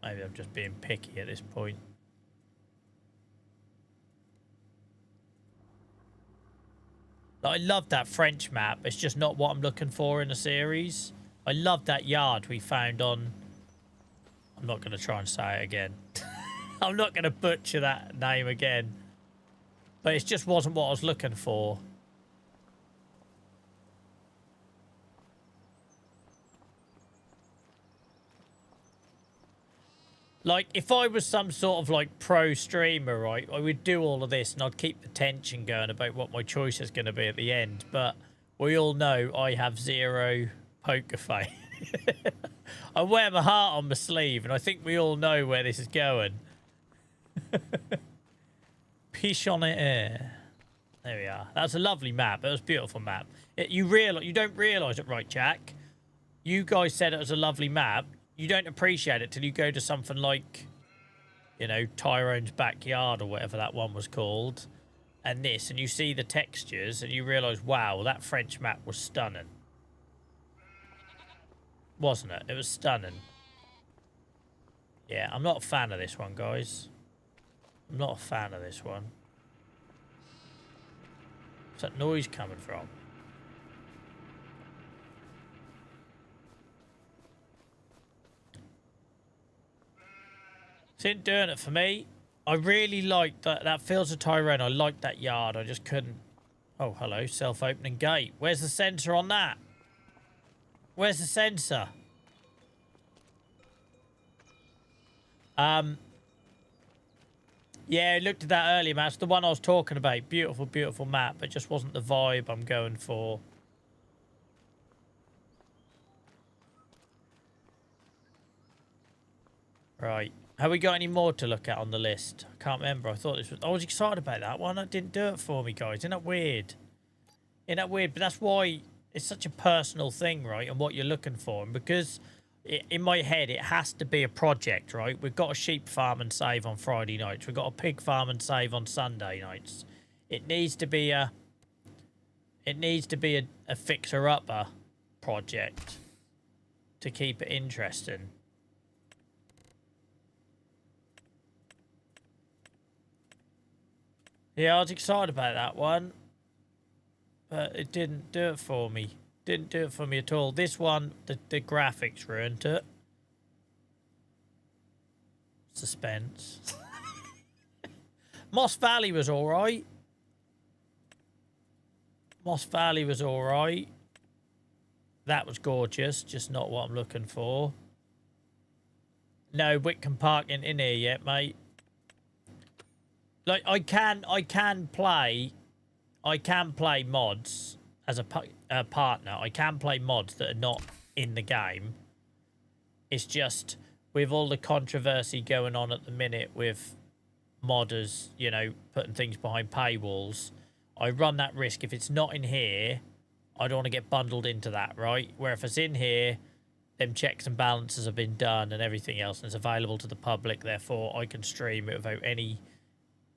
maybe I'm just being picky at this point. I love that French map. It's just not what I'm looking for in a series. I love that yard we found on... I'm not going to try and say it again. I'm not going to butcher that name again. But it just wasn't what I was looking for. Like, if I was some sort of, like, pro streamer, right, I would do all of this and I'd keep the tension going about what my choice is going to be at the end. But we all know I have zero poker face. I wear my heart on my sleeve, and I think we all know where this is going. Piche on it air. There we are. That's a lovely map. It was a beautiful map. You don't realise it, right, Jack? You guys said it was a lovely map. You don't appreciate it till you go to something like, you know, Tyrone's Backyard or whatever that one was called, and this, and you see the textures, and you realise, wow, that French map was stunning. Wasn't it? It was stunning. Yeah, I'm not a fan of this one, guys. I'm not a fan of this one. Where's that noise coming from? It ain't doing it for me. I really liked that Fields of Tyrone. I liked that yard. I just couldn't... Oh, hello. Self-opening gate. Where's the sensor on that? Where's the sensor? Yeah, I looked at that earlier, man. It's the one I was talking about. Beautiful, beautiful map. It just wasn't the vibe I'm going for. Right. Have we got any more to look at on the list? I can't remember. I thought this was... I was excited about that one. It didn't do it for me, guys. Isn't that weird? Isn't that weird? But that's why it's such a personal thing, right? And what you're looking for. And because in my head, it has to be a project, right? We've got a sheep farm and save on Friday nights. We've got a pig farm and save on Sunday nights. It needs to be a... It needs to be a fixer-upper project to keep it interesting. Yeah, I was excited about that one, but it didn't do it for me. Didn't do it for me at all. This one, the graphics ruined it. Suspense. Moss Valley was all right. Moss Valley was all right. That was gorgeous, just not what I'm looking for. No Whitcomb Park ain't in here yet, mate. Like I can play mods as a partner. I can play mods that are not in the game. It's just with all the controversy going on at the minute with modders, you know, putting things behind paywalls, I run that risk. If it's not in here, I don't want to get bundled into that, right? Where if it's in here, them checks and balances have been done and everything else, and it's available to the public, therefore I can stream it without any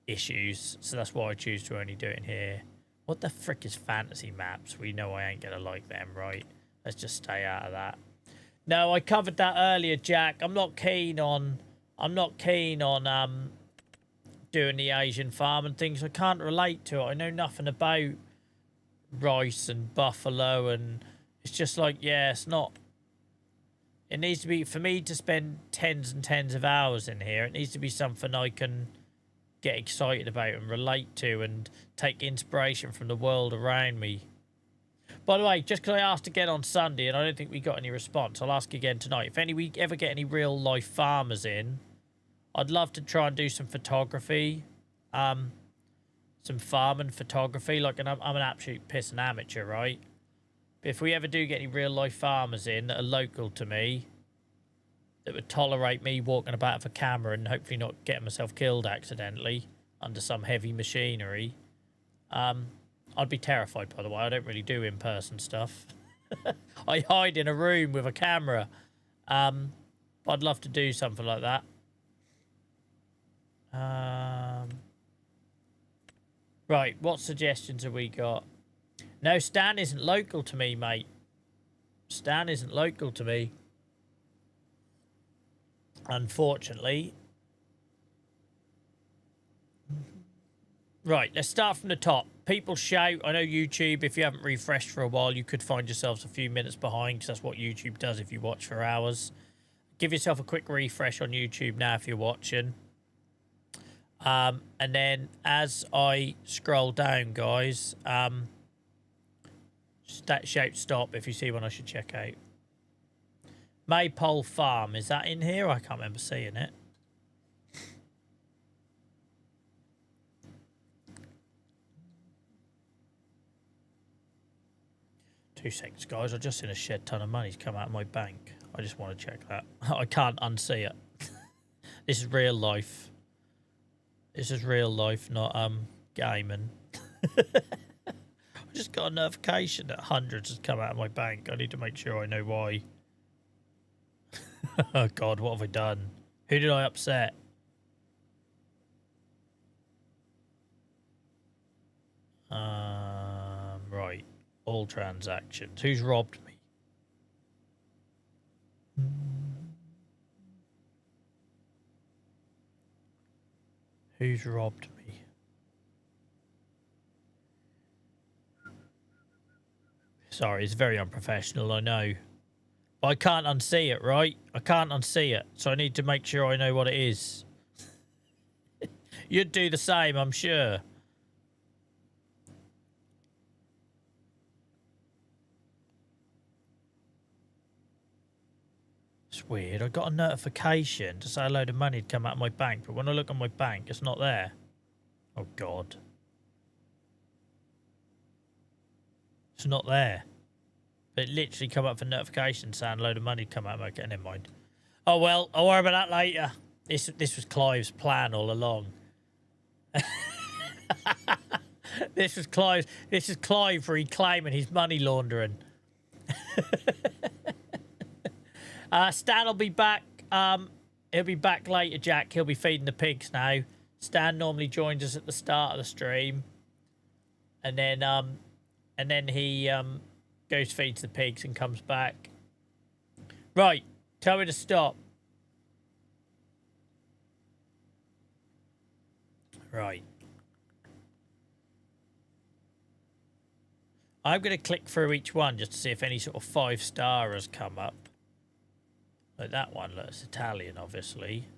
issues. So that's why I choose to only do it in here. What the frick is fantasy maps? We know I ain't gonna like them, right? Let's just stay out of that. No, I covered that earlier, Jack. I'm not keen on doing the Asian farm and things. I can't relate to it. I know nothing about rice and buffalo, and it's just like, yeah, it's not. It needs to be, for me to spend tens and tens of hours in here, it needs to be something I can get excited about and relate to and take inspiration from the world around me. By the way, just because I asked again on Sunday and I don't think we got any response, I'll ask again tonight. If we ever get any real life farmers in, I'd love to try and do some photography, some farming photography. Like, and I'm an absolute pissing amateur, right? But if we ever do get any real life farmers in that are local to me, that would tolerate me walking about with a camera and hopefully not getting myself killed accidentally under some heavy machinery, I'd be terrified, by the way. I don't really do in-person stuff. I hide in a room with a camera. I'd love to do something like that. Right, what suggestions have we got? No, Stan isn't local to me, mate. Stan isn't local to me. Unfortunately. Right, let's start from the top. People shout. I know YouTube, if you haven't refreshed for a while, you could find yourselves a few minutes behind, because that's what YouTube does if you watch for hours. Give yourself a quick refresh on YouTube now if you're watching. And then as I scroll down, guys, shout stop if you see one I should check out. Maypole Farm, is that in here? I can't remember seeing it. Two seconds, guys. I just seen a shed ton of money's come out of my bank. I just want to check that. I can't unsee it. This is real life. This is real life, not gaming. I just got a notification that hundreds has come out of my bank. I need to make sure I know why. Oh God, what have I done? Who did I upset? Right. All transactions. Who's robbed me? Who's robbed me? Sorry, it's very unprofessional, I know. But I can't unsee it, right? I can't unsee it, so I need to make sure I know what it is. You'd do the same, I'm sure. It's weird. I got a notification to say a load of money had come out of my bank, but when I look on my bank, it's not there. Oh, God. It's not there. But it literally come up for notification saying a load of money had come out of my account. Never mind. Oh, well, I'll worry about that later. This was Clive's plan all along. This is Clive reclaiming his money laundering. Stan will be back. He'll be back later, Jack. He'll be feeding the pigs now. Stan normally joins us at the start of the stream, and then he goes feeds the pigs and comes back. Right, tell me to stop. Right. I'm going to click through each one just to see if any sort of 5-star has come up. Like that one, look, it's Italian, obviously.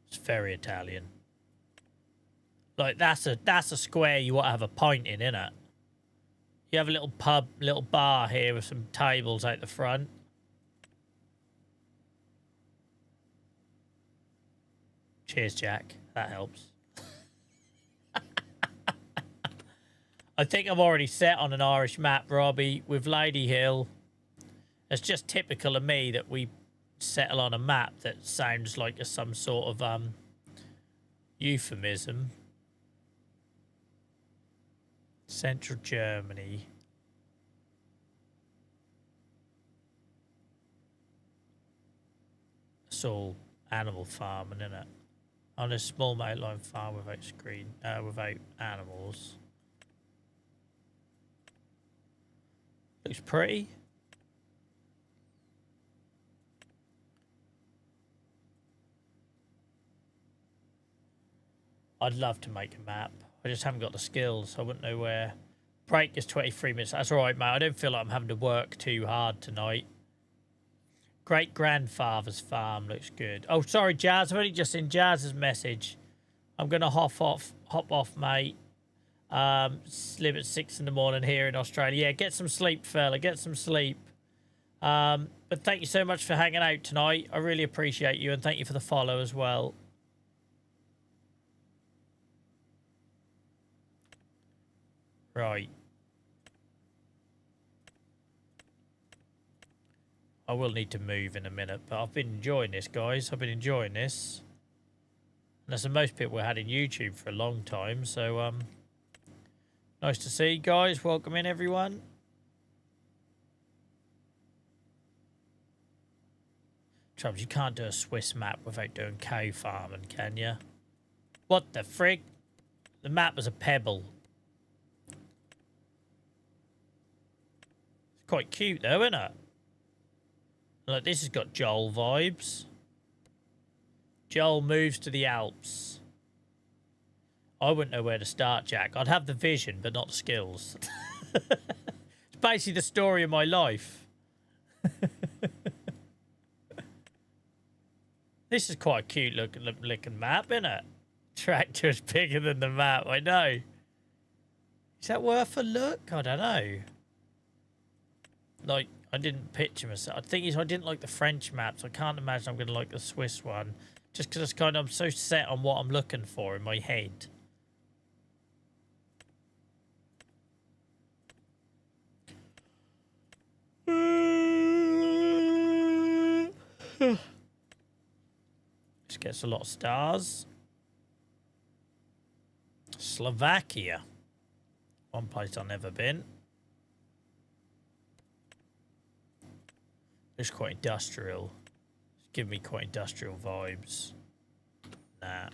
It's very Italian. Like that's a square you want to have a pint in, innit? You have a little pub, little bar here with some tables out the front. Cheers, Jack. That helps. I think I'm already set on an Irish map, Robbie, with Lady Hill. It's just typical of me that we settle on a map that sounds like some sort of euphemism. Central Germany. It's all animal farming, isn't it? On a small motorline farm without without animals. Looks pretty. I'd love to make a map. I just haven't got the skills. I wouldn't know where. Break is 23 minutes. That's all right, mate. I don't feel like I'm having to work too hard tonight. Great grandfather's farm looks good. Oh, sorry, Jazz. I've only just seen Jazz's message. I'm gonna hop off, mate. Sleep at 6 in the morning here in Australia. Yeah, get some sleep, fella. Get some sleep. But thank you so much for hanging out tonight. I really appreciate you, and thank you for the follow as well. Right. I will need to move in a minute, but I've been enjoying this, guys. I've been enjoying this. And that's the most people we had in YouTube for a long time, so nice to see you guys. Welcome in, everyone. Trouble, you can't do a Swiss map without doing cow farming, can you? What the frig? The map was a pebble. It's quite cute though, isn't it? Like, this has got Joel vibes. Joel moves to the Alps. I wouldn't know where to start, Jack. I'd have the vision, but not the skills. It's basically the story of my life. This is quite a cute looking map, isn't it? Tractor is bigger than the map, I know. Is that worth a look? I don't know. Like, I didn't picture myself. The thing is, I didn't like the French maps. I can't imagine I'm going to like the Swiss one. Just because it's kind of, I'm so set on what I'm looking for in my head. This gets a lot of stars. Slovakia. One place I've never been. It's quite industrial. It's giving me quite industrial vibes. Nah.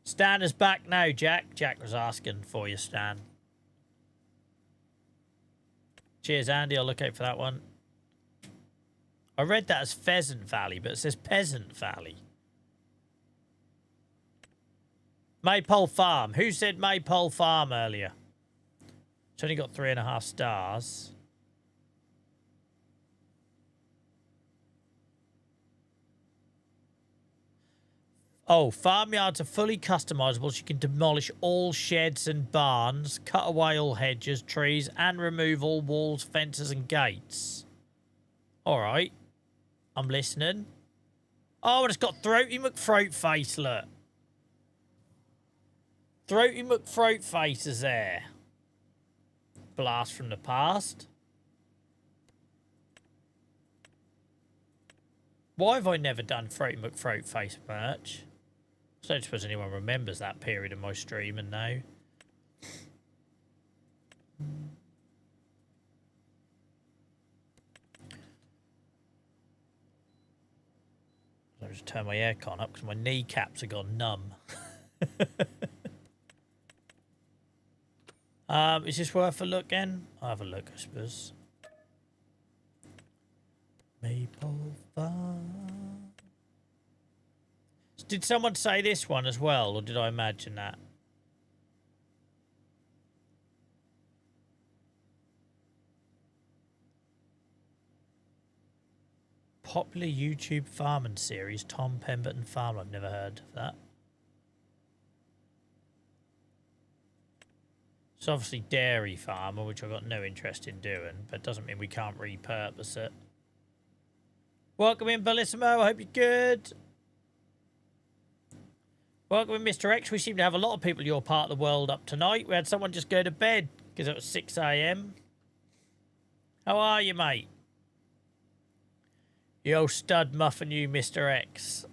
Stan is back now, Jack. Jack was asking for you, Stan. Cheers, Andy. I'll look out for that one. I read that as Pheasant Valley, but it says Peasant Valley. Maypole Farm. Who said Maypole Farm earlier? It's only got 3.5 stars. Oh, farmyards are fully customizable, so you can demolish all sheds and barns, cut away all hedges, trees, and remove all walls, fences, and gates. All right. I'm listening. Oh, and it's got Throaty McThroatface, look. Throaty McThroatface is there. Blast from the past. Why have I never done Throaty McThroatface merch? I don't suppose anyone remembers that period of my streaming now. I'll just turn my aircon up because my kneecaps have gone numb. Is this worth a look, then? I'll have a look, I suppose. Maple Farm. Did someone say this one as well, or did I imagine that? Popular YouTube farming series, Tom Pemberton Farm. I've never heard of that. It's obviously dairy farmer, which I've got no interest in doing, but doesn't mean we can't repurpose it. Welcome in, Bellissimo. I hope you're good. Welcome in, Mr. X. We seem to have a lot of people in your part of the world up tonight. We had someone just go to bed because it was 6 a.m. How are you, mate? You old stud muffin, you, Mr. X.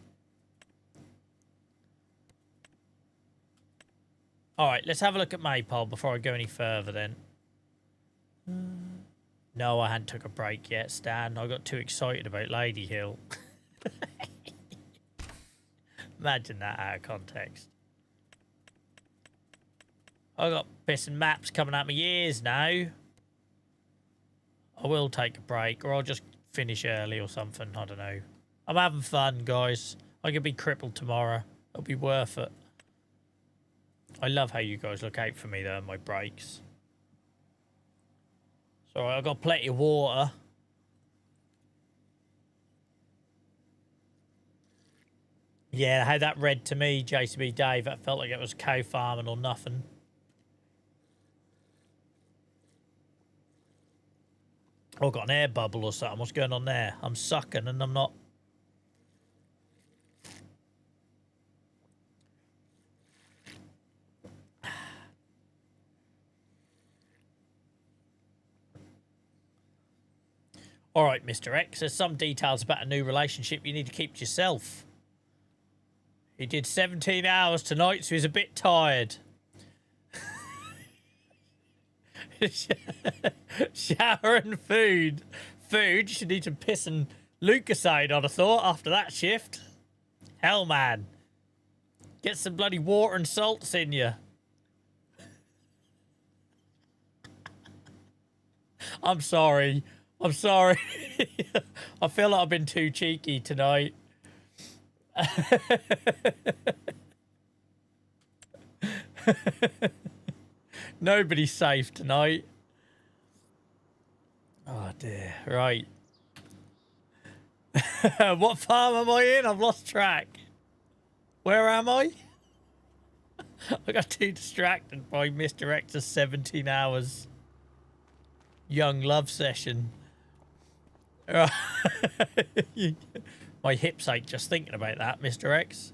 All right, let's have a look at Maypole before I go any further then. No, I hadn't took a break yet, Stan. I got too excited about Lady Hill. Imagine that out of context. I got pissing maps coming out my ears now. I will take a break, or I'll just finish early or something. I don't know. I'm having fun, guys. I could be crippled tomorrow. It'll be worth it. I love how you guys look out for me, though, on my breaks. So I've got plenty of water. Yeah, how that read to me, JCB Dave, that felt like it was cow farming or nothing. Oh, I've got an air bubble or something. What's going on there? I'm sucking and I'm not. All right, Mr. X, there's some details about a new relationship you need to keep to yourself. He did 17 hours tonight, so he's a bit tired. Shower and food. Food? You should need some piss and Lucasade, I'd have thought, after that shift. Hell, man. Get some bloody water and salts in you. I'm sorry. I'm sorry. I feel like I've been too cheeky tonight. Nobody's safe tonight. Oh dear. Right. What farm am I in? I've lost track. Where am I? I got too distracted by Mr. X's 17 hours young love session. My hips ache just thinking about that, Mr. X.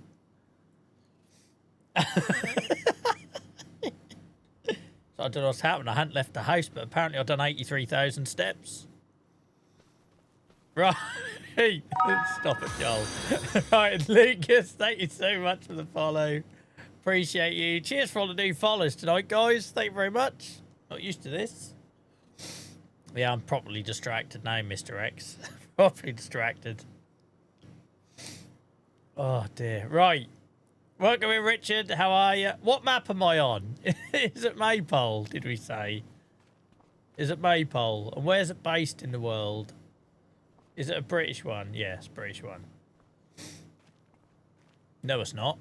So I don't know what's happened. I hadn't left the house, but apparently I've done 83,000 steps. Right. Stop it, Joel. Right, Lucas, thank you so much for the follow. Appreciate you. Cheers for all the new follows tonight, guys. Thank you very much. Not used to this. Yeah, I'm properly distracted now, Mr. X. Properly distracted. Oh, dear. Right. Welcome in, Richard. How are you? What map am I on? Is it Maypole, did we say? Is it Maypole? And where's it based in the world? Is it a British one? Yes, British one. No, it's not.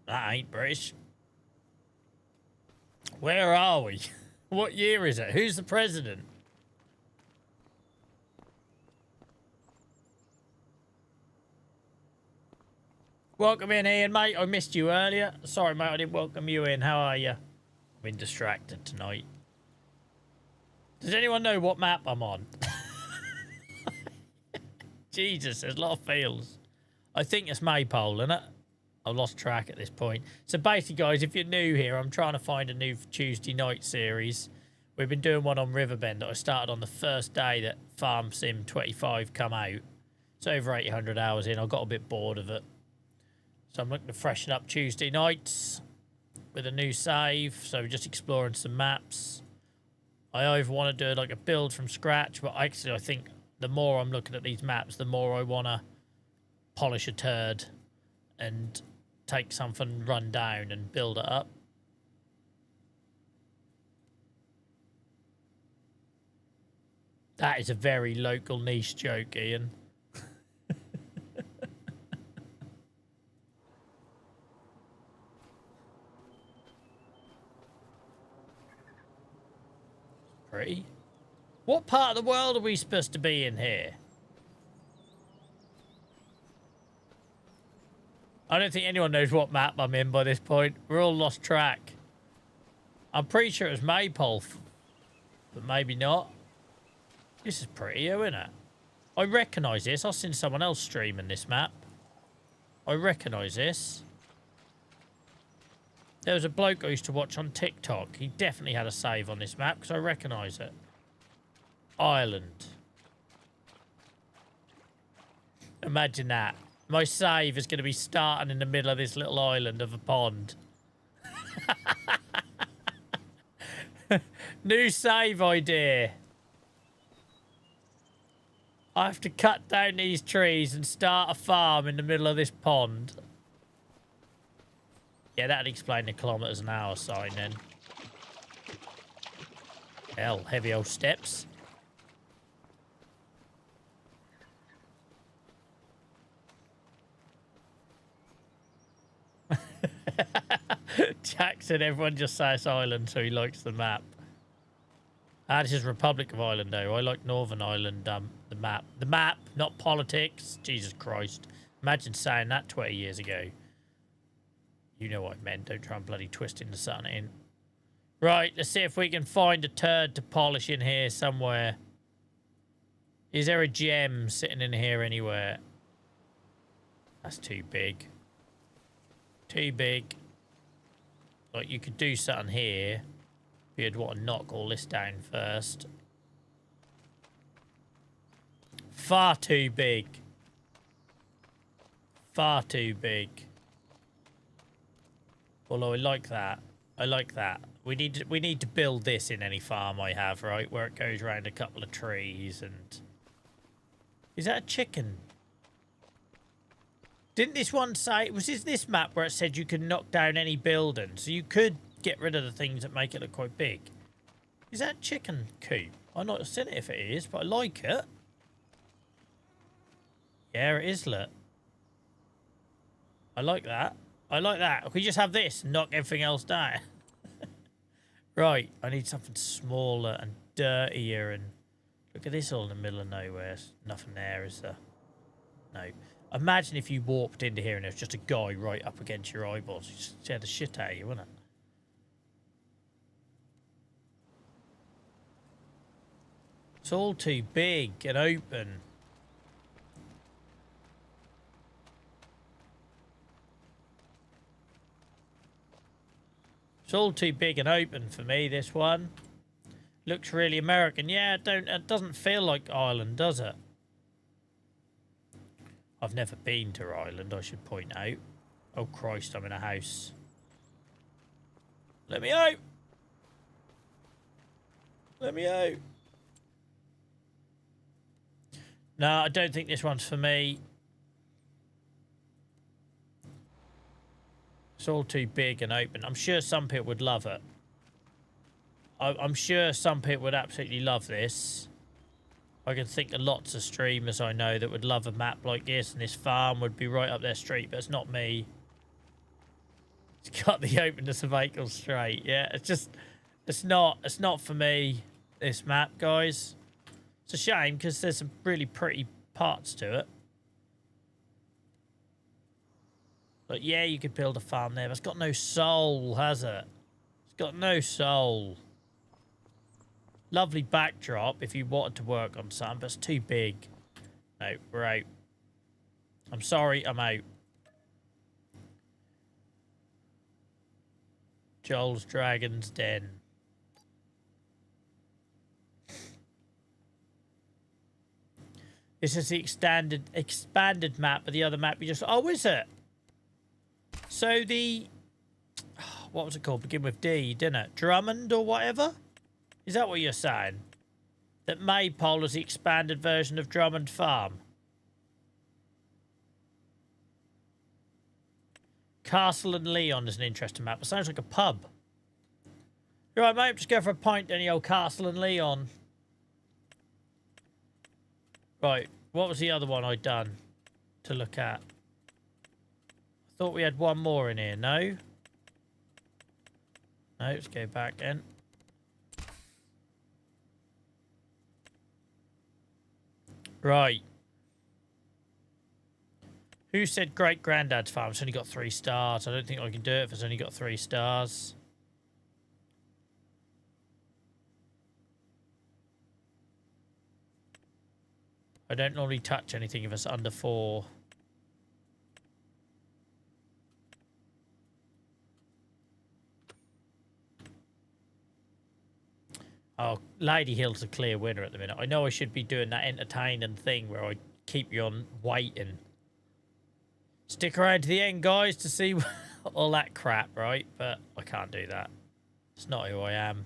That ain't British. Where are we? What year is it? Who's the president? Welcome in, Ian, mate. I missed you earlier. Sorry, mate, I didn't welcome you in. How are you? I've been distracted tonight. Does anyone know what map I'm on? Jesus, there's a lot of fields. I think it's Maypole, isn't it? I've lost track at this point. So basically, guys, if you're new here, I'm trying to find a new Tuesday night series. We've been doing one on Riverbend that I started on the first day that Farm Sim 25 come out. It's over 800 hours in. I got a bit bored of it. So I'm looking to freshen up Tuesday nights with a new save. So we're just exploring some maps. I either want to do like a build from scratch, but actually I think the more I'm looking at these maps, the more I want to polish a turd and take something run down and build it up. That is a very local niche joke, Ian. pretty. What part of the world are we supposed to be in here? I don't think anyone knows what map I'm in by this point. We're all lost track. I'm pretty sure it was Maypole, but maybe not. This is pretty, isn't it? I recognise this. I've seen someone else streaming this map. I recognise this. There was a bloke I used to watch on TikTok. He definitely had a save on this map because I recognise it. Ireland. Imagine that. My save is going to be starting in the middle of this little island of a pond. New save idea. I have to cut down these trees and start a farm in the middle of this pond. Yeah, that'd explain the kilometres an hour sign then. Hell, heavy old steps. Jack said everyone just says Ireland, so he likes the map. Ah, this is Republic of Ireland, though. I like Northern Ireland, the map. The map, not politics. Jesus Christ. Imagine saying that 20 years ago. You know what I meant. Don't try and bloody twist into something in. Right, let's see if we can find a turd to polish in here somewhere. Is there a gem sitting in here anywhere? That's too big. Too big. Like, you could do something here. You'd want to knock all this down first. Far too big. Far too big. Although I like that. I like that. We need to build this in any farm I have, right? Where it goes around a couple of trees and... Is that a chicken? Didn't this one say... Was this map where it said you could knock down any building? So you could get rid of the things that make it look quite big. Is that a chicken coop? I've not seen it if it is, but I like it. Yeah, it is, look. I like that. I like that. We just have this and knock everything else down. Right, I need something smaller and dirtier and... Look at this all in the middle of nowhere. There's nothing there, is there? No. Imagine if you warped into here and there's just a guy right up against your eyeballs. You just scared the shit out of you, wouldn't it? It's all too big and open. It's all too big and open for me, this one. Looks really American. Yeah, it doesn't feel like Ireland, does it? I've never been to Ireland, I should point out. Oh, Christ, I'm in a house. Let me out! Let me out! No, I don't think this one's for me. It's all too big and open. I'm sure some people would love it. I'm sure some people would absolutely love this. I can think of lots of streamers I know that would love a map like this, and this farm would be right up their street, but it's not me. It's got the openness of vehicles straight. Yeah, it's not for me, this map, guys. It's a shame because there's some really pretty parts to it. But yeah, you could build a farm there, but it's got no soul, has it? It's got no soul. Lovely backdrop if you wanted to work on something, but it's too big. No, we're out. I'm sorry, I'm out. Joel's Dragon's Den. This is the expanded map, but the other map you just... Oh, is it? So the... What was it called? Begin with D, didn't it? Drummond or whatever? Is that what you're saying? That Maypole is the expanded version of Drummond Farm? Castle and Leon is an interesting map. It sounds like a pub. You're right, mate. Just go for a pint down the old Castle and Leon. Right. What was the other one I'd done to look at? I thought we had one more in here. No? No, let's go back then. Right. Who said great granddad's farm? It's only got 3 stars. I don't think I can do it if it's only got 3 stars. I don't normally touch anything if it's under 4. Oh, Lady Hill's a clear winner at the minute. I know I should be doing that entertaining thing where I keep you on waiting. Stick around to the end, guys, to see all that crap, right? But I can't do that. It's not who I am.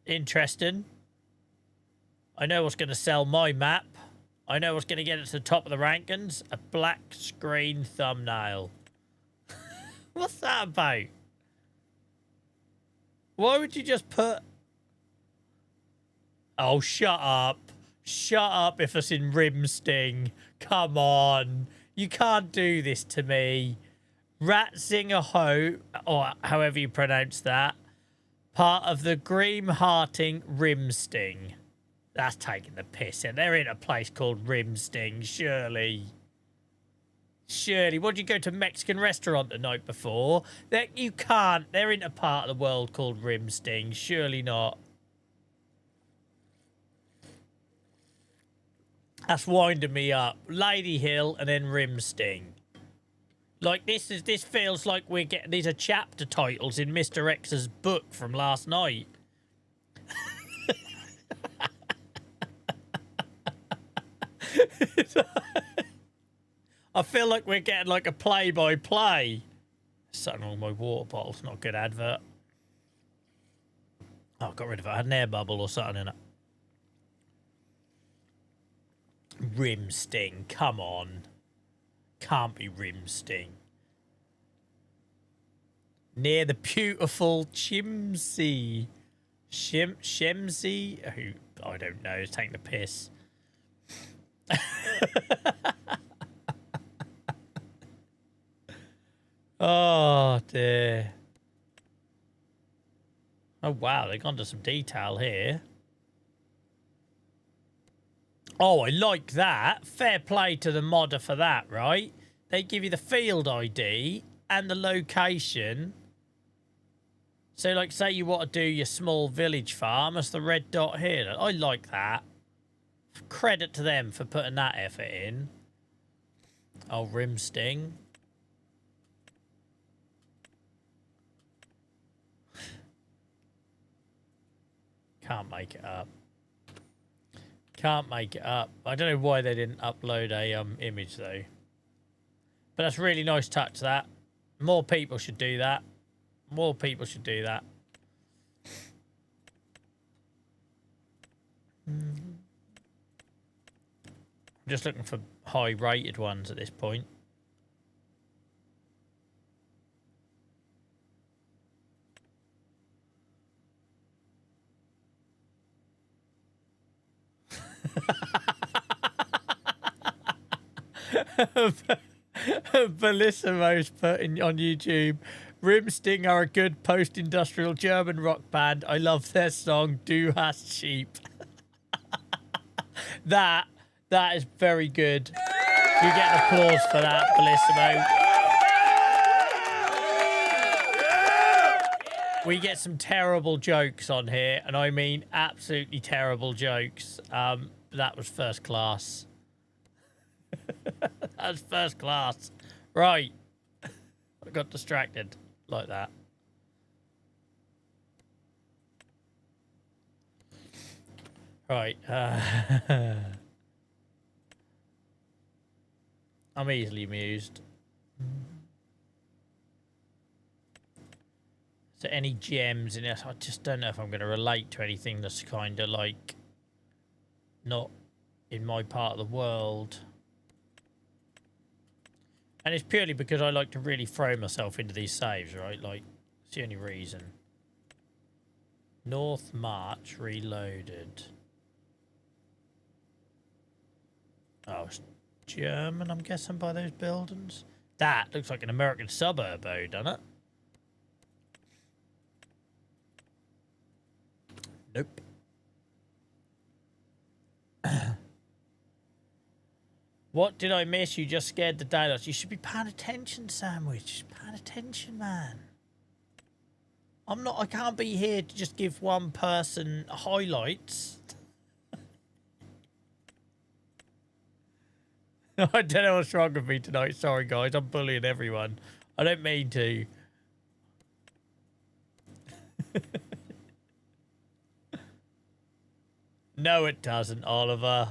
Interesting. I know what's going to sell my map. I know what's going to get it to the top of the rankings. A black screen thumbnail. What's that about? Why would you just put... Oh, shut up. Shut up if it's in Rimsting. Come on. You can't do this to me. Ratzingerho, or however you pronounce that, part of the Greemharting Rimsting. That's taking the piss. And they're in a place called Rimsting, surely. Surely. What, did you go to a Mexican restaurant the night before? That you can't. They're in a part of the world called Rimsting. Surely not. That's winding me up. Lady Hill and then Rimsting. Like, this feels like we're getting... These are chapter titles in Mr. X's book from last night. I feel like we're getting like a play-by-play. Something on my water bottle. It's not a good advert. Oh, I got rid of it. I had an air bubble or something in it. Rimsting. Come on. Can't be Rimsting. Near the beautiful Chimsey. Shemsey? Who? I don't know. It's taking the piss. Oh, dear. Oh, wow. They've gone to some detail here. Oh, I like that. Fair play to the modder for that, right? They give you the field ID and the location. So, like, say you want to do your small village farm. That's the red dot here. I like that. Credit to them for putting that effort in. Oh, Rimsting. Can't make it up. Can't make it up. I don't know why they didn't upload a image though. But that's really nice touch, that. More people should do that. More people should do that. I'm just looking for high rated ones at this point. Bellisimo's put in on YouTube. Rimsting are a good post-industrial German rock band. I love their song Du hast sheep. That is very good. You get an applause for that, Bellissimo. We get some terrible jokes on here, and I mean absolutely terrible jokes. That was first class. That was first class. Right. I got distracted like that. Right. I'm easily amused. So any gems in this? I just don't know if I'm going to relate to anything that's kind of like not in my part of the world. And it's purely because I like to really throw myself into these saves, right? Like, it's the only reason. North March Reloaded. Oh, it's German, I'm guessing, by those buildings. That looks like an American suburb, though, doesn't it? Nope. What did I miss? You just scared the daylights. You should be paying attention, Sandwich. Paying attention, man. I can't be here to just give one person highlights. I don't know what's wrong with me tonight. Sorry, guys. I'm bullying everyone. I don't mean to. No, it doesn't, Oliver.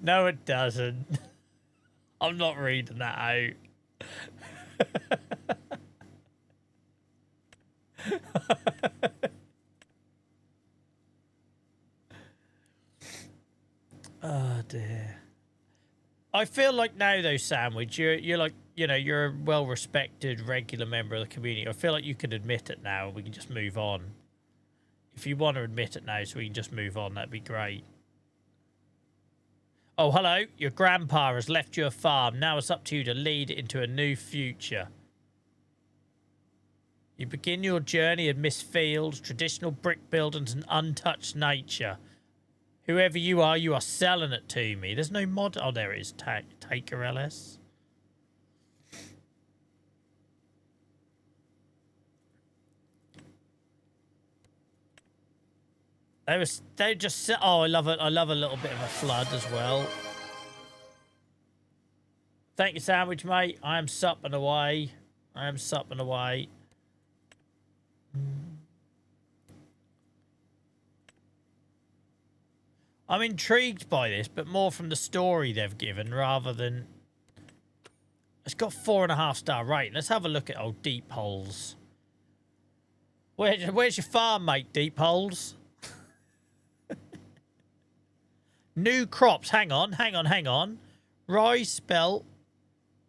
No, it doesn't. I'm not reading that out. Oh, dear. I feel like now, though, Sandwich, you're like, you know, you're a well-respected, regular member of the community. I feel like you can admit it now. We can just move on. If you want to admit it now so we can just move on, that'd be great. Oh, hello. Your grandpa has left you a farm. Now it's up to you to lead it into a new future. You begin your journey amidst fields, traditional brick buildings, and untouched nature. Whoever you are selling it to me. There's no mod. Oh, there it is. Taker LS. They just. Oh, I love it. I love a little bit of a flood as well. Thank you, Sandwich, mate. I am supping away. I am supping away. I'm intrigued by this, but more from the story they've given rather than... It's got 4.5-star rating. Let's have a look at old Deep Holes. Where's your farm, mate, Deep Holes? New crops. Hang on. Rye spelt.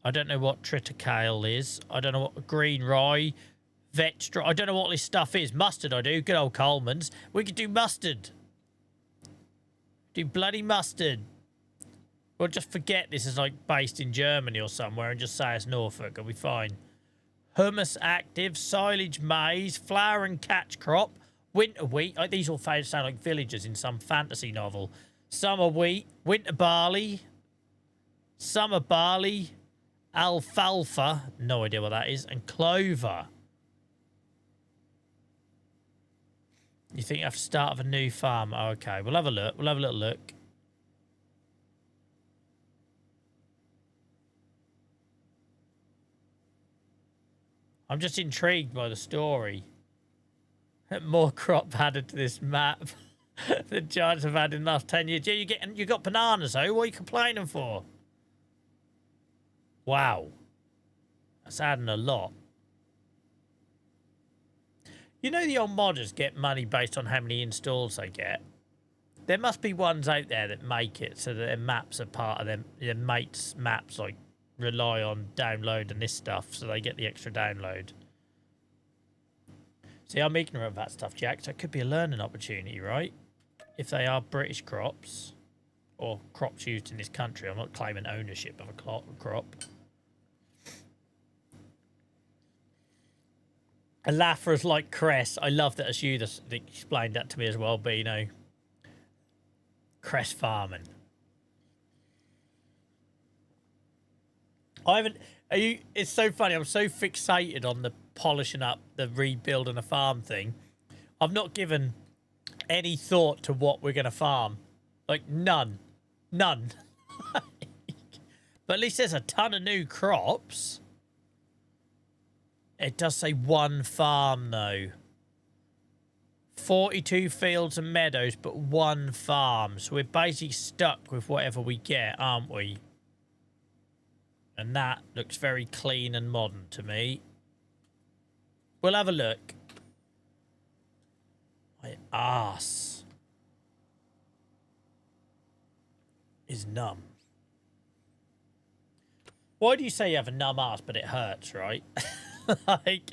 I don't know what triticale is. I don't know what green rye. Vetstra. I don't know what this stuff is. Mustard, I do. Good old Coleman's. We could do mustard. Do bloody mustard. We'll just forget this is like based in Germany or somewhere and just say it's Norfolk. It'll be fine. Hummus active, silage maize, flower and catch crop, winter wheat. These all sound like villagers in some fantasy novel. Summer wheat, winter barley, summer barley, alfalfa. No idea what that is. And clover. You think you have to start of a new farm? Oh, okay, we'll have a look. We'll have a little look. I'm just intrigued by the story. More crop added to this map. The Giants have had in the last 10 years. Yeah, you got bananas though. What are you complaining for? Wow. That's adding a lot. You know the old modders get money based on how many installs they get? There must be ones out there that make it so that their maps are part of them. Their mates' maps like rely on download and this stuff, so they get the extra download. See, I'm ignorant of that stuff, Jack, so it could be a learning opportunity, right? If they are British crops, or crops used in this country. I'm not claiming ownership of a crop. A laugher's like cress. I love that it's you that explained that to me as well, Bino. Cress farming. I haven't... It's so funny. I'm so fixated on the polishing up, the rebuilding a farm thing. I've not given any thought to what we're going to farm. Like, none. None. But at least there's a ton of new crops. It does say one farm, though. 42 fields and meadows, but one farm. So we're basically stuck with whatever we get, aren't we? And that looks very clean and modern to me. We'll have a look. My arse is numb. Why do you say you have a numb arse, but it hurts, right? Like,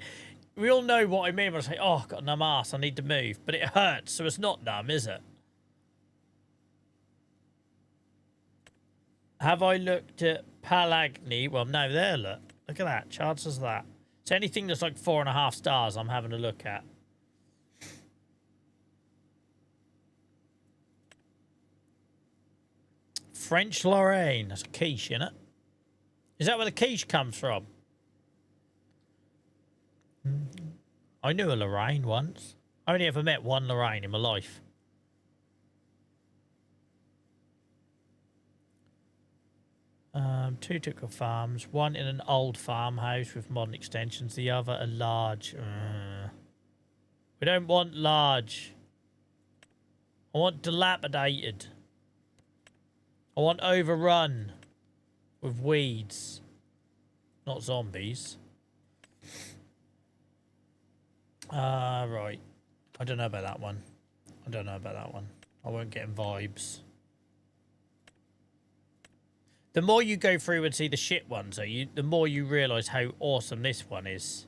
we all know what I mean when I say, oh, I've got a numb arse, I need to move. But it hurts, so it's not numb, is it? Have I looked at Palagni? Well, no, there, look. Look at that. Chances of that. So anything that's like 4.5 stars, I'm having a look at. French Lorraine. That's a quiche, isn't it? Is that where the quiche comes from? I knew a Lorraine once. I only ever met one Lorraine in my life. Two typical farms. One in an old farmhouse with modern extensions. The other a large. We don't want large. I want dilapidated. I want overrun with weeds. Not zombies. Right. I don't know about that one. I don't know about that one. I won't get vibes. The more you go through and see the shit ones, the more you realise how awesome this one is.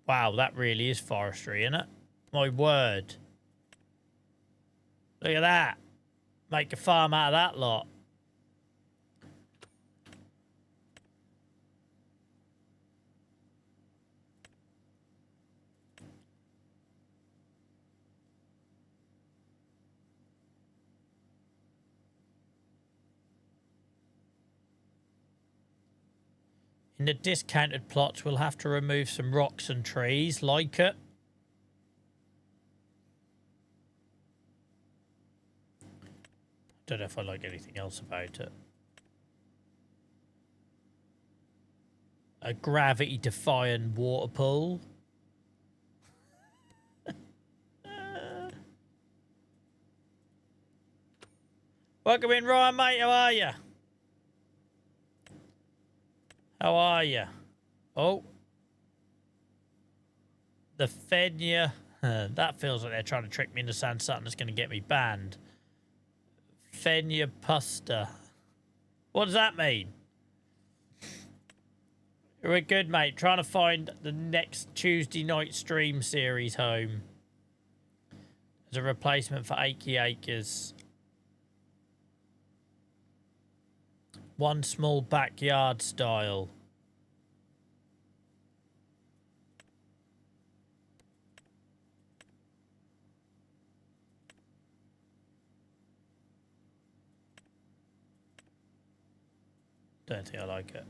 Wow, that really is forestry, isn't it? My word. Look at that. Make a farm out of that lot. In the discounted plots, we'll have to remove some rocks and trees. Like it. Don't know if I like anything else about it. A gravity-defying water pool. Welcome in, Ryan, mate. How are you? How are you? Oh. The Fenya. That feels like they're trying to trick me into saying something that's going to get me banned. Fenya Pusta. What does that mean? We're good, mate. Trying to find the next Tuesday night stream series home. As a replacement for Achy Acres. One small backyard style. Don't think I like it.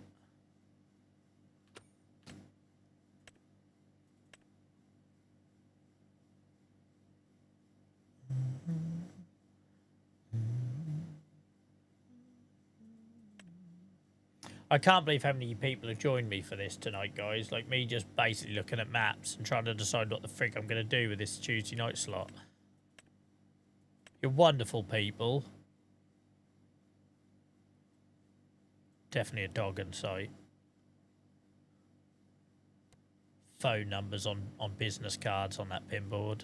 I can't believe how many people have joined me for this tonight, guys. Like me just basically looking at maps and trying to decide what the frick I'm going to do with this Tuesday night slot. You're wonderful people. Definitely a dog in sight. Phone numbers on business cards on that pinboard.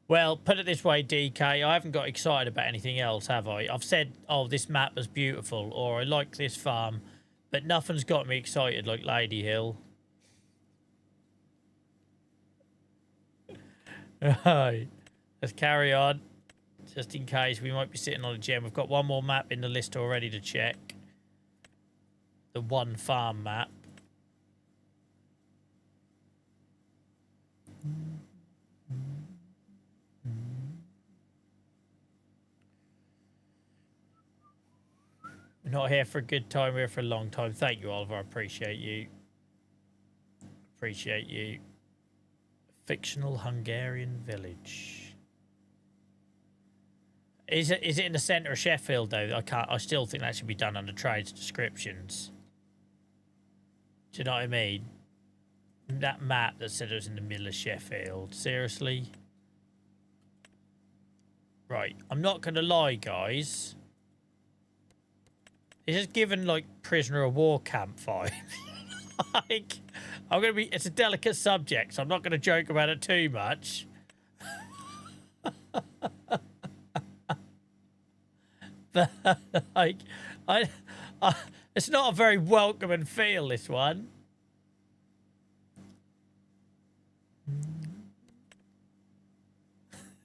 Well, put it this way, DK, I haven't got excited about anything else, have I? I've said, oh, this map was beautiful, or I like this farm, but nothing's got me excited like Lady Hill. Right, let's carry on, just in case we might be sitting on a gem. We've got one more map in the list already to check. The one farm map. We're not here for a good time, we're here for a long time. Thank you, Oliver. I appreciate you. Appreciate you. Fictional Hungarian village. Is it in the centre of Sheffield though? I still think that should be done under trades descriptions. Do you know what I mean? That map that said it was in the middle of Sheffield. Seriously? Right. I'm not gonna lie, guys. It's just given like prisoner of war camp vibe. Like, it's a delicate subject, so I'm not gonna joke about it too much. But like, I, it's not a very welcoming feel, this one.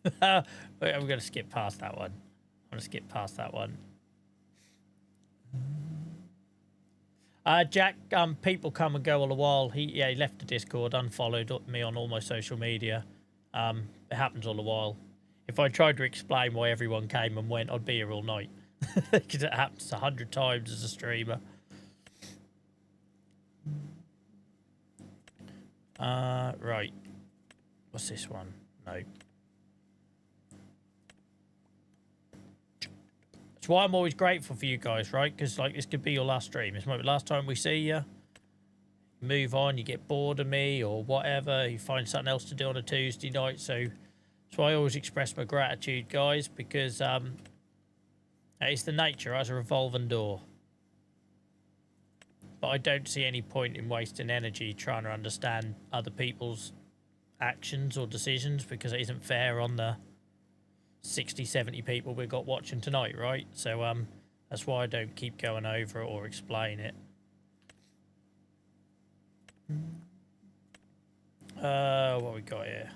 Wait, I'm going to skip past that one. I'm going to skip past that one. Jack, people come and go all the while. He left the Discord, unfollowed me on all my social media. It happens all the while. If I tried to explain why everyone came and went, I'd be here all night. Because it happens 100 times as a streamer. Right. What's this one? No. That's why I'm always grateful for you guys, right? Because like this could be your last stream. This might be the last time we see you. Move on, you get bored of me or whatever. You find something else to do on a Tuesday night. So that's why I always express my gratitude, guys, because it's the nature as a revolving door. But I don't see any point in wasting energy trying to understand other people's actions or decisions, because it isn't fair on the 60, 70 people we've got watching tonight, right? So that's why I don't keep going over it or explain it. What we got here?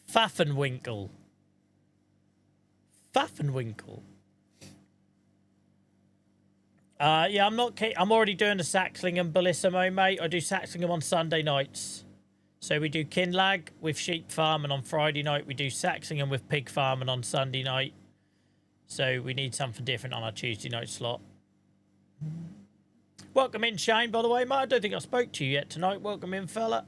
Pfaffenwinkel. Pfaffenwinkel. Yeah, I'm already doing the Saxlingham Bellissimo, mate. I do Saxlingham on Sunday nights. So we do Kinlag with sheep farm, and on Friday night we do Saxlingham with pig farm, and on Sunday night. So we need something different on our Tuesday night slot. Welcome in, Shane, by the way, mate. I don't think I spoke to you yet tonight. Welcome in, fella.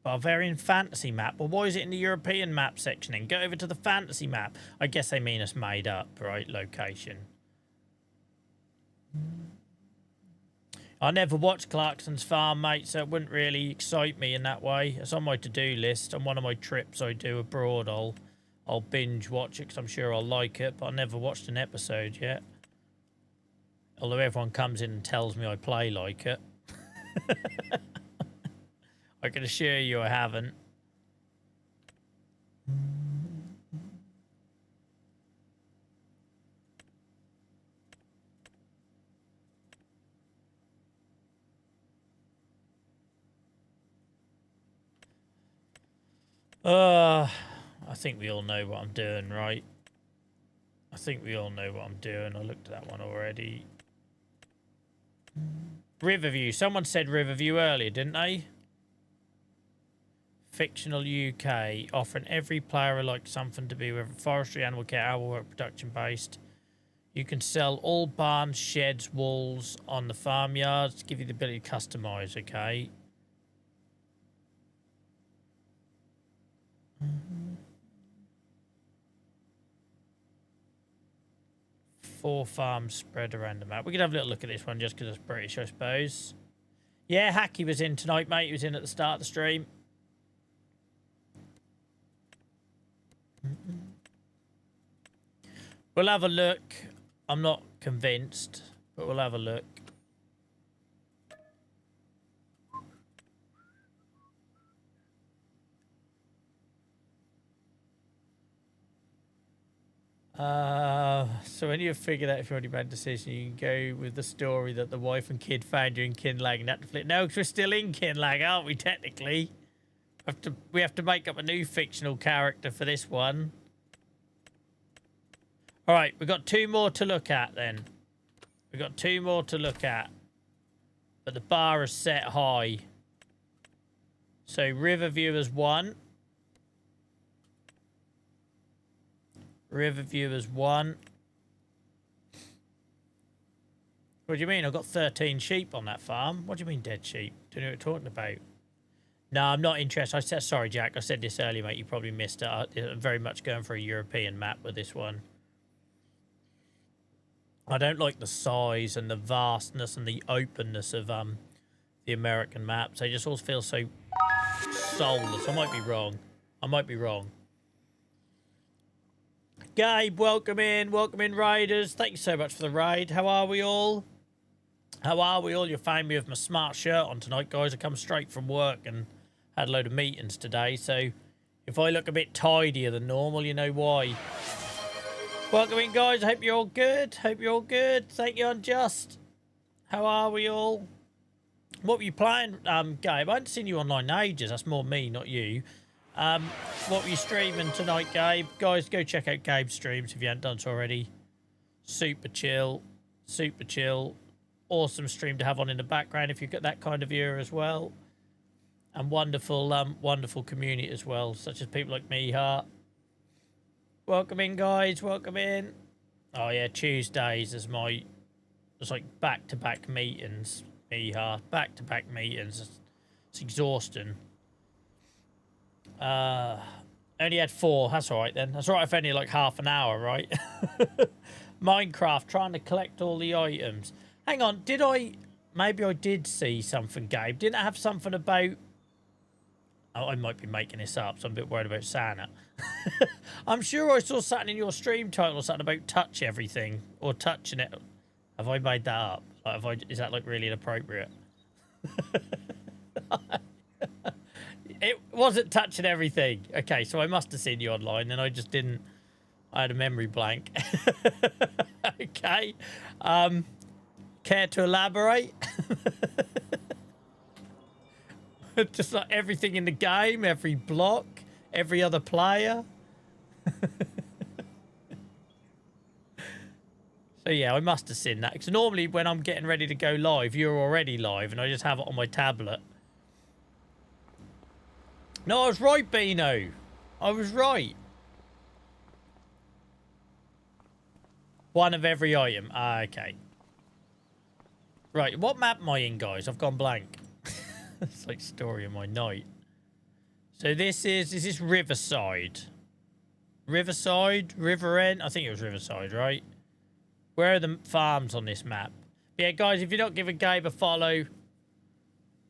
Bavarian fantasy map. Well, why is it in the European map section then? Go over to the fantasy map. I guess they mean it's made up, right? Location. I never watched Clarkson's Farm, mate, so it wouldn't really excite me in that way. It's on my to-do list. On one of my trips I do abroad, I'll binge watch it because I'm sure I'll like it, but I never watched an episode yet. Although everyone comes in and tells me I play like it. I can assure you I haven't. I think we all know what I'm doing, right? I think we all know what I'm doing. I looked at that one already. Riverview. Someone said Riverview earlier, didn't they? Fictional UK, offering every player alike something to be, whether forestry, animal care, our work, production based. You can sell all barns, sheds, walls on the farmyards, give you the ability to customise, okay? Four farms spread around the map. We could have a little look at this one just because it's British, I suppose. Yeah, Hacky was in tonight, mate. He was in at the start of the stream. We'll have a look. I'm not convinced, but we'll have a look. So when you figure out if you already made a decision, you can go with the story that the wife and kid found you in Kinlag and had to flip. No, because we're still in Kinlag, aren't we, technically? We have to make up a new fictional character for this one. All right, we've got two more to look at then. We've got two more to look at. But the bar is set high. So Riverview is one. Riverview is one. What do you mean? I've got 13 sheep on that farm. What do you mean dead sheep? Don't know what you're talking about. No, I'm not interested. I said, sorry, Jack. I said this earlier, mate. You probably missed it. I'm very much going for a European map with this one. I don't like the size and the vastness and the openness of the American maps. They just all feel so soulless. I might be wrong. I might be wrong. Gabe, welcome in. Welcome in, Raiders. Thank you so much for the raid. How are we all? How are we all? You're finding me with my smart shirt on tonight, guys. I come straight from work and had a load of meetings today, so if I look a bit tidier than normal, you know why. Welcome in, guys. Hope you're all good. Hope you're all good. Thank you, Unjust. How are we all? What were you playing, Gabe? I haven't seen you online in ages. That's more me, not you. What were you streaming tonight, Gabe? Guys, go check out Gabe's streams if you haven't done so already. Super chill. Super chill. Awesome stream to have on in the background if you've got that kind of viewer as well. And wonderful, wonderful community as well, such as people like Mihar. Welcome in, guys. Welcome in. Oh, yeah, Tuesdays is my... It's like back-to-back meetings, Mihar. Back-to-back meetings. It's exhausting. Only had 4. That's all right, then. That's all right if only like half an hour, right? Minecraft, trying to collect all the items. Hang on, did I... Maybe I did see something, Gabe. Didn't I have something about... Oh, I might be making this up, so I'm a bit worried about saying it. I'm sure I saw something in your stream title, something about touch everything, or touching it. Have I made that up? Like, is that like really inappropriate? It wasn't touching everything. Okay, so I must have seen you online, and I just didn't. I had a memory blank. Okay. Care to elaborate? Just like everything in the game, every block, every other player. So yeah, I must have seen that. Because normally when I'm getting ready to go live, you're already live, and I just have it on my tablet. No, I was right, Beano. I was right. One of every item. Ah, okay. Right, what map am I in, guys? I've gone blank. It's like story of my night. So is this Riverside? Riverside? River End? I think it was Riverside, right? Where are the farms on this map? But yeah, guys, if you're not giving Gabe a follow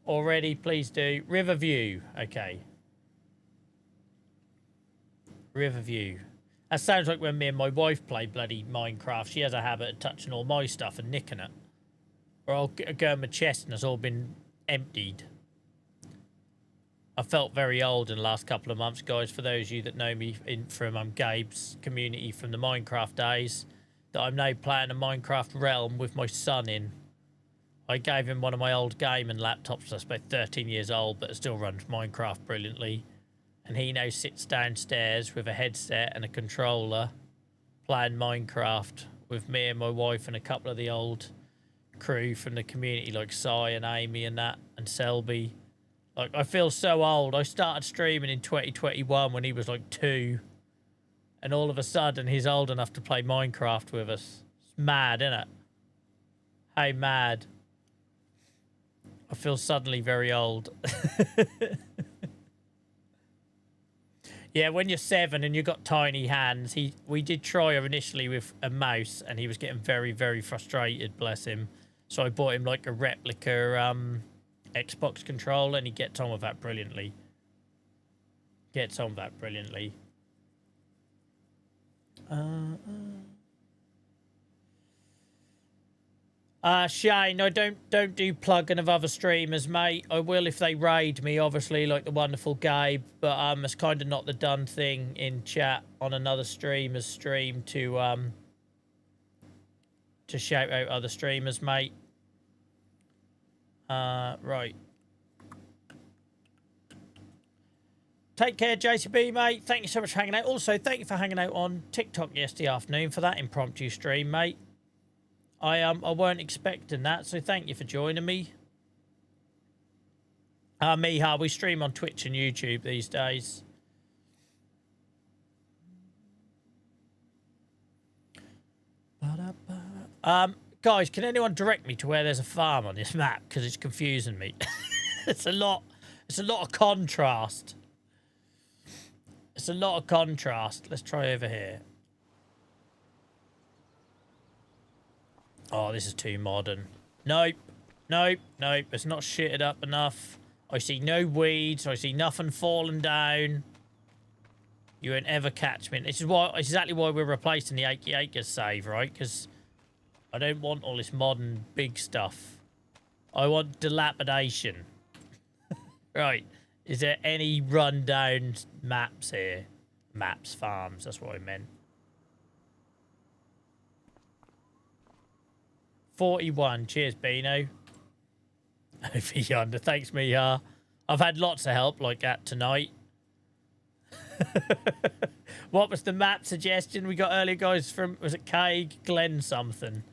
already, please do. Riverview. Okay. Riverview. That sounds like when me and my wife play bloody Minecraft. She has a habit of touching all my stuff and nicking it. Or I'll go in my chest and it's all been emptied. I felt very old in the last couple of months, guys. For those of you that know me from Gabe's community from the Minecraft days, that I'm now playing a Minecraft realm with my son in. I gave him one of my old gaming laptops that's about 13 years old, but it still runs Minecraft brilliantly. And he now sits downstairs with a headset and a controller playing Minecraft with me and my wife and a couple of the old crew from the community like Sai and Amy and that and Selby. Like, I feel so old. I started streaming in 2021 when he was like 2. And all of a sudden, he's old enough to play Minecraft with us. It's mad, isn't it? Hey, mad. I feel suddenly very old. Yeah, when you're 7 and you've got tiny hands, we did try her initially with a mouse, and he was getting very, very frustrated, bless him. So I bought him like a replica Xbox controller, and he gets on with that brilliantly. Gets on with that brilliantly. Shane, no, don't do plugging of other streamers, mate. I will if they raid me, obviously, like the wonderful Gabe, but it's kind of not the done thing in chat on another streamer's stream to shout out other streamers, mate. Right. Take care, JCB, mate. Thank you so much for hanging out. Also, thank you for hanging out on TikTok yesterday afternoon for that impromptu stream, mate. I weren't expecting that, so thank you for joining me. Mihar, we stream on Twitch and YouTube these days. Guys, can anyone direct me to where there's a farm on this map? Because it's confusing me. It's a lot of contrast. It's a lot of contrast. Let's try over here. Oh, this is too modern. Nope. Nope. Nope. It's not shitted up enough. I see no weeds. I see nothing falling down. You won't ever catch me. This is exactly why we're replacing the 80 acres save, right? Because I don't want all this modern big stuff. I want dilapidation. Right. Is there any rundown maps here? Maps, farms, that's what I meant. 41. Cheers, Beano. Over yonder. Thanks, Mihar. I've had lots of help like that tonight. What was the map suggestion we got earlier, guys? From, was it Craig Glen something?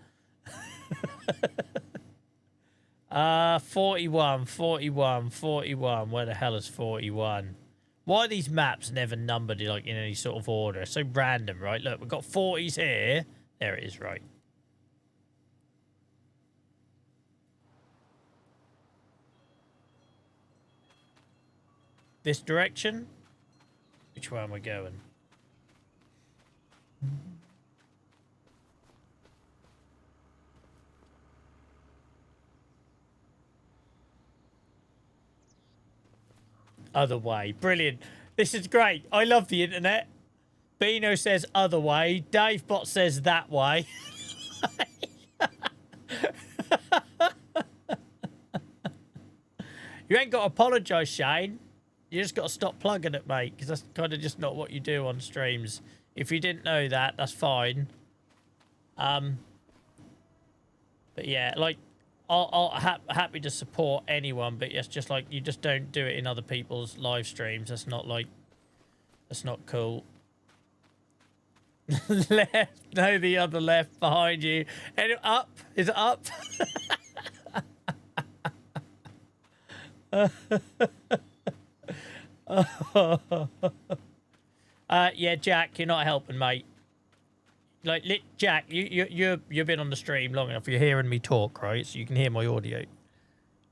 41, 41, 41. Where the hell is 41? Why are these maps never numbered like in any sort of order? So random, right? Look, we've got 40s here. There it is, right. This direction? Which way am I going? Other way. Brilliant. This is great. I love the internet. Beano says other way. DaveBot says that way. You ain't got to apologise, Shane. You just got to stop plugging it, mate, because that's kind of just not what you do on streams. If you didn't know that, that's fine. But yeah, like, happy to support anyone, but it's just like you just don't do it in other people's live streams. That's not like, that's not cool. Left, no, the other left behind you. And up, is it up? Yeah, Jack, you're not helping, mate. Like, Jack, you've been on the stream long enough. You're hearing me talk, right? So you can hear my audio.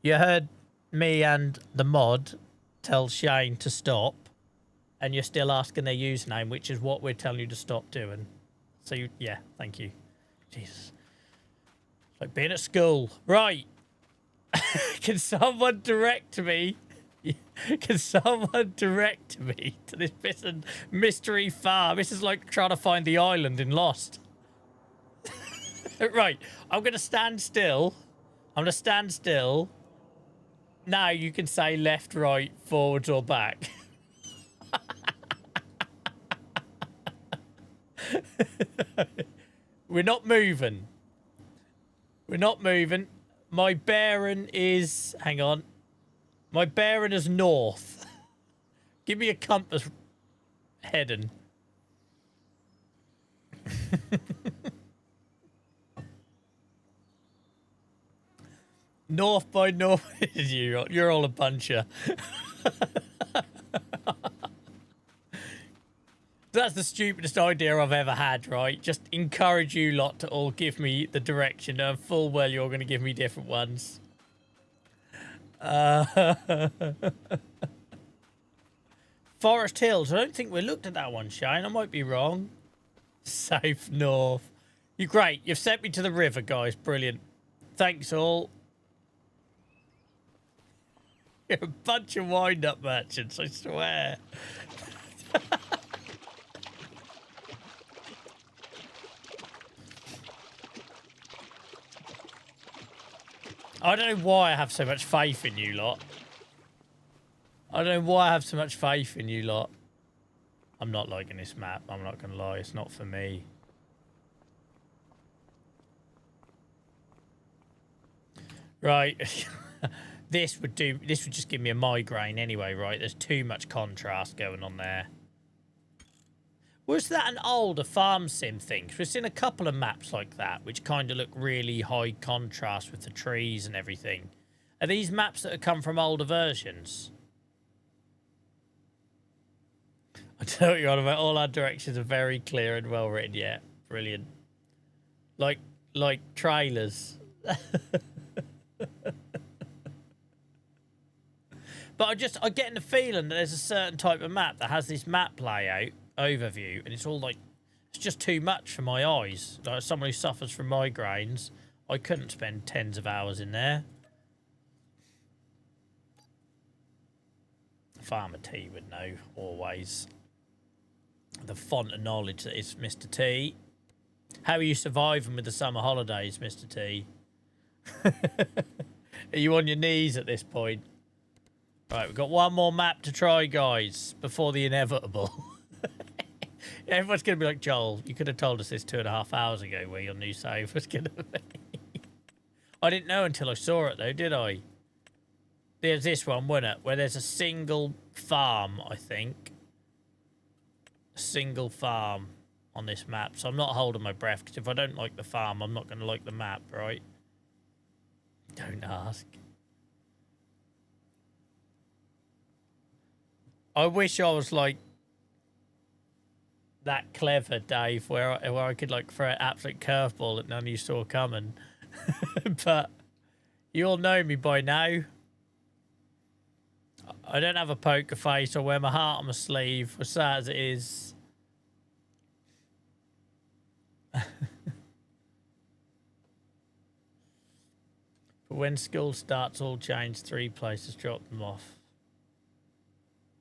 You heard me and the mod tell Shane to stop, and you're still asking their username, which is what we're telling you to stop doing. So yeah, thank you. Jesus, it's like being at school, right? Can someone direct me? Can someone direct me to this mystery farm? This is like trying to find the island in Lost. Right, I'm going to stand still. I'm going to stand still. Now you can say left, right, forwards or back. We're not moving. We're not moving. My bearing is... Hang on. My bearing is north. Give me a compass heading. North by north. You're all a bunch of... That's the stupidest idea I've ever had, right? Just encourage you lot to all give me the direction, and full well you're going to give me different ones. Forest Hills. I don't think we looked at that one, Shane. I might be wrong. Safe north. You're great. You've sent me to the river, guys. Brilliant. Thanks all. You're a bunch of wind-up merchants, I swear. I don't know why I have so much faith in you lot. I don't know why I have so much faith in you lot. I'm not liking this map. I'm not going to lie. It's not for me. Right. This would just give me a migraine anyway, right? There's too much contrast going on there. Was that an older farm sim thing? We've seen a couple of maps like that, which kind of look really high contrast with the trees and everything. Are these maps that have come from older versions? I tell you what about all our directions are very clear and well written. Yeah, brilliant. Like trailers. But I'm getting the feeling that there's a certain type of map that has this map layout overview, and it's all like, it's just too much for my eyes. Like someone who suffers from migraines, I couldn't spend tens of hours in there. Farmer T would know always. The font of knowledge that is Mr. T. How are you surviving with the summer holidays, Mr. T? Are you on your knees at this point? Right, we've got one more map to try, guys, before the inevitable. Everyone's going to be like, Joel, you could have told us this 2.5 hours ago where your new save was going to be. I didn't know until I saw it, though, did I? There's this one, wasn't it? Where there's a single farm, I think. A single farm on this map. So I'm not holding my breath, because if I don't like the farm, I'm not going to like the map, right? Don't ask. I wish I was like that clever, Dave, where I could like throw an absolute curveball that none of you saw coming. But you all know me by now. I don't have a poker face. I wear my heart on my sleeve, as sad as it is. But when school starts, all change. 3 places, drop them off.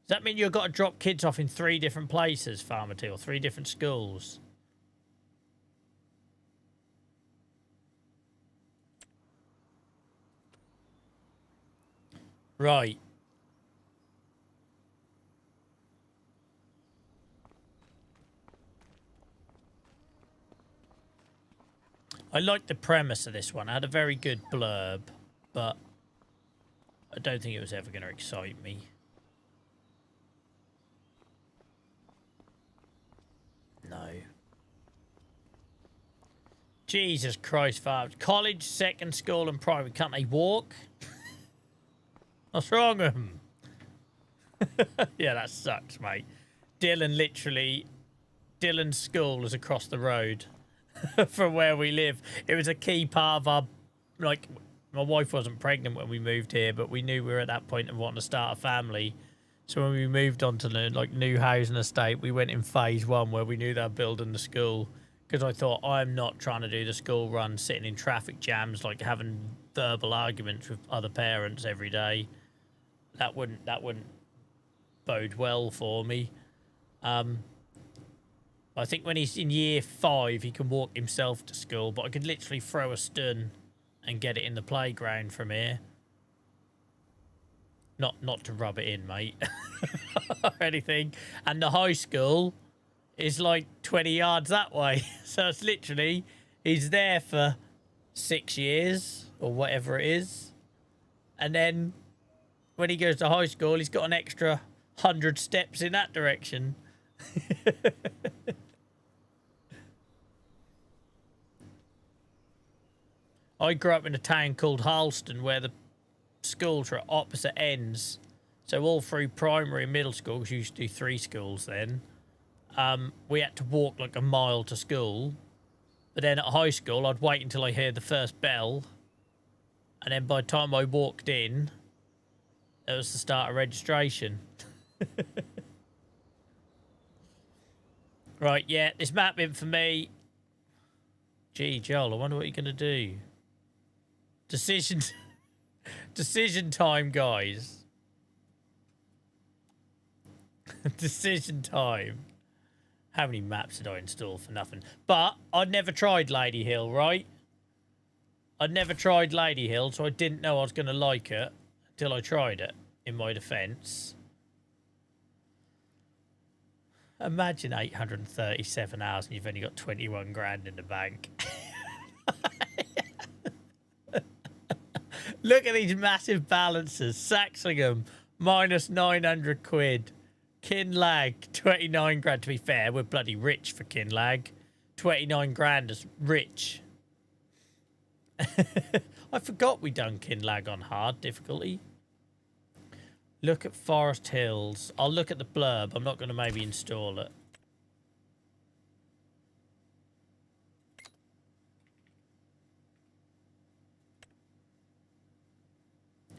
Does that mean you've got to drop kids off in 3 different places, Farmer T, or 3 different schools? Right. I like the premise of this one. I had a very good blurb, but I don't think it was ever going to excite me. No. Jesus Christ, Fabs. College, second school, and primary. Can't they walk? What's wrong with them? Yeah, that sucks, mate. Dylan's school is across the road from where we live. It was a key part of our, like, my wife wasn't pregnant when we moved here, but we knew we were at that point of wanting to start a family. So when we moved on to the new housing estate, we went in phase 1 where we knew they were building the school. Because I thought, I'm not trying to do the school run, sitting in traffic jams, like having verbal arguments with other parents every day. That wouldn't bode well for me. I think when he's in year 5, he can walk himself to school, but I could literally throw a stun and get it in the playground from here. Not to rub it in, mate, or anything. And the high school is like 20 yards that way. So it's literally, he's there for 6 years or whatever it is. And then when he goes to high school, he's got an extra 100 steps in that direction. I grew up in a town called Harleston where the schools are at opposite ends. So all through primary and middle school, because you used to do 3 schools then, we had to walk like a mile to school. But then at high school, I'd wait until I heard the first bell. And then by the time I walked in, it was the start of registration. Right, yeah, this map in for me. Gee, Joel, I wonder what you're going to do. Decision time, guys. Decision time. How many maps did I install for nothing? But I'd never tried Lady Hill, right? I'd never tried Lady Hill, so I didn't know I was going to like it until I tried it, in my defence. Imagine 837 hours and you've only got 21 grand in the bank. Look at these massive balances. Saxingham, minus 900 quid. Kinlag, 29 grand. To be fair, we're bloody rich for Kinlag. 29 grand is rich. I forgot we done Kinlag on hard difficulty. Look at Forest Hills. I'll look at the blurb. I'm not going to maybe install it.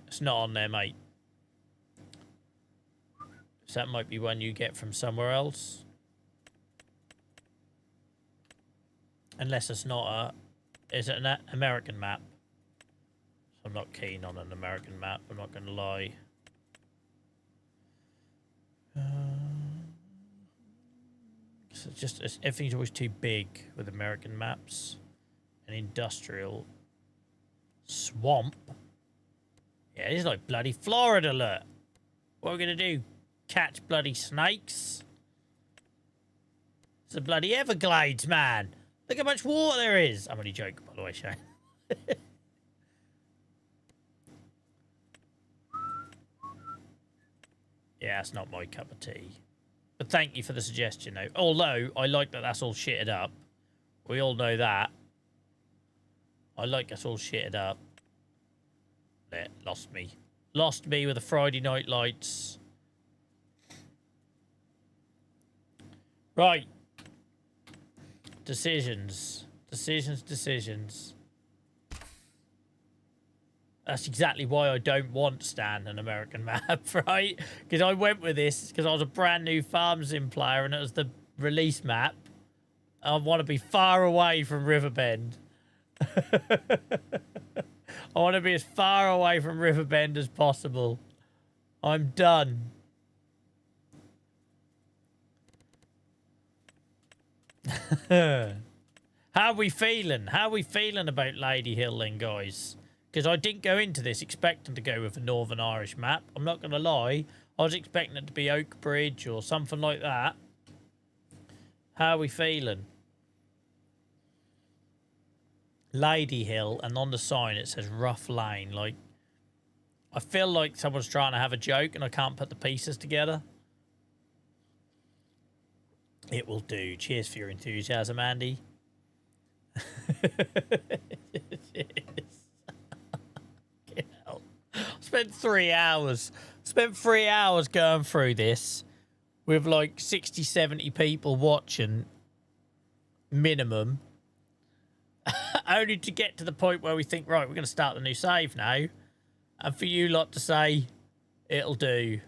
It's not on there, mate. So that might be one you get from somewhere else. Unless it's not a... Is it an American map? So I'm not keen on an American map. I'm not going to lie. everything's always too big with American maps. An industrial swamp. Yeah, it's like bloody Florida, look. What are we going to do? Catch bloody snakes? It's the bloody Everglades, man. Look how much water there is. I'm only joking, by the way, Shane. Yeah, that's not my cup of tea. But thank you for the suggestion, though. Although, I like that that's all shitted up. We all know that. I like us all shitted up. There, lost me. Lost me with the Friday Night Lights. Right. Decisions. Decisions. That's exactly why I don't want Stan an American map, right? Because I went with this because I was a brand new Farm Sim player and it was the release map. I want to be far away from Riverbend. I want to be as far away from Riverbend as possible. I'm done. How are we feeling? How are we feeling about Lady Hill then, guys? Because I didn't go into this expecting to go with a Northern Irish map. I'm not going to lie. I was expecting it to be Oak Bridge or something like that. How are we feeling? Lady Hill, and on the sign it says Rough Lane. Like, I feel like someone's trying to have a joke and I can't put the pieces together. It will do. Cheers for your enthusiasm, Andy. Spent 3 hours going through this with like 60, 70 people watching minimum. Only to get to the point where we think, right, we're going to start the new save now. And for you lot to say, it'll do.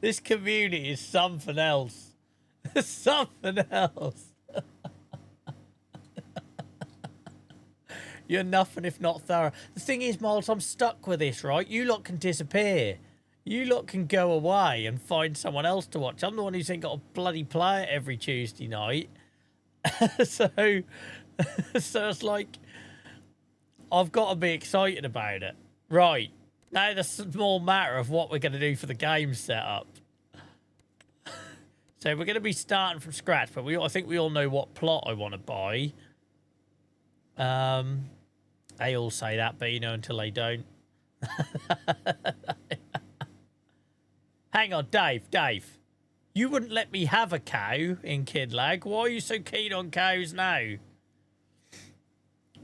This community is something else. Something else. You're nothing if not thorough. The thing is, Miles, I'm stuck with this, right? You lot can disappear. You lot can go away and find someone else to watch. I'm the one who's ain't got a bloody play it every Tuesday night. so it's like, I've got to be excited about it. Right. Now the small matter of what we're going to do for the game setup. So we're going to be starting from scratch, but I think we all know what plot I want to buy. They all say that, but you know, until they don't. Hang on, Dave. You wouldn't let me have a cow in Kidlag. Why are you so keen on cows now?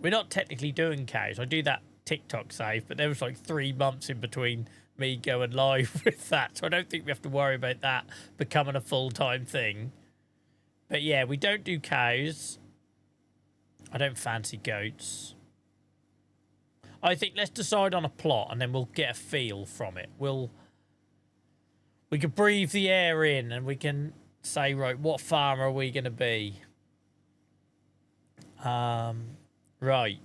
We're not technically doing cows. I do that TikTok save, but there was like 3 months in between me going live with that, so I don't think we have to worry about that becoming a full-time thing. But yeah, we don't do cows. I don't fancy goats. I think let's decide on a plot and then we'll get a feel from it. We can breathe the air in and we can say, right, what farm are we going to be? Right.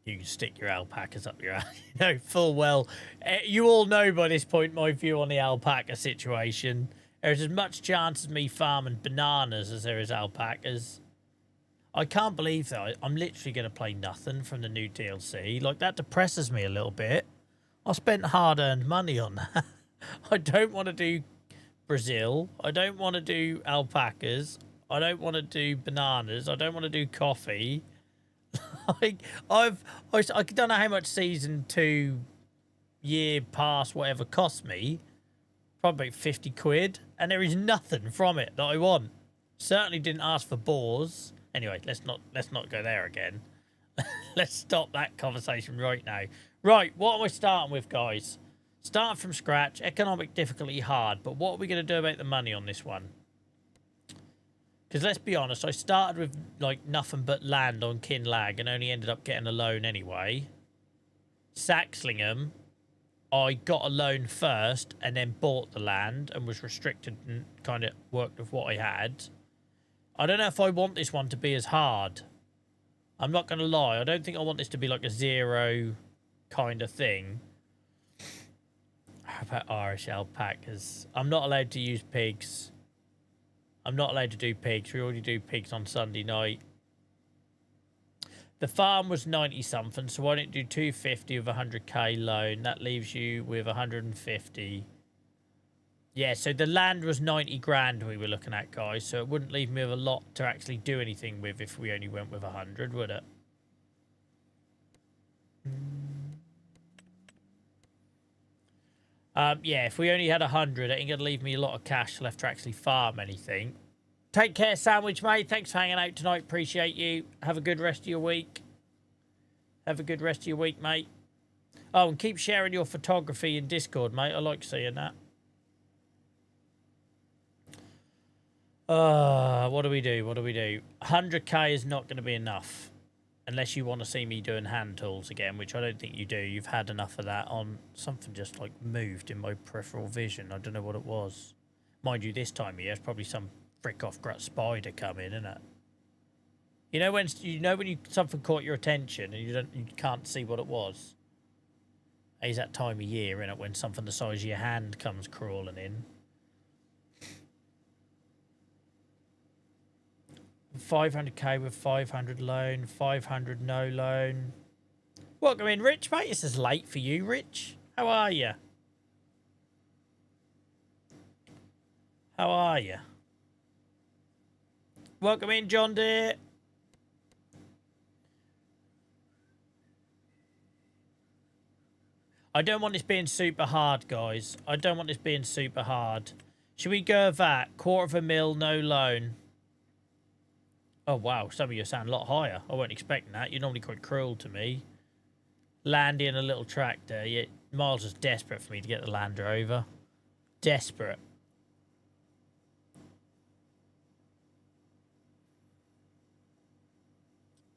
You can stick your alpacas up your ass. You know, full well. You all know by this point my view on the alpaca situation. There's as much chance of me farming bananas as there is alpacas. I can't believe that I'm literally going to play nothing from the new DLC. Like, that depresses me a little bit. I spent hard-earned money on that. I don't want to do Brazil. I don't want to do alpacas. I don't want to do bananas. I don't want to do coffee. Like, I don't know how much Season 2 year pass whatever cost me. Probably 50 quid. And there is nothing from it that I want. Certainly didn't ask for boars. Anyway, let's not go there again. Let's stop that conversation right now. Right, what am I starting with, guys? Starting from scratch, economic difficulty hard, but what are we going to do about the money on this one? Because let's be honest, I started with like nothing but land on Kinlag and only ended up getting a loan anyway. Saxlingham, I got a loan first and then bought the land and was restricted and kind of worked with what I had. I don't know if I want this one to be as hard. I'm not going to lie. I don't think I want this to be like a 0 kind of thing. about Irish alpacas. I'm not allowed to use pigs. I'm not allowed to do pigs. We already do pigs on Sunday night. The farm was 90 something, so why don't you do 250 with a 100k loan? That leaves you with 150. Yeah, so the land was 90 grand we were looking at, guys, so it wouldn't leave me with a lot to actually do anything with if we only went with 100, would it? Yeah, if we only had 100, it ain't going to leave me a lot of cash left to actually farm anything. Take care, Sandwich Mate. Thanks for hanging out tonight. Appreciate you. Have a good rest of your week. Have a good rest of your week, mate. Oh, and keep sharing your photography in Discord, mate. I like seeing that. What do we do? What do we do? 100k is not going to be enough. Unless you want to see me doing hand tools again, which I don't think you do. You've had enough of that on... Something just, like, moved in my peripheral vision. I don't know what it was. Mind you, this time of year, it's probably some frick-off grut spider coming, isn't it? You know when something caught your attention and you can't see what it was? It's that time of year, innit, when something the size of your hand comes crawling in. 500k with 500 loan, 500 no loan. Welcome in, Rich, mate. This is late for you, Rich. How are you? How are you? Welcome in, John Deere. I don't want this being super hard, guys. I don't want this being super hard. Should we go with that? $250,000, no loan. Oh, wow. Some of you sound a lot higher. I wasn't expecting that. You're normally quite cruel to me. Landy and a little tractor. Yeah, Miles is desperate for me to get the Land Rover. Desperate.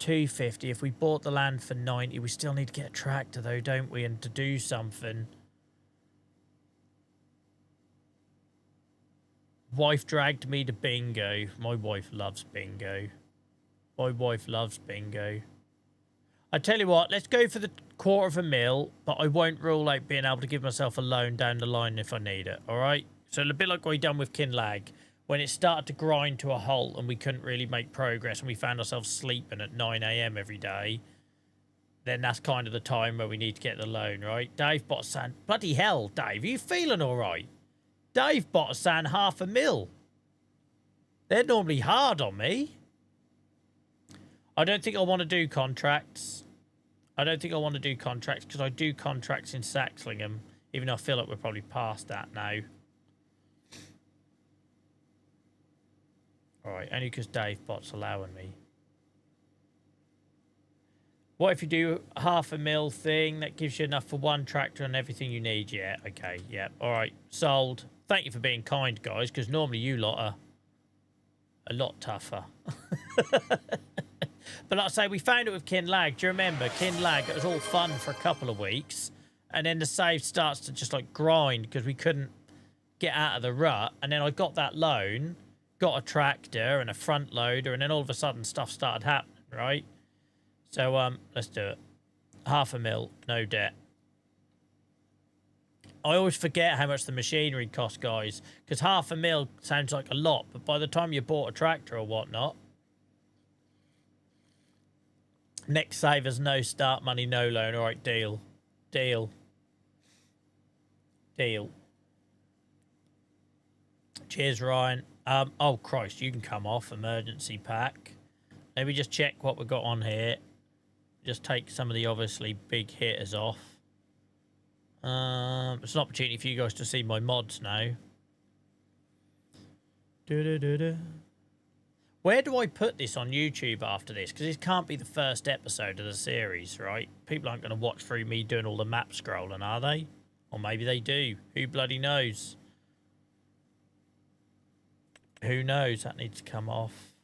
$250. If we bought the land for 90, we still need to get a tractor, though, don't we? And to do something. Wife dragged me to bingo. My wife loves bingo. My wife loves bingo. I tell you what, let's go for the $250,000, but I won't rule out being able to give myself a loan down the line if I need it, all right? So a bit like what we done with Kinlag, when it started to grind to a halt and we couldn't really make progress and we found ourselves sleeping at 9 a.m. every day, then that's kind of the time where we need to get the loan, right? Dave bought sand. Bloody hell, Dave, are you feeling all right? Dave bought a sand $500,000. They're normally hard on me. I don't think I want to do contracts. I don't think I want to do contracts because I do contracts in Saxlingham, even though I feel like we're probably past that now. All right, only because Dave Bot's allowing me. What if you do $500,000 thing that gives you enough for one tractor and everything you need? Yeah, okay, yeah. All right, sold. Thank you for being kind, guys, because normally you lot are a lot tougher. But like I say, we found it with Kinlag. Do you remember? Kinlag, it was all fun for a couple of weeks. And then the save starts to just like grind because we couldn't get out of the rut. And then I got that loan, got a tractor and a front loader. And then all of a sudden stuff started happening, right? So let's do it. $500,000, no debt. I always forget how much the machinery costs, guys. Because $500,000 sounds like a lot. But by the time you bought a tractor or whatnot, next savers, no start money, no loan. All right, deal. Deal. Deal. Cheers, Ryan. Oh, Christ, you can come off. Emergency pack. Let me just check what we've got on here. Just take some of the obviously big hitters off. It's an opportunity for you guys to see my mods now. Where do I put this on YouTube after this? Because this can't be the first episode of the series, right? People aren't going to watch through me doing all the map scrolling, are they? Or maybe they do. Who bloody knows? Who knows? That needs to come off.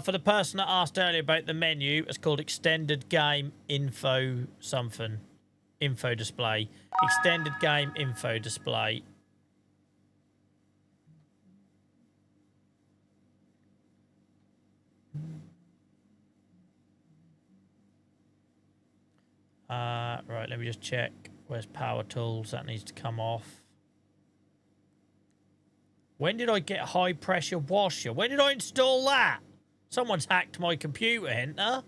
For the person that asked earlier about the menu, it's called Extended Game Info something. Info display. Extended Game Info display. Right, let me just check. Where's power tools? That needs to come off. When did I get high pressure washer? When did I install that? Someone's hacked my computer, Hinter.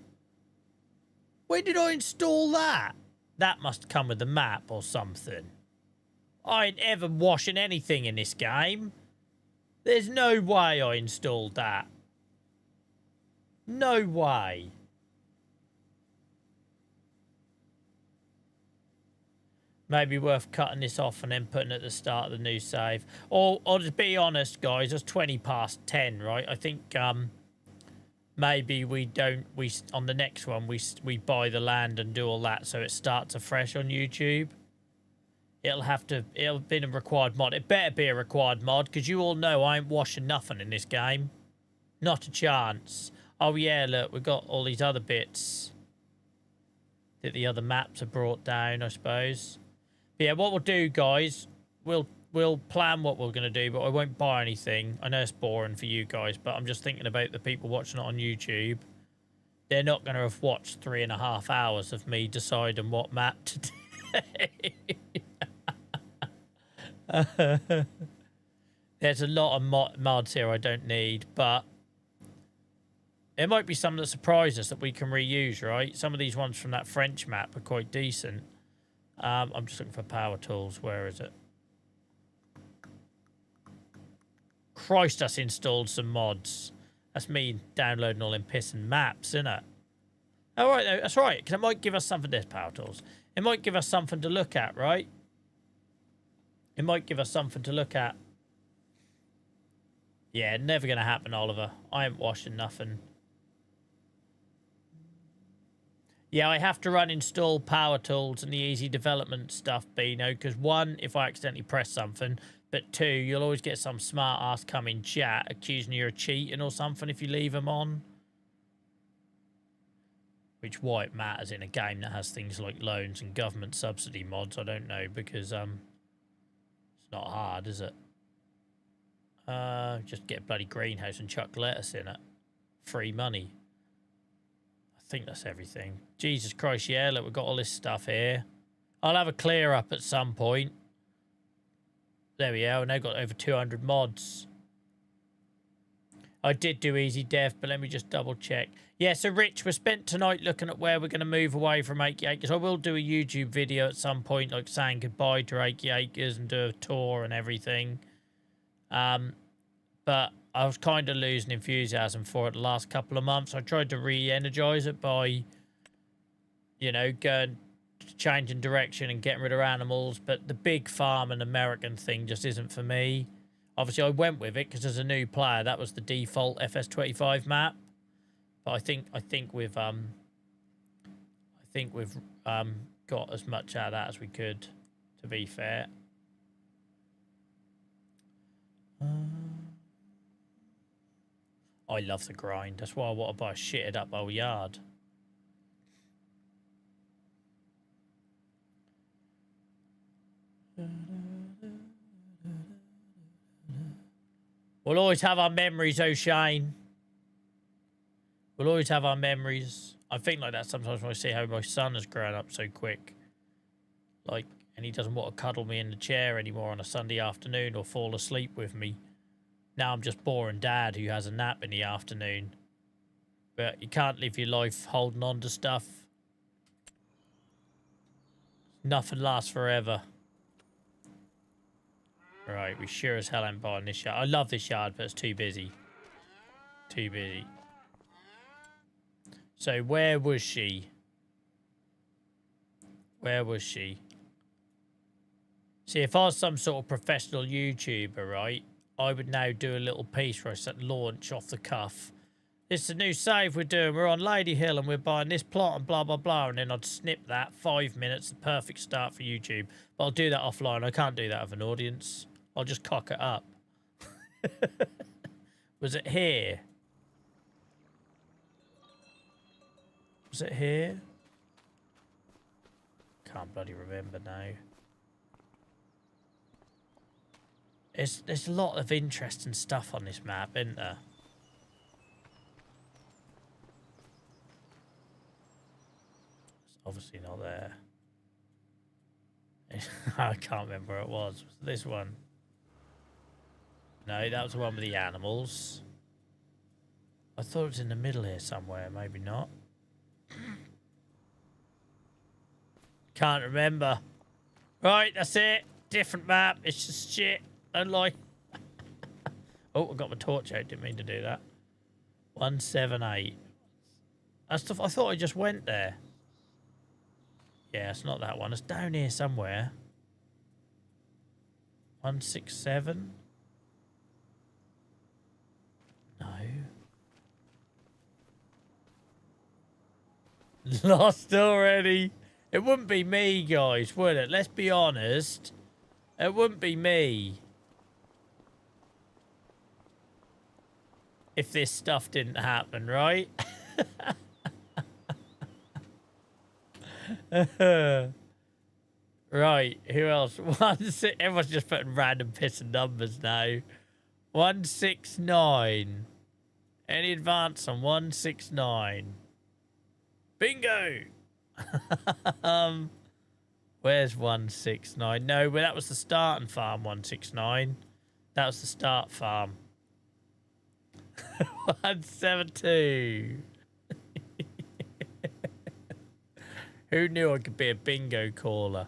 When did I install that? That must come with the map or something. I ain't ever washing anything in this game. There's no way I installed that. No way. Maybe worth cutting this off and then putting it at the start of the new save. Or to be honest, guys, it's 20 past 10, right? I think maybe we on the next one we buy the land and do all that so it starts afresh on YouTube. It'll be a required mod. It better be a required mod because you all know I ain't washing nothing in this game. Not a chance. Oh yeah, look, we've got all these other bits that the other maps are brought down, I suppose. But yeah, what we'll do, guys, we'll plan what we're going to do, but I won't buy anything. I know it's boring for you guys, but I'm just thinking about the people watching it on YouTube. They're not going to have watched 3.5 hours of me deciding what map to do. There's a lot of mods here I don't need, but there might be some that surprise us that we can reuse, right? Some of these ones from that French map are quite decent. I'm just looking for power tools. Where is it? Christ, that's installed some mods. That's me downloading all them pissing maps, isn't it? Oh, right, though. That's right, because it might give us something. There's power tools. It might give us something to look at, right? It might give us something to look at. Yeah, never going to happen, Oliver. I ain't washing nothing. Yeah, I have to run install power tools and the easy development stuff, Beano, because one, if I accidentally press something, but two, you'll always get some smart ass come in chat accusing you of cheating or something if you leave them on. Which why it matters in a game that has things like loans and government subsidy mods, I don't know, because it's not hard, is it? Just get a bloody greenhouse and chuck lettuce in it. Free money. I think that's everything. Jesus Christ, yeah, look, we've got all this stuff here. I'll have a clear up at some point. There we are. We've now got over 200 mods. I did do easy dev, but let me just double check. Yeah, so Rich, we spent tonight looking at where we're going to move away from Achy Acres. I will do a YouTube video at some point, like saying goodbye to Achy Acres and do a tour and everything. But I was kind of losing enthusiasm for it the last couple of months. I tried to re-energize it by, you know, going, changing direction and getting rid of animals. But the big farm and American thing just isn't for me. Obviously, I went with it because as a new player, that was the default FS25 map. But I think we've got as much out of that as we could, to be fair. I love the grind. That's why I want to buy a shitted up old yard. We'll always have our memories, O'Shane. We'll always have our memories. I think like that sometimes when I see how my son has grown up so quick. Like, and he doesn't want to cuddle me in the chair anymore on a Sunday afternoon or fall asleep with me. Now I'm just boring dad who has a nap in the afternoon. But you can't live your life holding on to stuff. Nothing lasts forever. Right, we sure as hell ain't buying this yard. I love this yard, but it's too busy. Too busy. So where was she? Where was she? See, if I was some sort of professional YouTuber, right, I would now do a little piece where I set launch off the cuff. This is a new save we're doing. We're on Lady Hill and we're buying this plot and blah, blah, blah. And then I'd snip that 5 minutes, the perfect start for YouTube. But I'll do that offline. I can't do that with an audience. I'll just cock it up. Was it here? Was it here? Can't bloody remember now. There's a lot of interesting stuff on this map, isn't there? It's obviously not there. I can't remember where it was. Was it this one? No, that was the one with the animals. I thought it was in the middle here somewhere. Maybe not. Can't remember. Right, that's it. Different map. It's just shit. Don't lie. Oh, I got my torch out. Didn't mean to do that. 178. I thought I just went there. Yeah, it's not that one. It's down here somewhere. 167. No. Lost already. It wouldn't be me, guys, would it? Let's be honest. It wouldn't be me. If this stuff didn't happen, right? Right, who else? Everyone's just putting random pissing numbers now. 169. Any advance on 169? Bingo! Where's 169? No, but that was the starting farm, 169. That was the start farm. 172. Who knew I could be a bingo caller?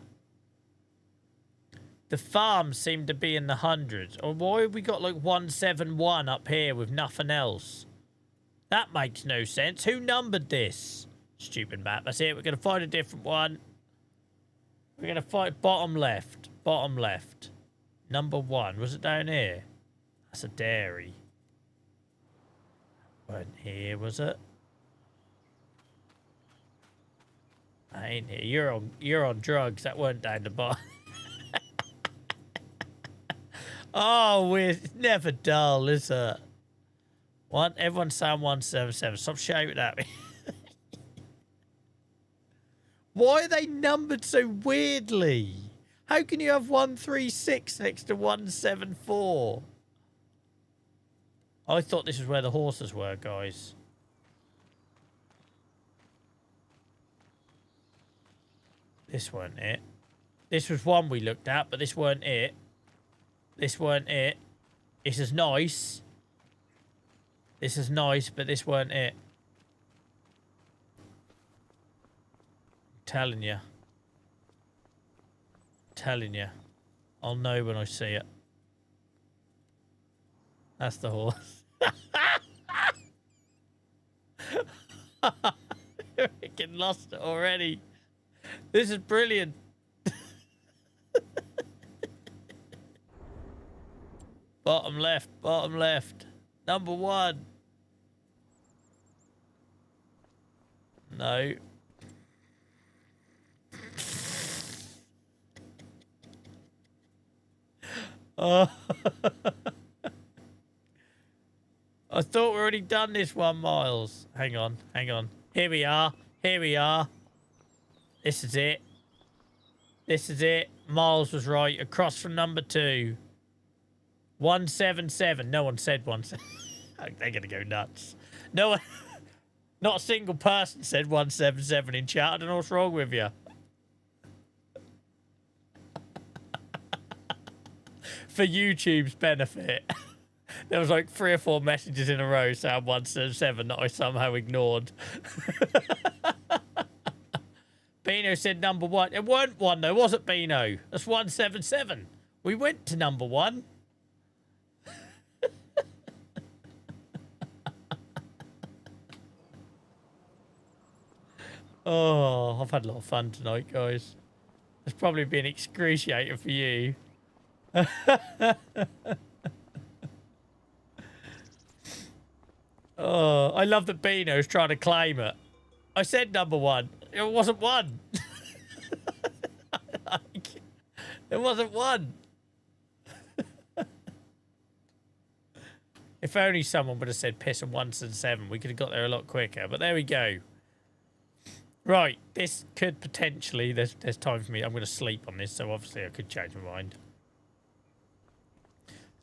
The farm seemed to be in the hundreds. Or why have we got like 171 up here with nothing else? That makes no sense. Who numbered this? Stupid map. That's it. We're going to find a different one. We're going to find bottom left. Bottom left. Number 1. Was it down here? That's a dairy. Weren't here, was it? I ain't here. You're on drugs. That weren't down the bottom. Oh, it's never dull, is it? Everyone's saying 177. Stop shouting at me. Why are they numbered so weirdly? How can you have 136 next to 174? I thought this was where the horses were, guys. This weren't it. This was one we looked at, but this weren't it. This weren't it. This is nice. This is nice, but this weren't it. I'm telling you. Telling you. I'll know when I see it. That's the horse. Freaking lost it already. This is brilliant. Bottom left, bottom left. Number 1. No. Oh. I thought we already done this one, Miles. Hang on, hang on. Here we are. Here we are. This is it. This is it. Miles was right. Across from number 2. 177. No one said 177. They're going to go nuts. No one, not a single person said 177 in chat. I don't know what's wrong with you. For YouTube's benefit, there was like 3 or 4 messages in a row saying 177 that I somehow ignored. Beano said number 1. It weren't 1 though, was it, Beano? That's 177. We went to number 1. Oh, I've had a lot of fun tonight, guys. It's probably been excruciating for you. Oh, I love that Beano's trying to claim it. I said number 1. It wasn't 1. It wasn't 1. If only someone would have said piss and 177, we could have got there a lot quicker. But there we go. Right, this could potentially... There's time for me. I'm going to sleep on this, so obviously I could change my mind.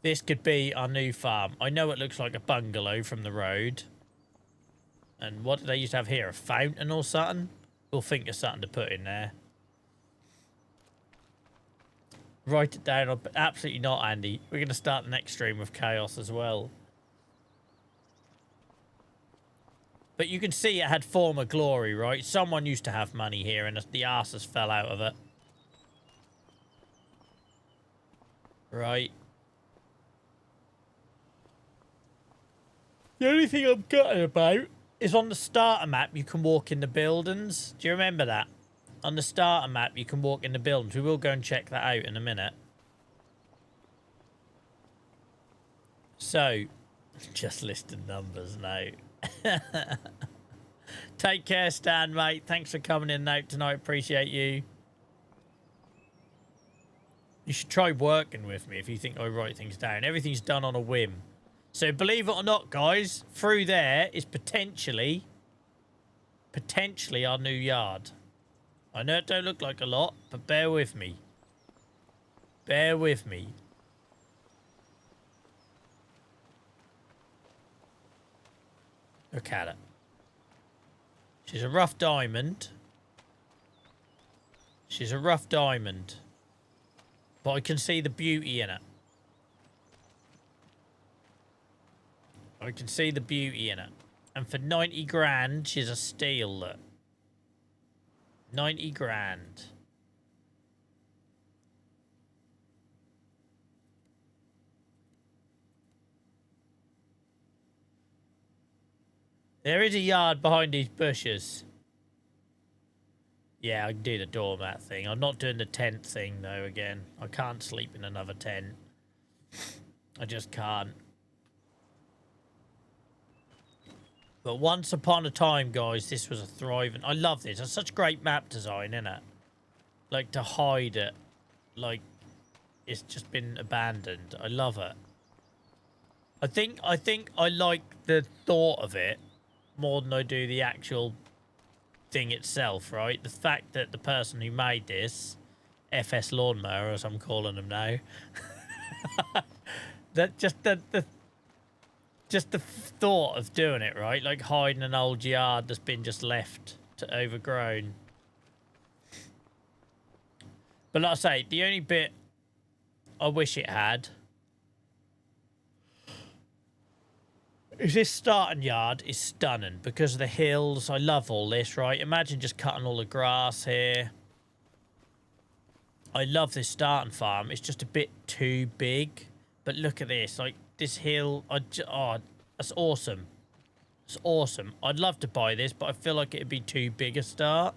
This could be our new farm. I know it looks like a bungalow from the road. And what did they used to have here? A fountain or something? We'll think of something to put in there. Write it down. Absolutely not, Andy. We're going to start the next stream with chaos as well. But you can see it had former glory, right? Someone used to have money here and the asses fell out of it. Right. The only thing I'm gutted about is on the starter map you can walk in the buildings. Do you remember that? On the starter map you can walk in the buildings. We will go and check that out in a minute. So, just listed numbers now. Take care, Stan, mate. Thanks for coming in out tonight. Appreciate you. You should try working with me if you think I write things down. Everything's done on a whim. So believe it or not, guys, through there is potentially our new yard. I know it don't look like a lot, but bear with me. Bear with me. Look at it. She's a rough diamond. She's a rough diamond. But I can see the beauty in it. I can see the beauty in it. And for 90 grand, she's a steal, look. 90 grand. There is a yard behind these bushes. Yeah, I can do the doormat thing. I'm not doing the tent thing, though, again. I can't sleep in another tent. I just can't. But once upon a time, guys, this was a thriving... I love this. It's such great map design, isn't it? Like, to hide it. Like, it's just been abandoned. I love it. I think I like the thought of it more than I do the actual thing itself, right? The fact that the person who made this, FS Lawnmower, as I'm calling them now, that just the thought of doing it, right? Like hiding an old yard that's been just left to overgrown. But like I say, the only bit I wish it had is this starting yard is stunning because of the hills. I love all this, right? Imagine just cutting all the grass here. I love this starting farm. It's just a bit too big. But look at this. Like, this hill. Oh, that's awesome. It's awesome. I'd love to buy this, but I feel like it'd be too big a start.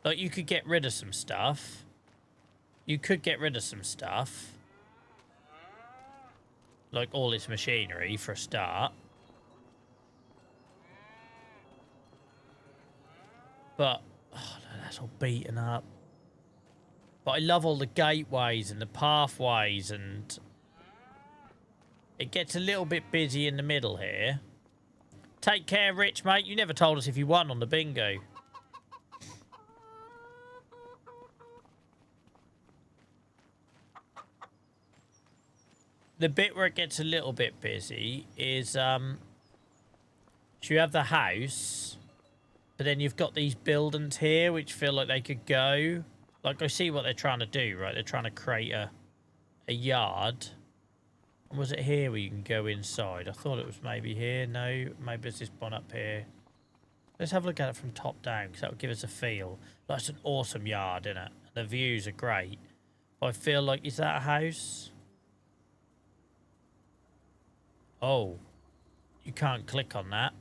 Like, you could get rid of some stuff. You could get rid of some stuff. Like all this machinery for a start. But, oh, that's all beaten up. But I love all the gateways and the pathways, and it gets a little bit busy in the middle here. Take care, Rich, mate. You never told us if you won on the bingo. The bit where it gets a little bit busy is, so you have the house, but then you've got these buildings here which feel like they could go. Like, I see what they're trying to do, right? They're trying to create a yard. And was it here where you can go inside? I thought it was maybe here. No, maybe it's this one up here. Let's have a look at it from top down, because that will give us a feel. That's an awesome yard, isn't it? The views are great. I feel like, is that a house? Oh, you can't click on that.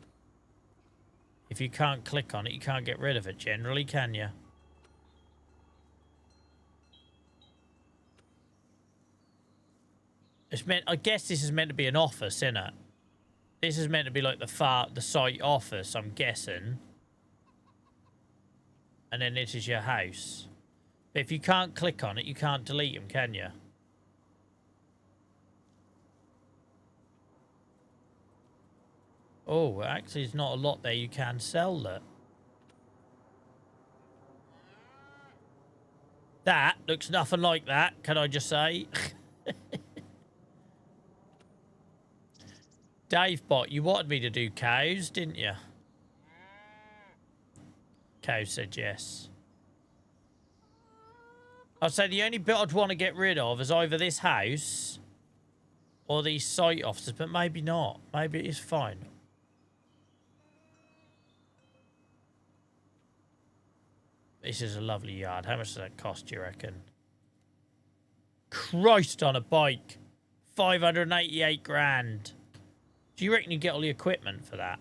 If you can't click on it, you can't get rid of it generally, can you? It's meant, I guess this is meant to be an office, isn't it? This is meant to be like the site office, I'm guessing. And then this is your house. But if you can't click on it, you can't delete them, can you? Oh, actually, there's not a lot there you can sell that. That looks nothing like that, can I just say? Dave Bot, you wanted me to do cows, didn't you? Cow said yes. I'd say the only bit I'd want to get rid of is either this house or these site offices, but maybe not. Maybe it is fine. This is a lovely yard. How much does that cost, do you reckon? Christ on a bike. 588 grand. Do you reckon you get all the equipment for that?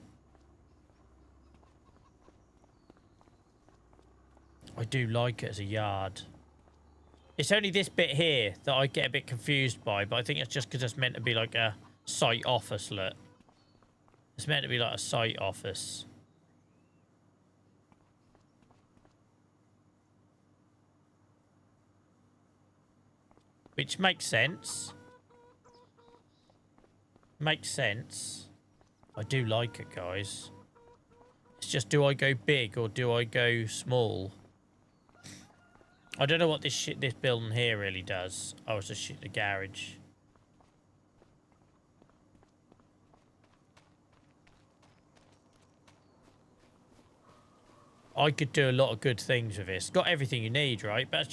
I do like it as a yard. It's only this bit here that I get a bit confused by, but I think it's just because it's meant to be like a site office, look. It's meant to be like a site office. Which makes sense. Makes sense. I do like it, guys. It's just, do I go big or do I go small? I don't know what this building here really does. Oh, it's a garage. I could do a lot of good things with this. Got everything you need, right? But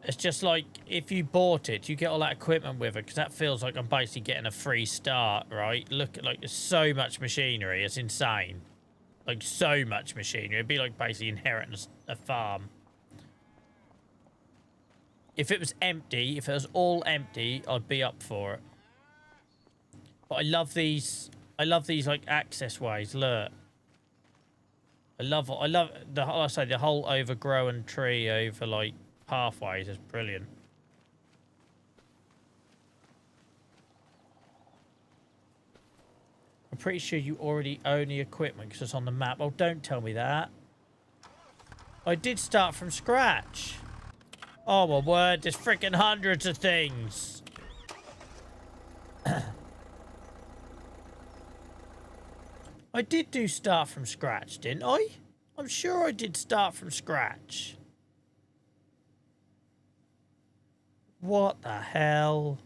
it's just like, if you bought it, you get all that equipment with it, because that feels like I'm basically getting a free start, right? Look at, like, there's so much machinery. It's insane. Like, so much machinery. It'd be like basically inheriting a farm. If it was empty, if it was all empty, I'd be up for it. But I love these, like, access ways. Look. I love the, like I say, the whole overgrown tree over, like, pathways is brilliant. I'm pretty sure you already own the equipment because it's on the map. Oh, don't tell me that. I did start from scratch. Oh, my word. There's freaking hundreds of things. I did do start from scratch, didn't I? I'm sure I did start from scratch. What the hell?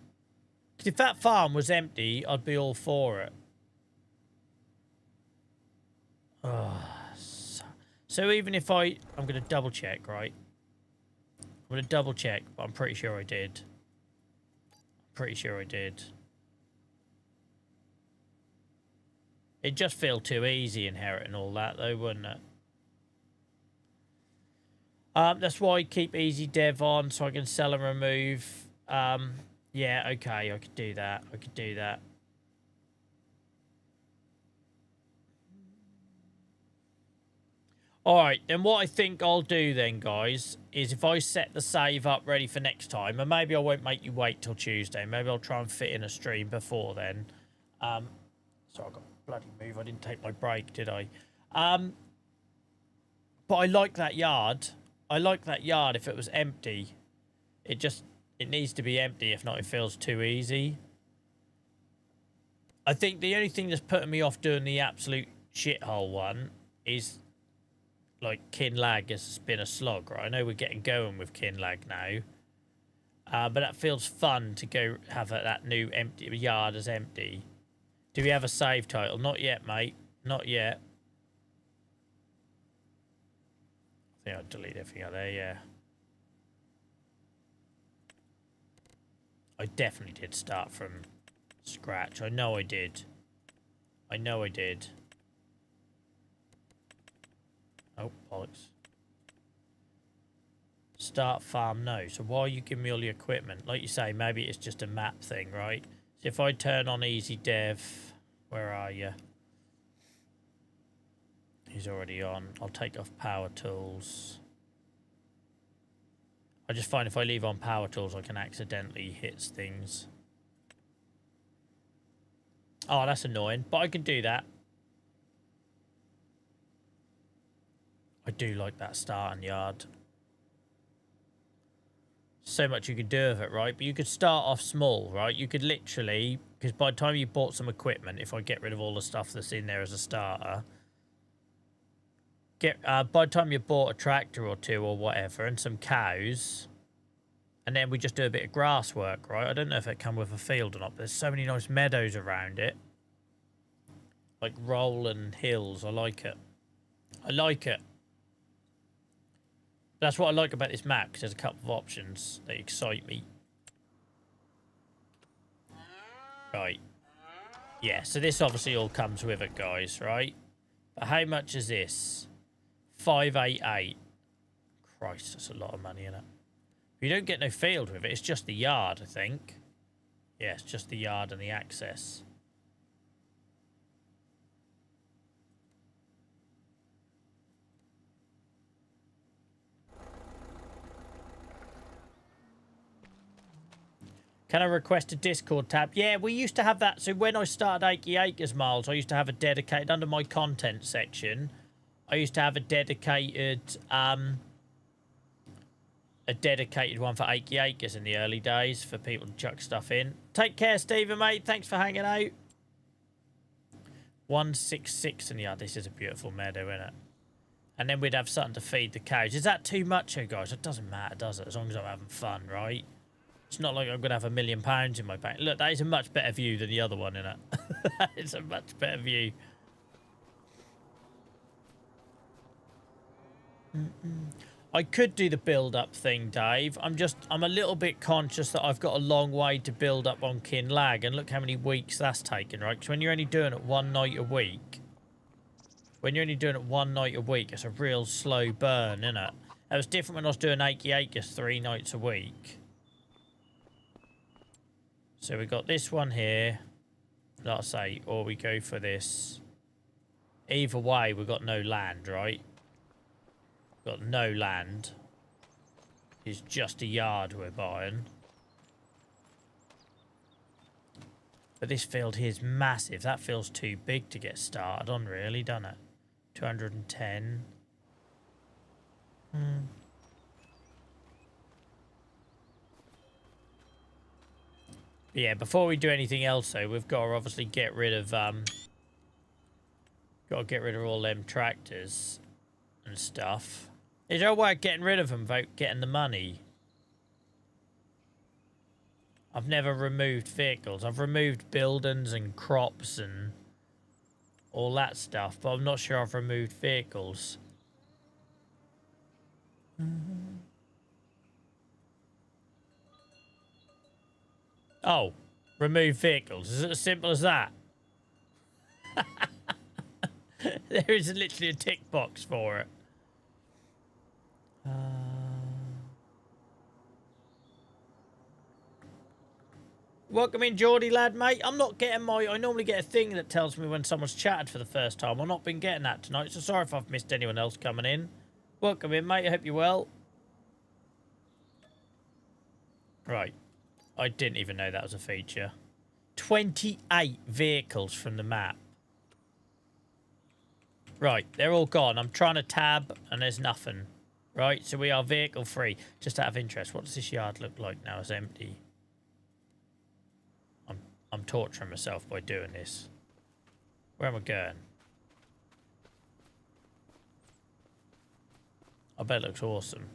Because if that farm was empty, I'd be all for it. Oh, so even if I'm going to double check, right? I'm going to double check, but I'm pretty sure I did. Pretty sure I did. It'd just feel too easy inheriting all that, though, wouldn't it? That's why I keep easy dev on, so I can sell and remove. Yeah, okay, I could do that. I could do that. Alright, then what I think I'll do then, guys, is if I set the save up ready for next time, and maybe I won't make you wait till Tuesday. Maybe I'll try and fit in a stream before then. So I got bloody move. I didn't take my break, did I? But I like that yard. I like that yard if it was empty. It needs to be empty. If not, it feels too easy. I think the only thing that's putting me off doing the absolute shithole one is, like, Kinlag has been a slog, right? I know we're getting going with Kinlag now. But that feels fun to go have that new empty yard as empty. Do we have a save title? Not yet, mate. Not yet. I think I'll delete everything out there, yeah. I definitely did start from scratch. I know I did. I know I did. Oh, bollocks. Start farm, no. So why are you giving me all the equipment? Like you say, maybe it's just a map thing, right? So if I turn on easy dev, where are you? He's already on. I'll take off power tools. I just find if I leave on power tools, I can accidentally hit things. Oh, that's annoying, but I can do that. I do like that starting yard. So much you could do with it, right? But you could start off small, right? You could literally, because by the time you bought some equipment, if I get rid of all the stuff that's in there as a starter, by the time you bought a tractor or two or whatever and some cows, and then we just do a bit of grass work, right? I don't know if it come with a field or not, but there's so many nice meadows around it. Like rolling hills. I like it. I like it. That's what I like about this map, because there's a couple of options that excite me. Right. Yeah, so this obviously all comes with it, guys, right? But how much is this? 588. Christ, that's a lot of money in it. You don't get no field with it. It's just the yard, I think. Yeah, it's just the yard and the access. Can I request a Discord tab? Yeah, we used to have that. So when I started 80 Acres Miles, I used to have a dedicated, under my content section, I used to have a dedicated one for 80 Acres in the early days for people to chuck stuff in. Take care, Stephen, mate. Thanks for hanging out. 166 in the yard. This is a beautiful meadow, isn't it? And then we'd have something to feed the cows. Is that too much, here, guys? It doesn't matter, does it? As long as I'm having fun, right? It's not like I'm going to have £1 million in my bank. Look, that is a much better view than the other one, isn't it? It's a much better view. I could do the build-up thing, Dave. I'm a little bit conscious that I've got a long way to build up on Kinlag. And look how many weeks that's taken, right? Because when you're only doing it one night a week... it's a real slow burn, isn't it? It was different when I was doing 80 Acres 3 nights a week. So we got this one here, like I say, or we go for this. Either way, we've got no land, right? Got no land. It's just a yard we're buying. But this field here is massive. That feels too big to get started on, really, doesn't it? 210. Yeah, before we do anything else, though, we've got to obviously get rid of all them tractors and stuff. Is there a way of getting rid of them without getting the money? I've never removed vehicles. I've removed buildings and crops and all that stuff, but I'm not sure I've removed vehicles. Oh, remove vehicles. Is it as simple as that? There is literally a tick box for it. Welcome in, Geordie lad, mate. I'm not getting my... I normally get a thing that tells me when someone's chatted for the first time. I've not been getting that tonight, so sorry if I've missed anyone else coming in. Welcome in, mate. I hope you're well. Right. I didn't even know that was a feature. 28 vehicles from the map. Right, they're all gone. I'm trying to tab and there's nothing. Right, so we are vehicle free. Just out of interest, what does this yard look like now? It's empty. I'm torturing myself by doing this. Where am I going? I bet it looks awesome.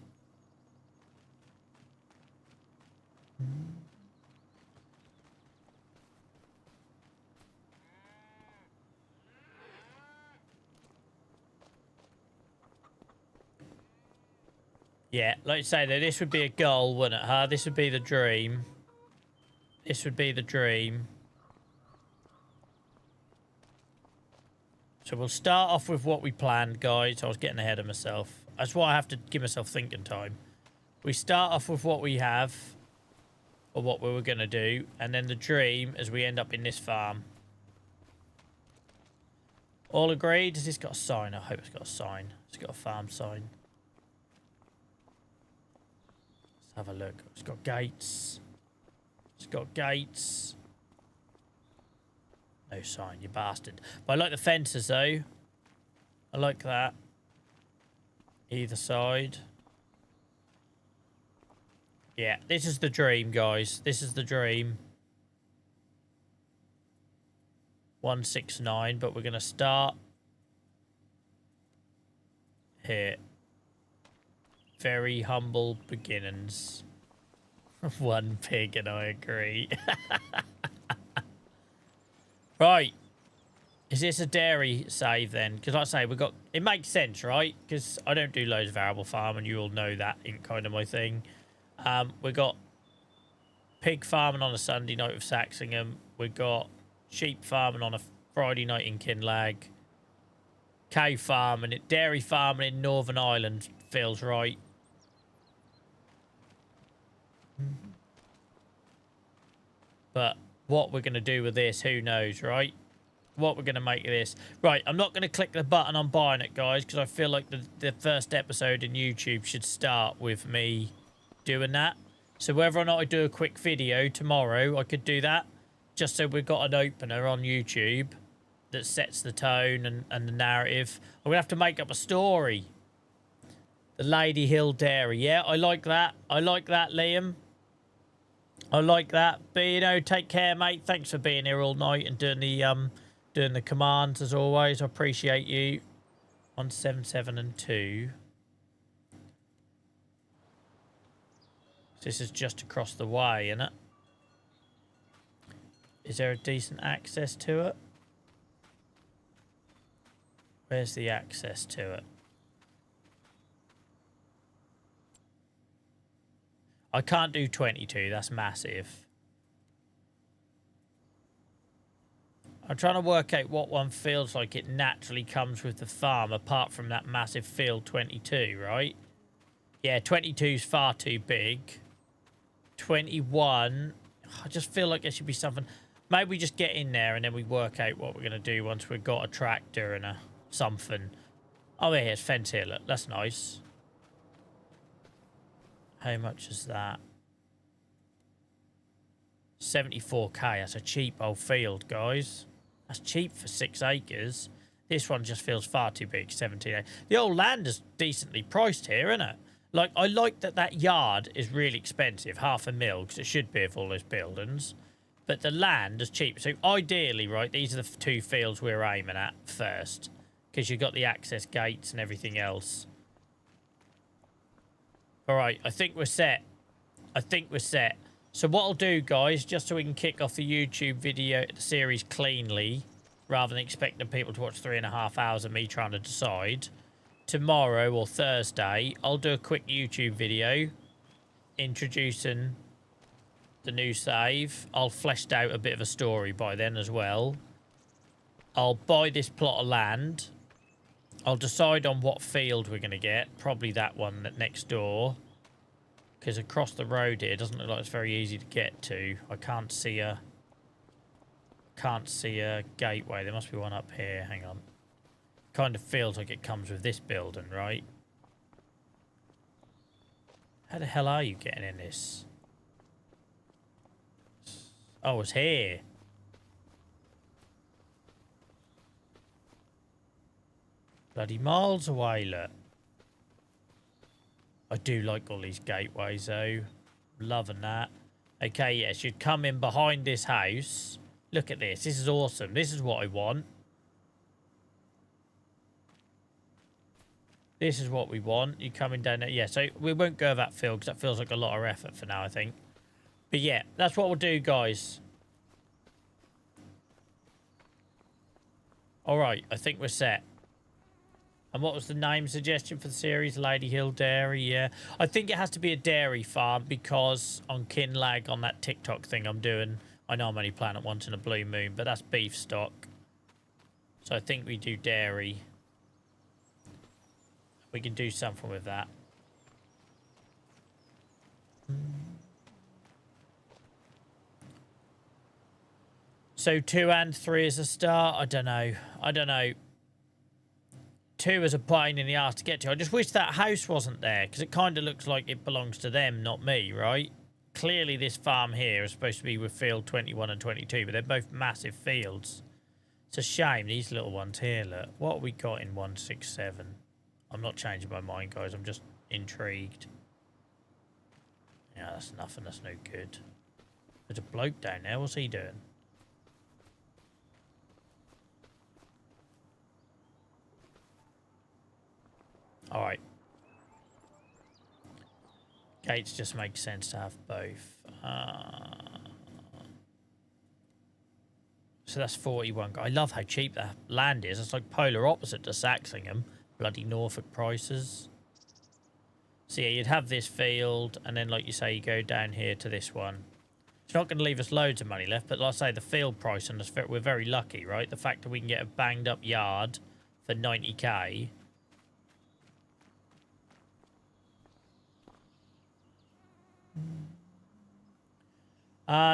Yeah, like I say, though, this would be a goal, wouldn't it, huh? This would be the dream. This would be the dream. So we'll start off with what we planned, guys. I was getting ahead of myself. That's why I have to give myself thinking time. We start off with what we have, or what we were going to do, and then the dream as we end up in this farm. All agreed? Has this got a sign? I hope it's got a sign. It's got a farm sign. Let's have a look. It's got gates. It's got gates. No sign, you bastard. But I like the fences, though. I like that. Either side. Yeah, this is the dream, guys. This is the dream. 169, but we're going to start here. Very humble beginnings. One pig, and I agree. Right. Is this a dairy save then? Because like I say, we've got... It makes sense, right? Because I don't do loads of arable farm, and you all know that ain't kind of my thing. We've got pig farming on a Sunday night with Saxingham. We've got sheep farming on a Friday night in Kinlag. Cow farming, dairy farming in Northern Ireland feels right. But what we're going to do with this, who knows, right? What we're going to make of this. Right, I'm not going to click the button on buying it, guys, because I feel like the first episode in YouTube should start with me doing that. So whether or not I do a quick video tomorrow, I could do that. Just so we've got an opener on YouTube that sets the tone and the narrative. I'm going to have to make up a story. The Lady Hill Dairy. Yeah, I like that. I like that, Liam. I like that. But, you know, take care, mate. Thanks for being here all night and doing the commands as always. I appreciate you. 177 and 2. This is just across the way, isn't it? Is there a decent access to it? Where's the access to it? I can't do 22. That's massive. I'm trying to work out what one feels like it naturally comes with the farm, apart from that massive field 22, right? Yeah, 22 is far too big. 21, I just feel like there should be something. Maybe we just get in there and then we work out what we're going to do once we've got a tractor and a something. Oh, here's fence here. Look, that's nice. How much is that? 74k. That's a cheap old field, guys. That's cheap for 6 acres. This one just feels far too big. 17. The old land is decently priced here, isn't it? Like, I like that yard is really expensive, $500,000, because it should be of all those buildings. But the land is cheap. So ideally, right, these are the 2 fields we're aiming at first, because you've got the access gates and everything else. All right, I think we're set. I think we're set. So what I'll do, guys, just so we can kick off the YouTube video series cleanly, rather than expecting people to watch 3.5 hours of me trying to decide, tomorrow or Thursday, I'll do a quick YouTube video introducing the new save. I'll fleshed out a bit of a story by then as well. I'll buy this plot of land. I'll decide on what field we're going to get. Probably that one next door. Because across the road here, it doesn't look like it's very easy to get to. I can't see a gateway. There must be one up here. Hang on. Kind of feels like it comes with this building, right? How the hell are you getting in this? Oh, it's here. Bloody miles away, look. I do like all these gateways, though. Loving that. Okay, yes, you'd come in behind this house. Look at this. This is awesome. This is what I want. This is what we want. You coming down there. Yeah, so we won't go that field because that feels like a lot of effort for now, I think. But yeah, that's what we'll do, guys. All right, I think we're set. And what was the name suggestion for the series? Lady Hill Dairy, yeah. I think it has to be a dairy farm because on Kinlag, on that TikTok thing I'm doing, I know I'm only planting once in a blue moon, but that's beef stock. So I think we do dairy. We can do something with that. So 2 and 3 is a start? I don't know. I don't know. 2 is a pain in the ass to get to. I just wish that house wasn't there because it kind of looks like it belongs to them, not me, right? Clearly this farm here is supposed to be with field 21 and 22, but they're both massive fields. It's a shame, these little ones here, look. What have we got in 167? I'm not changing my mind, guys. I'm just intrigued. Yeah, that's nothing. That's no good. There's a bloke down there. What's he doing? All right. Gates just make sense to have both. So that's 41. I love how cheap that land is. It's like polar opposite to Saxingham. Bloody Norfolk prices. So yeah, you'd have this field, and then like you say, you go down here to this one. It's not going to leave us loads of money left, but like I say, the field price on this, we're very lucky, right? The fact that we can get a banged up yard for 90k.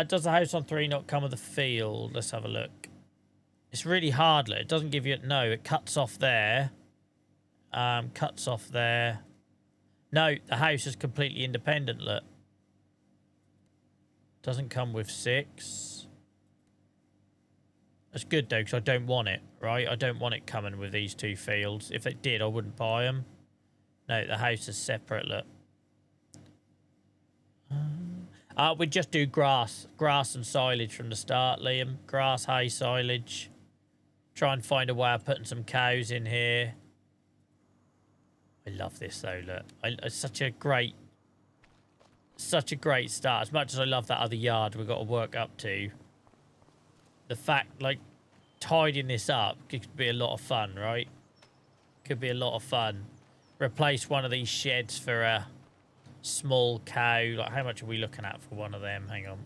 Does the house on 3 not come with a field? Let's have a look. It's really hard. It doesn't give you... No, it cuts off there. Cuts off there. No, the house is completely independent, look. Doesn't come with 6. That's good, though, because I don't want it, right? I don't want it coming with these 2 fields. If it did, I wouldn't buy them. No, the house is separate, look. We'd just do grass. Grass and silage from the start, Liam. Grass, hay, silage. Try and find a way of putting some cows in here. I love this, though, look. It's such a great start. As much as I love that other yard we've got to work up to, the fact, like, tidying this up could be a lot of fun, right? Could be a lot of fun. Replace one of these sheds for a small cow. Like, how much are we looking at for one of them? Hang on.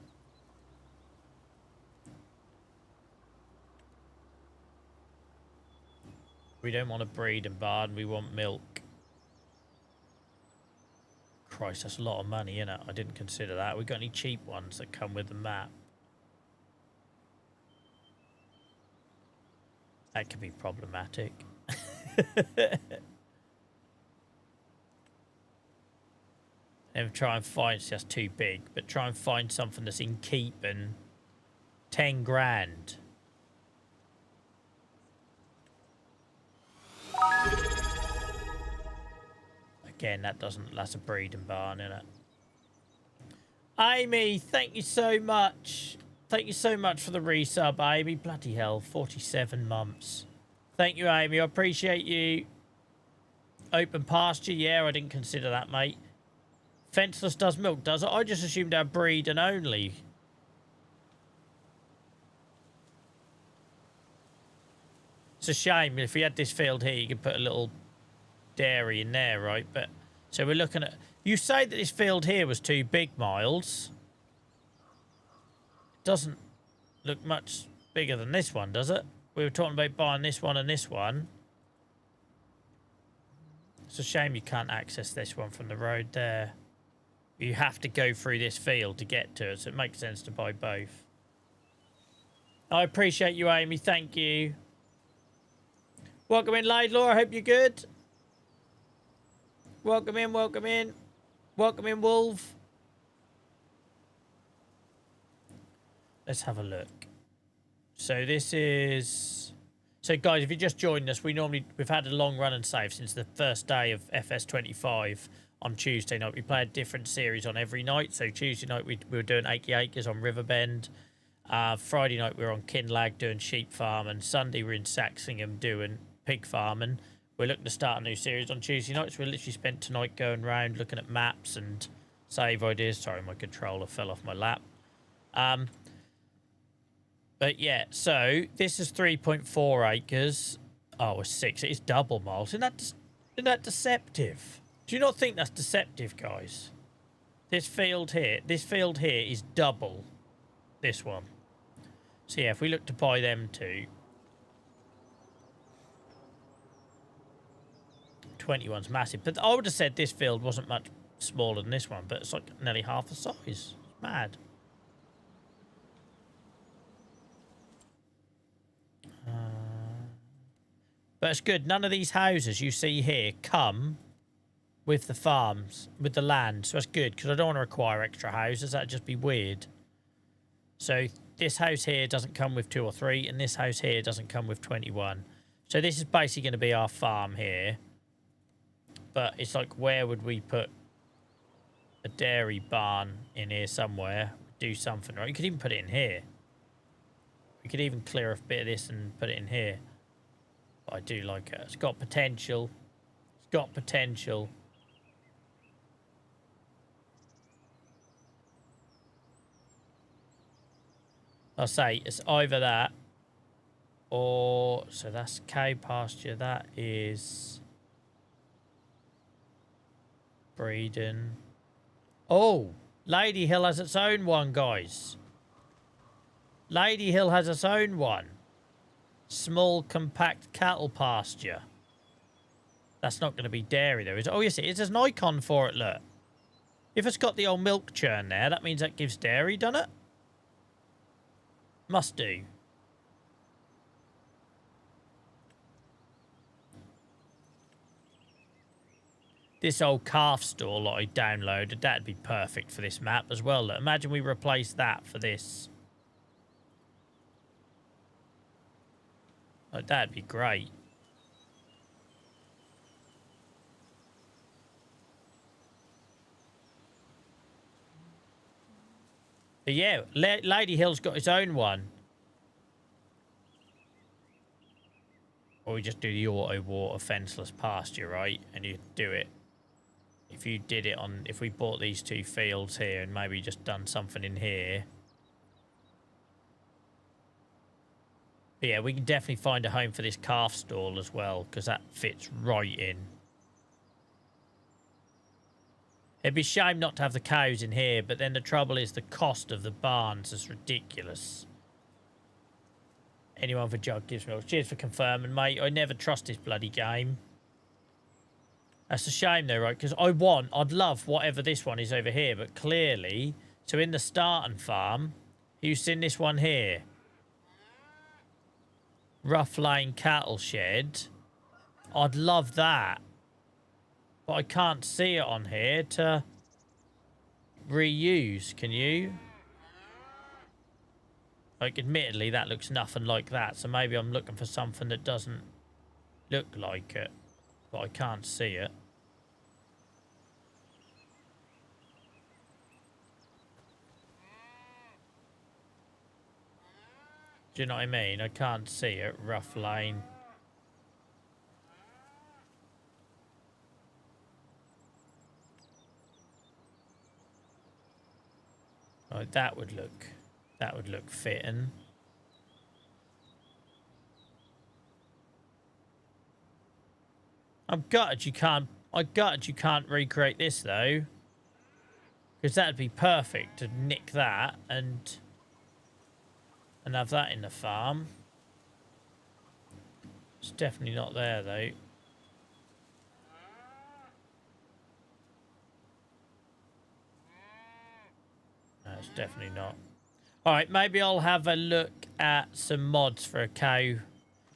We don't want to breed and barn. We want milk. Christ, that's a lot of money, isn't it? I didn't consider that. We got any cheap ones that come with the map? That could be problematic. And try and find, it's just too big, but try and find something that's in keep and 10 grand. Again, that's a breeding barn, isn't it? Amy, thank you so much. Thank you so much for the resub, Amy. Bloody hell, 47 months. Thank you, Amy. I appreciate you. Open pasture, yeah, I didn't consider that, mate. Fenceless does milk, does it? I just assumed our breed and only. It's a shame. If we had this field here, you could put a little dairy in there, right? But so we're looking at... You say that this field here was too big, Miles. It doesn't look much bigger than this one, does it? We were talking about buying this one and this one. It's a shame you can't access this one from the road there. You have to go through this field to get to it, so it makes sense to buy both. I appreciate you, Amy. Thank you. Welcome in, Laidlaw. I hope you're good. Welcome in, welcome in. Welcome in, Wolf. Let's have a look. So this is... So, guys, if you just joined us, we've had a long run and save since the first day of FS25 on Tuesday night. We play a different series on every night. So Tuesday night we were doing 80 Acres on Riverbend. Friday night we were on Kinlag doing sheep farm. And Sunday we're in Saxingham doing pig farming. We're looking to start a new series on Tuesday night. So we literally spent tonight going around looking at maps and save ideas. Sorry, my controller fell off my lap. But yeah, so this is 3.4 acres. Oh, it's 6. It is double, Miles. Isn't that deceptive? Do you not think that's deceptive, guys? This field here is double this one. So yeah, if we look to buy them two, 21's massive. But I would have said this field wasn't much smaller than this one, but it's like nearly half the size. It's mad. But it's good. None of these houses you see here come with the farms, with the land. So that's good, because I don't want to require extra houses. That'd just be weird. So this house here doesn't come with 2 or 3, and this house here doesn't come with 21. So this is basically going to be our farm here. But it's like, where would we put a dairy barn in here somewhere? Do something, right? You could even put it in here. We could even clear a bit of this and put it in here. But I do like it. It's got potential. It's got potential. I'll say it's either that Or, so that's cow pasture. That is breeding. Oh, Lady Hill has its own one, guys. Lady Hill has its own one. Small, compact cattle pasture. That's not going to be dairy, though, is it? Oh, yes, it is. There's an icon for it, look. If it's got the old milk churn there, that means that gives dairy, doesn't it? Must do. This old calf stall that I downloaded, that'd be perfect for this map as well. Look, imagine we replace that for this. Like, that'd be great. But yeah, Lady Hill's got its own one. Or we just do the auto water fenceless pasture, right? And you do it. If you did it on... If we bought these 2 fields here and maybe just done something in here. But yeah, we can definitely find a home for this calf stall as well, because that fits right in. It'd be a shame not to have the cows in here, but then the trouble is the cost of the barns is ridiculous. Anyone for Jug gives milk. Cheers for confirming, mate. I never trust this bloody game. That's a shame though, right? Because I'd love whatever this one is over here, but clearly, so in the starting farm, you've seen this one here. Rough Lane Cattle Shed. I'd love that. But I can't see it on here to reuse, can you? Like, admittedly, that looks nothing like that, so maybe I'm looking for something that doesn't look like it, but I can't see it. Do you know what I mean? I can't see it. Rough Lane. Oh, that would look fitting. I gutted you can't recreate this though. Because that'd be perfect to nick that and have that in the farm. It's definitely not there though. No, it's definitely not. Alright, maybe I'll have a look at some mods for a cow.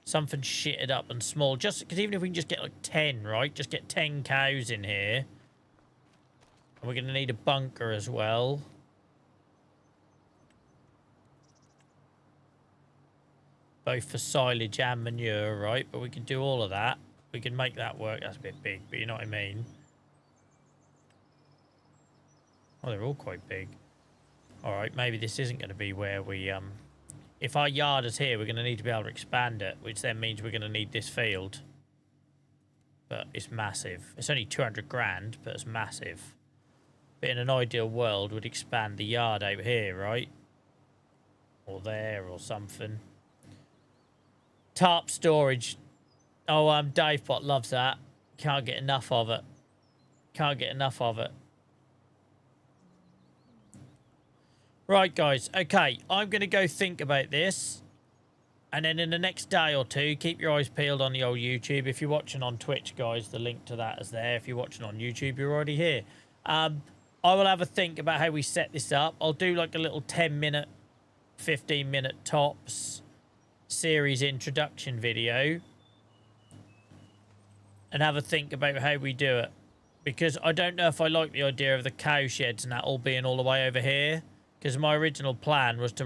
Something shitted up and small. Just because even if we can just get like 10, right? Just get 10 cows in here. And we're going to need a bunker as well. Both for silage and manure, right? But we can do all of that. We can make that work. That's a bit big, but you know what I mean. Oh, they're all quite big. Alright, maybe this isn't going to be where we... If our yard is here, we're going to need to be able to expand it, which then means we're going to need this field. But it's massive. It's only 200 grand, but it's massive. But in an ideal world, we'd expand the yard over here, right? Or there, or something. Tarp storage. Oh, Davebot loves that. Can't get enough of it. Can't get enough of it. Right, guys. Okay, I'm going to go think about this. And then in the next day or two, keep your eyes peeled on the old YouTube. If you're watching on Twitch, guys, the link to that is there. If you're watching on YouTube, you're already here. I will have a think about how we set this up. I'll do like a little 10-minute, 15-minute tops series introduction video. And have a think about how we do it. Because I don't know if I like the idea of the cow sheds and that all being all the way over here. Because my original plan was to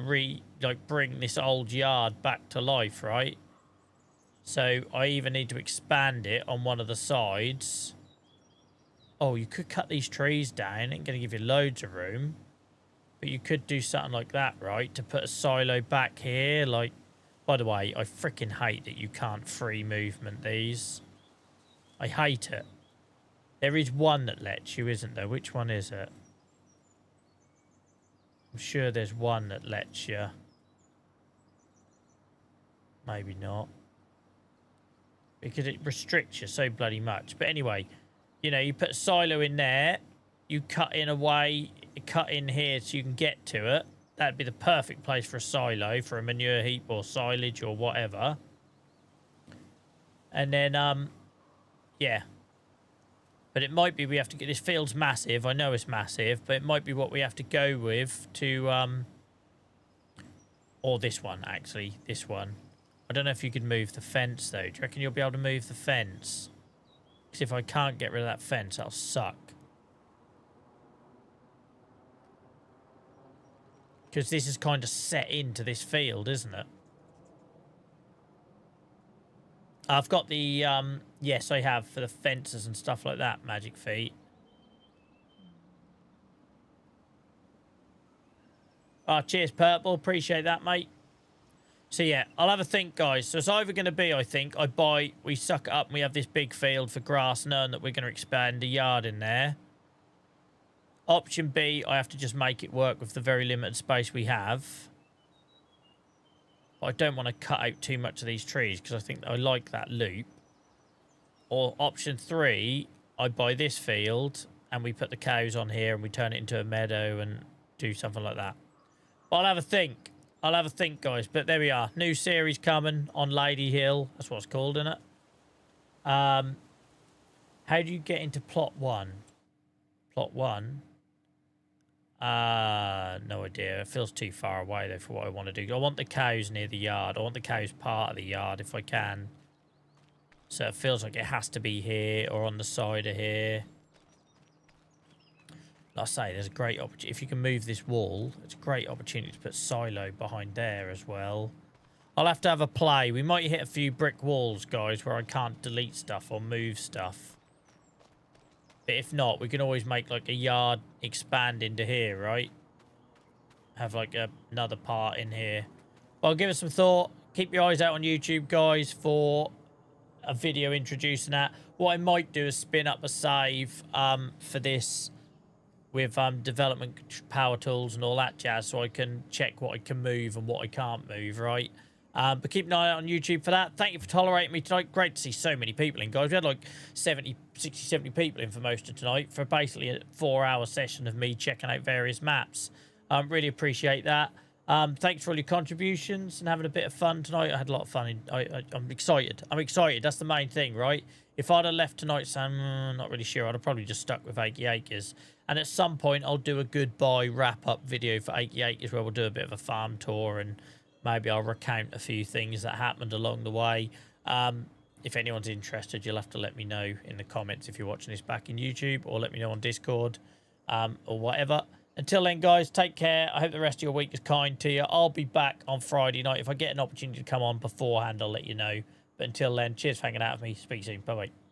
bring this old yard back to life, right? So I either need to expand it on one of the sides. Oh, you could cut these trees down. Ain't going to give you loads of room. But you could do something like that, right? To put a silo back here. Like, by the way, I freaking hate that you can't free movement these. I hate it. There is one that lets you, isn't there? Which one is it? I'm sure there's one that lets you. maybe not. Because it restricts you so bloody much. But anyway, you know, you put a silo in there, you cut in away, cut in here so you can get to it. That'd be the perfect place for a silo, for a manure heap or silage or whatever. And then, yeah. But it might be we have to get... This field's massive. I know it's massive, but it might be what we have to go with to... Or this one, actually. This one. I don't know if you could move the fence, though. Do you reckon you'll be able to move the fence? Because if I can't get rid of that fence, that'll suck. Because this is kind of set into this field, isn't it? I've got the... yes, I have, for the fences and stuff like that, Magic Feet. Oh, cheers, Purple. Appreciate that, mate. So, yeah, I'll have a think, guys. So, it's either going to be, I think, we suck it up and we have this big field for grass, knowing that we're going to expand a yard in there. Option B, I have to just make it work with the very limited space we have. But I don't want to cut out too much of these trees because I think I like that loop. Or option 3, I buy this field and we put the cows on here and we turn it into a meadow and do something like that. But I'll have a think. I'll have a think, guys. But there we are. New series coming on Lady Hill. That's what it's called, isn't it? How do you get into plot 1? Plot 1? No idea. It feels too far away, though, for what I want to do. I want the cows near the yard. I want the cows part of the yard, if I can. So it feels like it has to be here or on the side of here. Like I say, there's a great opportunity. If you can move this wall, it's a great opportunity to put silo behind there as well. I'll have to have a play. We might hit a few brick walls, guys, where I can't delete stuff or move stuff. But if not, we can always make like a yard expand into here, right? Have like another part in here. Well, give it some thought. Keep your eyes out on YouTube, guys, for a video introducing that. What I might do is spin up a save for this with development power tools and all that jazz, so I can check what I can move and what I can't move, right? But keep an eye out on YouTube for that. Thank you for tolerating me tonight. Great to see so many people in, guys. We had like 60, 70 people in for most of tonight for basically a 4-hour session of me checking out various maps. Really appreciate that. Thanks for all your contributions and having a bit of fun tonight. I had a lot of fun. I'm excited. I'm excited. That's the main thing, right? If I'd have left tonight saying, not really sure, I'd have probably just stuck with 80 Acres. And at some point, I'll do a goodbye wrap-up video for 80 Acres where we'll do a bit of a farm tour and maybe I'll recount a few things that happened along the way. If anyone's interested, you'll have to let me know in the comments if you're watching this back in YouTube, or let me know on Discord or whatever. Until then, guys, take care. I hope the rest of your week is kind to you. I'll be back on Friday night. If I get an opportunity to come on beforehand, I'll let you know. But until then, cheers for hanging out with me. Speak soon. Bye-bye.